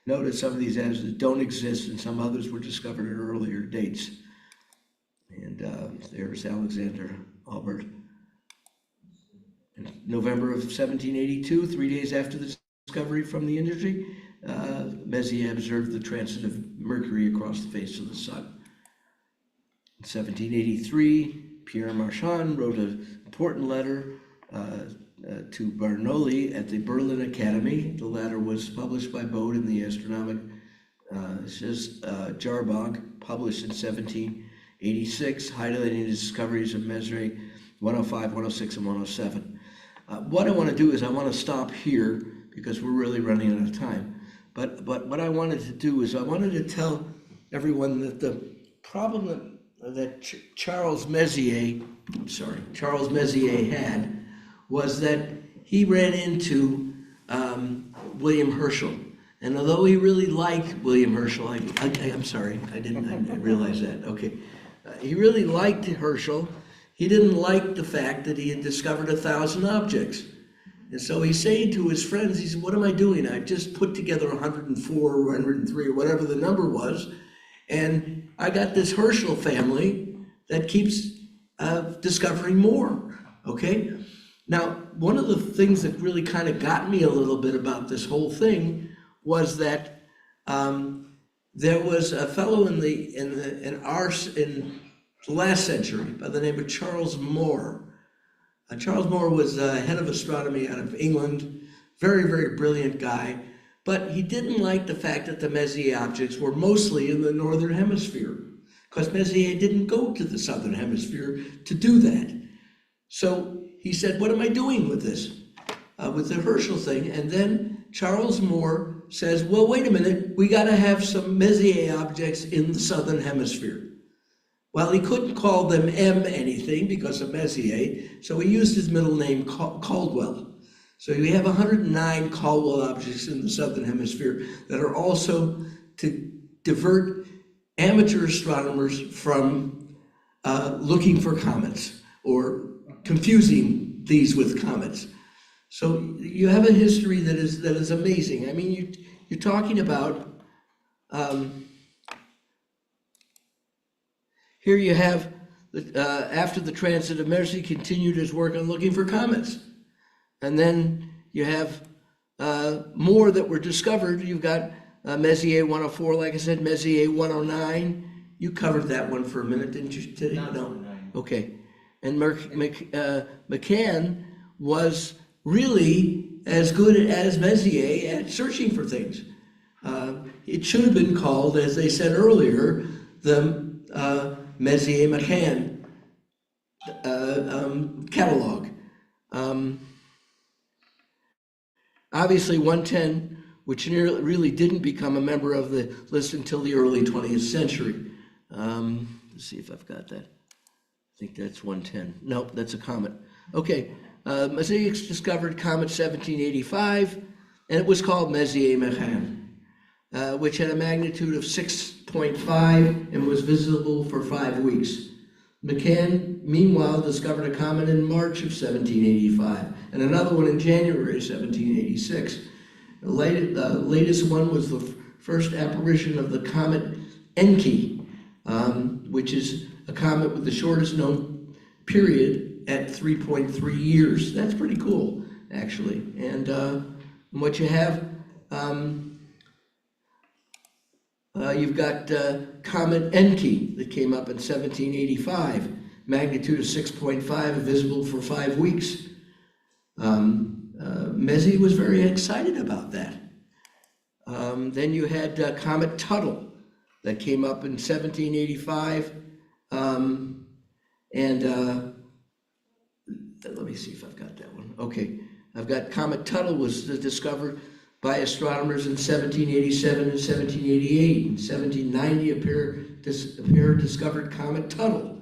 S3: Notice some of these answers don't exist, and some others were discovered at earlier dates. And there's Alexander Aubert. In November of 1782, 3 days after the discovery from the industry, Messier observed the transit of Mercury across the face of the sun. In 1783, Pierre Marchand wrote an important letter to Bernoulli at the Berlin Academy. The latter was published by Bode in the Astronomical Jarbog, published in 1786, highlighting the discoveries of Messier 105, 106, and 107. What I want to do is I want to stop here because we're really running out of time. But what I wanted to do is I wanted to tell everyone that the problem that Charles Messier had was that he ran into William Herschel. And although he really liked William Herschel, I'm sorry, I didn't realize that. Okay. He really liked Herschel. He didn't like the fact that he had discovered 1,000 objects. And so he's saying to his friends, he said, what am I doing? I've just put together 104 or 103 or whatever the number was. And I got this Herschel family that keeps discovering more, okay? Now, one of the things that really kind of got me a little bit about this whole thing was that there was a fellow in the last century by the name of Charles Moore. Charles Moore was head of astronomy out of England, very, very brilliant guy, but he didn't like the fact that the Messier objects were mostly in the northern hemisphere, because Messier didn't go to the southern hemisphere to do that. So he said, what am I doing with this, with the Herschel thing? And then Charles Moore says, well, wait a minute, we got to have some Messier objects in the southern hemisphere. Well, he couldn't call them M anything because of Messier, so he used his middle name, Caldwell. So we have 109 Caldwell objects in the southern hemisphere that are also to divert amateur astronomers from looking for comets or confusing these with comets. So you have a history that is amazing. I mean, you're talking about Here you have, after the transit of Messier, continued his work on looking for comets. And then you have more that were discovered. You've got Messier 104, like I said, Messier 109. You covered that one for a minute, didn't you, today? No. Okay. And McCann was really as good as Messier at searching for things. It should have been called, as they said earlier, the Messier-McCann catalog. Obviously, 110, which really didn't become a member of the list until the early 20th century. Let's see if I've got that. I think that's 110. Nope, that's a comet. Okay, Messier discovered comet 1785, and it was called Messier-McCann, which had a magnitude of 6.5 and was visible for 5 weeks. McCann, meanwhile, discovered a comet in March of 1785 and another one in January 1786. The latest one was the first apparition of the comet Encke, which is a comet with the shortest known period at 3.3 years. That's pretty cool, actually. And what you have, you've got comet Encke that came up in 1785, magnitude of 6.5, visible for 5 weeks. Messier was very excited about that. Then you had comet Tuttle that came up in 1785, let me see if I've got that one. Okay, I've got comet Tuttle was discovered by astronomers in 1787 and 1788. In 1790, a pair discovered comet Tuttle.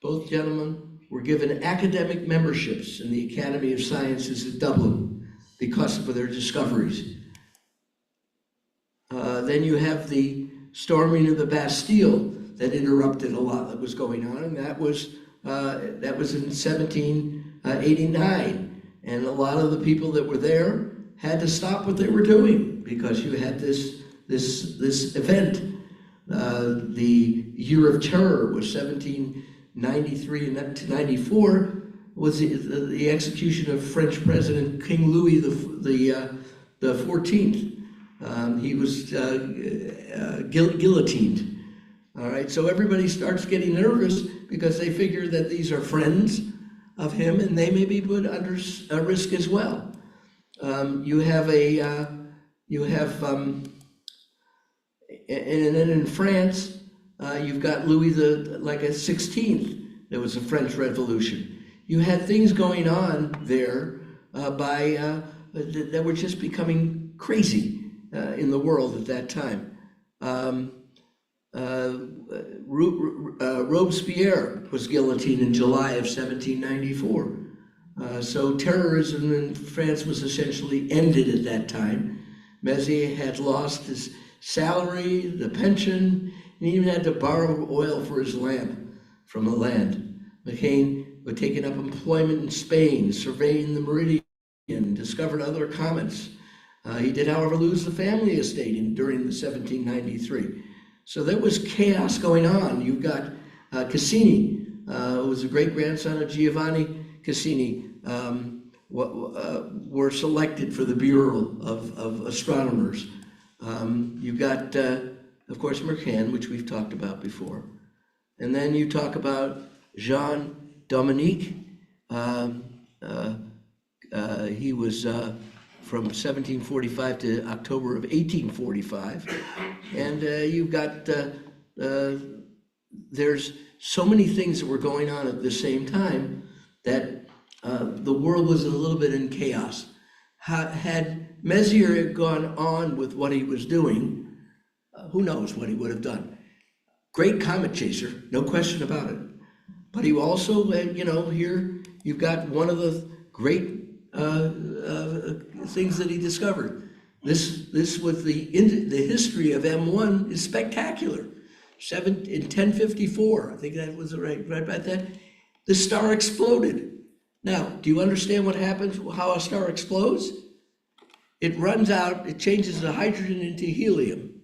S3: Both gentlemen were given academic memberships in the Academy of Sciences at Dublin because of their discoveries. Then you have the storming of the Bastille that interrupted a lot that was going on, and that was in 1789. And a lot of the people that were there had to stop what they were doing because you had this event. The Year of Terror was 1793 to 94 was the execution of French President King Louis the 14th. He was guillotined. All right, so everybody starts getting nervous because they figure that these are friends of him and they may be put under risk as well. And then in France, you've got Louis the XVI. There was a French Revolution. You had things going on there that were just becoming crazy in the world at that time. Robespierre was guillotined in July of 1794. So terrorism in France was essentially ended at that time. Messier had lost his salary, the pension, and even had to borrow oil for his lamp from the land. McCann had taken up employment in Spain, surveying the meridian, discovered other comets. He did, however, lose the family estate during the 1793. So there was chaos going on. You've got Cassini, who was a great-grandson of Giovanni Cassini, were selected for the Bureau of Astronomers. You've got, of course, McCann, which we've talked about before. And then you talk about Jean Dominique. He was from 1745 to October of 1845. And you've got, there's so many things that were going on at the same time that the world was a little bit in chaos. Had Messier gone on with what he was doing, who knows what he would have done. Great comet chaser, no question about it. But he also, here you've got one of the great things that he discovered. This was the history of M1 is spectacular. In 1054, I think that was right about that. The star exploded. Now, do you understand what happens, how a star explodes? It runs out, it changes the hydrogen into helium,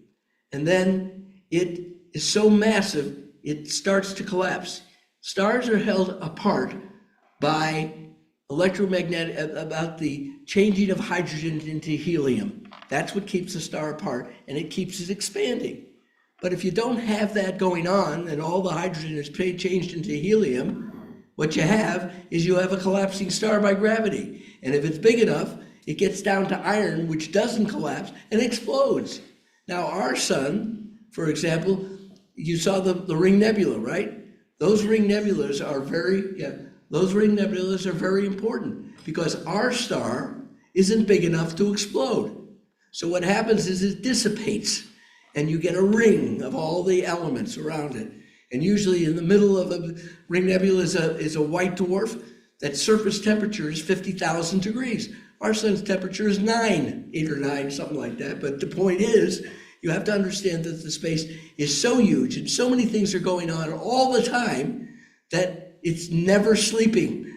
S3: and then it is so massive, it starts to collapse. Stars are held apart by electromagnetic, about the changing of hydrogen into helium. That's what keeps the star apart, and it keeps it expanding. But if you don't have that going on and all the hydrogen is changed into helium, what you have is you have a collapsing star by gravity. And if it's big enough, it gets down to iron, which doesn't collapse and explodes. Now our sun, for example, you saw the ring nebula, right? Those ring nebulas are very important because our star isn't big enough to explode. So what happens is it dissipates and you get a ring of all the elements around it. And usually in the middle of a ring nebula is a white dwarf that surface temperature is 50,000 degrees. Our sun's temperature is 8 or 9, something like that. But the point is, you have to understand that the space is so huge and so many things are going on all the time that it's never sleeping,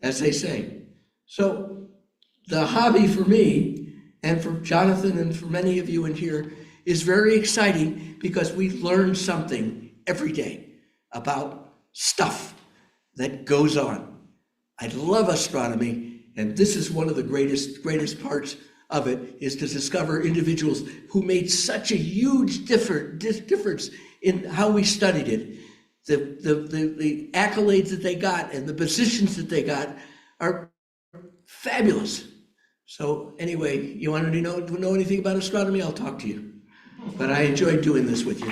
S3: as they say. So the hobby for me and for Jonathan and for many of you in here is very exciting because we learn something every day about stuff that goes on. I love astronomy, and this is one of the greatest parts of it, is to discover individuals who made such a huge difference in how we studied it. The accolades that they got and the positions that they got are fabulous. So anyway, you want to know anything about astronomy? I'll talk to you. But I enjoyed doing this with you.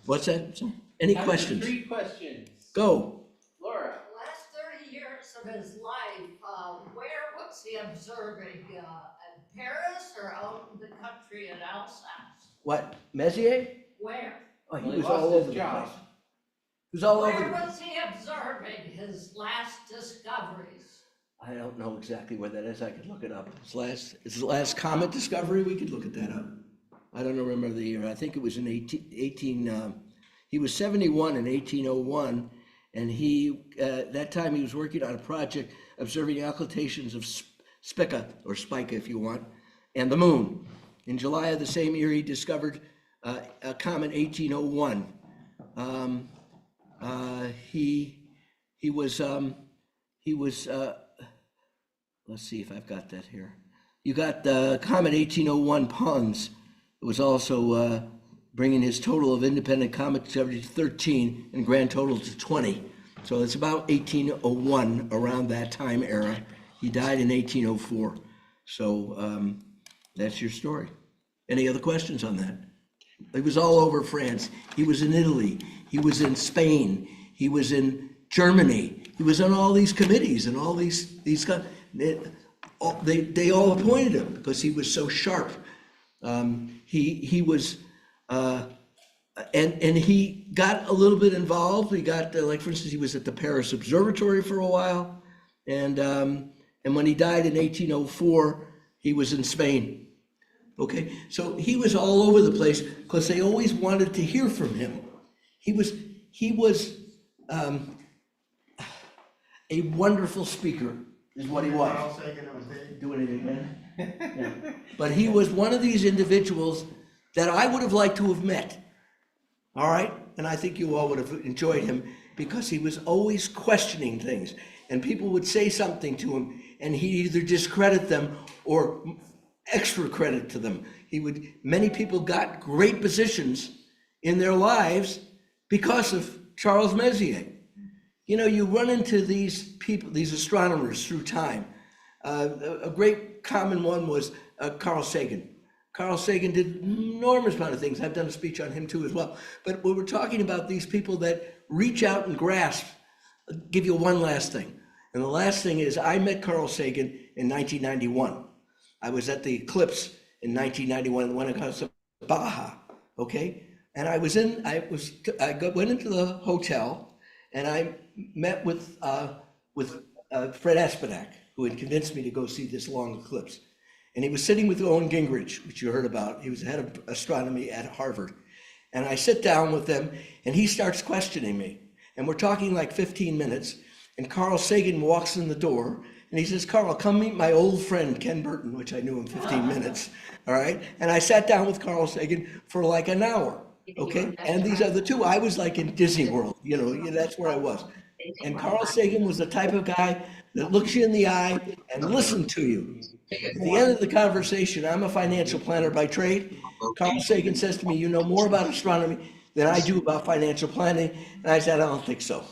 S3: What's that? Any questions?
S12: 3 questions.
S3: Go.
S12: Laura.
S14: Last 30 years of his life, where was he observing? In Paris or out in the country in Alsace?
S3: What, Messier?
S14: Where?
S3: Oh,
S12: Well,
S3: he
S12: he
S3: was
S12: lost
S3: all
S12: his
S3: over the
S12: job.
S3: place. He was all over.
S14: Where was he observing his last discoveries?
S3: I don't know exactly where that is. I could look it up. His last comet discovery, we could look at that up. I don't remember the year. I think it was in he was 71 in 1801, and that time he was working on a project observing occultations of Spica, or Spica if you want, and the moon. In July of the same year, he discovered a comet 1801. He was let's see if I've got that here. You got the comet 1801 Pons. It was also bringing his total of independent comet discoveries to 13 and grand total to 20. So it's about 1801, around that time era. He died in 1804. So that's your story. Any other questions on that? He was all over France. He was in Italy. He was in Spain. He was in Germany. He was on all these committees and all these they all appointed him because he was so sharp. He was, and he got a little bit involved. He got, like for instance, he was at the Paris Observatory for a while, and when he died in 1804, he was in Spain. Okay, so he was all over the place because they always wanted to hear from him. He was a wonderful speaker, is what he was. Doing it again. Yeah. But he was one of these individuals that I would have liked to have met. All right? And I think you all would have enjoyed him because he was always questioning things. And people would say something to him and he'd either discredit them or extra credit to them. Many people got great positions in their lives because of Charles Messier. You know, you run into these people, these astronomers through time. A great common one was Carl Sagan. Carl Sagan did an enormous amount of things. I've done a speech on him too as well. But when we're talking about these people that reach out and grasp, I'll give you one last thing. And the last thing is I met Carl Sagan in 1991. I was at the eclipse in 1991 when I got to Baja, okay? And I went into the hotel and I met with Fred Espenak, who had convinced me to go see this long eclipse. And he was sitting with Owen Gingrich, which you heard about. He was the head of astronomy at Harvard. And I sit down with them and he starts questioning me. And we're talking like 15 minutes. and Carl Sagan walks in the door, and he says, Carl, come meet my old friend, Ken Bertin, which I knew in 15 minutes, all right? And I sat down with Carl Sagan for like an hour, okay? And these other two, I was like in Disney World, that's where I was. And Carl Sagan was the type of guy that looks you in the eye and listens to you. At the end of the conversation, I'm a financial planner by trade. Carl Sagan says to me, you know more about astronomy than I do about financial planning. And I said, I don't think so.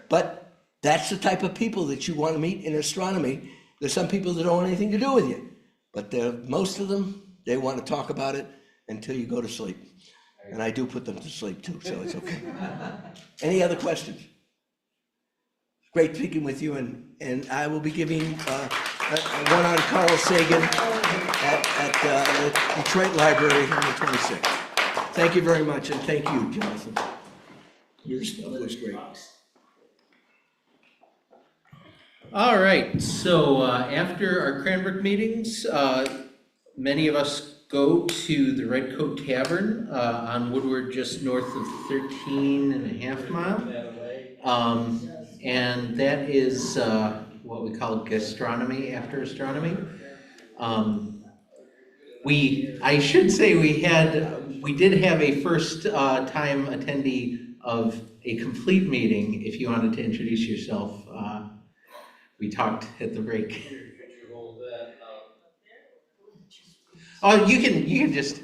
S3: But that's the type of people that you want to meet in astronomy. There's some people that don't want anything to do with you, but most of them, they want to talk about it until you go to sleep. And I do put them to sleep too, so it's okay. Any other questions? Great speaking with you, and I will be giving one on Carl Sagan at the Detroit Library on the 26th. Thank you very much, and thank you, Jonathan. Your stuff was great.
S1: All right, so after our Cranbrook meetings, many of us go to the Red Coat Tavern on Woodward, just north of 13 and a half mile. And that is what we call gastronomy after astronomy. I should say we did have a first time attendee of a complete meeting. If you wanted to introduce yourself, we talked at the break. Oh, you can just.
S5: Hi,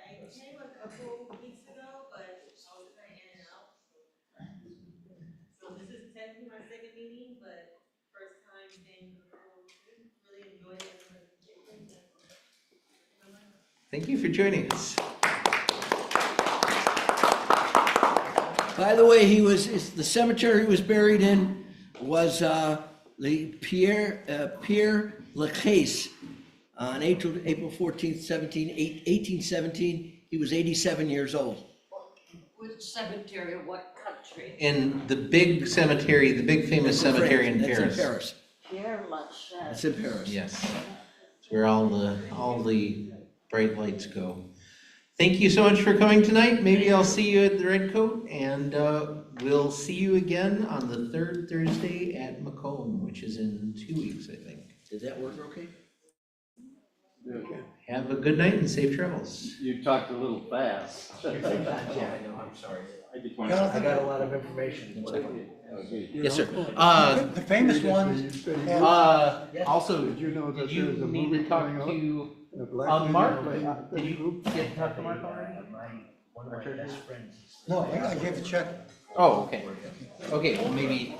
S5: I came a couple weeks ago, but I was kind of in and out. So this is technically my second meeting, but first time staying for the whole thing. Really enjoyed it.
S1: Thank you for joining us.
S3: By the way, the cemetery he was buried in was the Pierre Lacaisse on April 14th, 1817. He was 87 years old.
S14: Which cemetery, what country?
S1: In the big cemetery, the big famous cemetery in Paris.
S3: That's in Paris.
S14: Pierre Lachaise.
S3: That's in Paris.
S1: Yes, it's where all the bright lights go. Thank you so much for coming tonight. Maybe I'll see you at the Red Coat, and we'll see you again on the third Thursday at Macomb, which is in 2 weeks, I think.
S3: Did that work okay?
S13: Okay.
S1: Have a good night and safe travels.
S12: You talked a little fast.
S3: Yeah, I know, I'm sorry.
S12: I just wanted
S3: I got a lot of information.
S12: Okay.
S1: Yes, sir.
S15: The famous ones.
S1: Also,
S7: Did you know that
S1: did you
S7: there's a
S1: need
S7: movie
S1: to talk
S7: coming out?
S1: to Mark? Did you get to talk to Mark already?
S3: One of my best friends.
S15: No, I gave a check.
S1: Oh, okay. Okay, well, maybe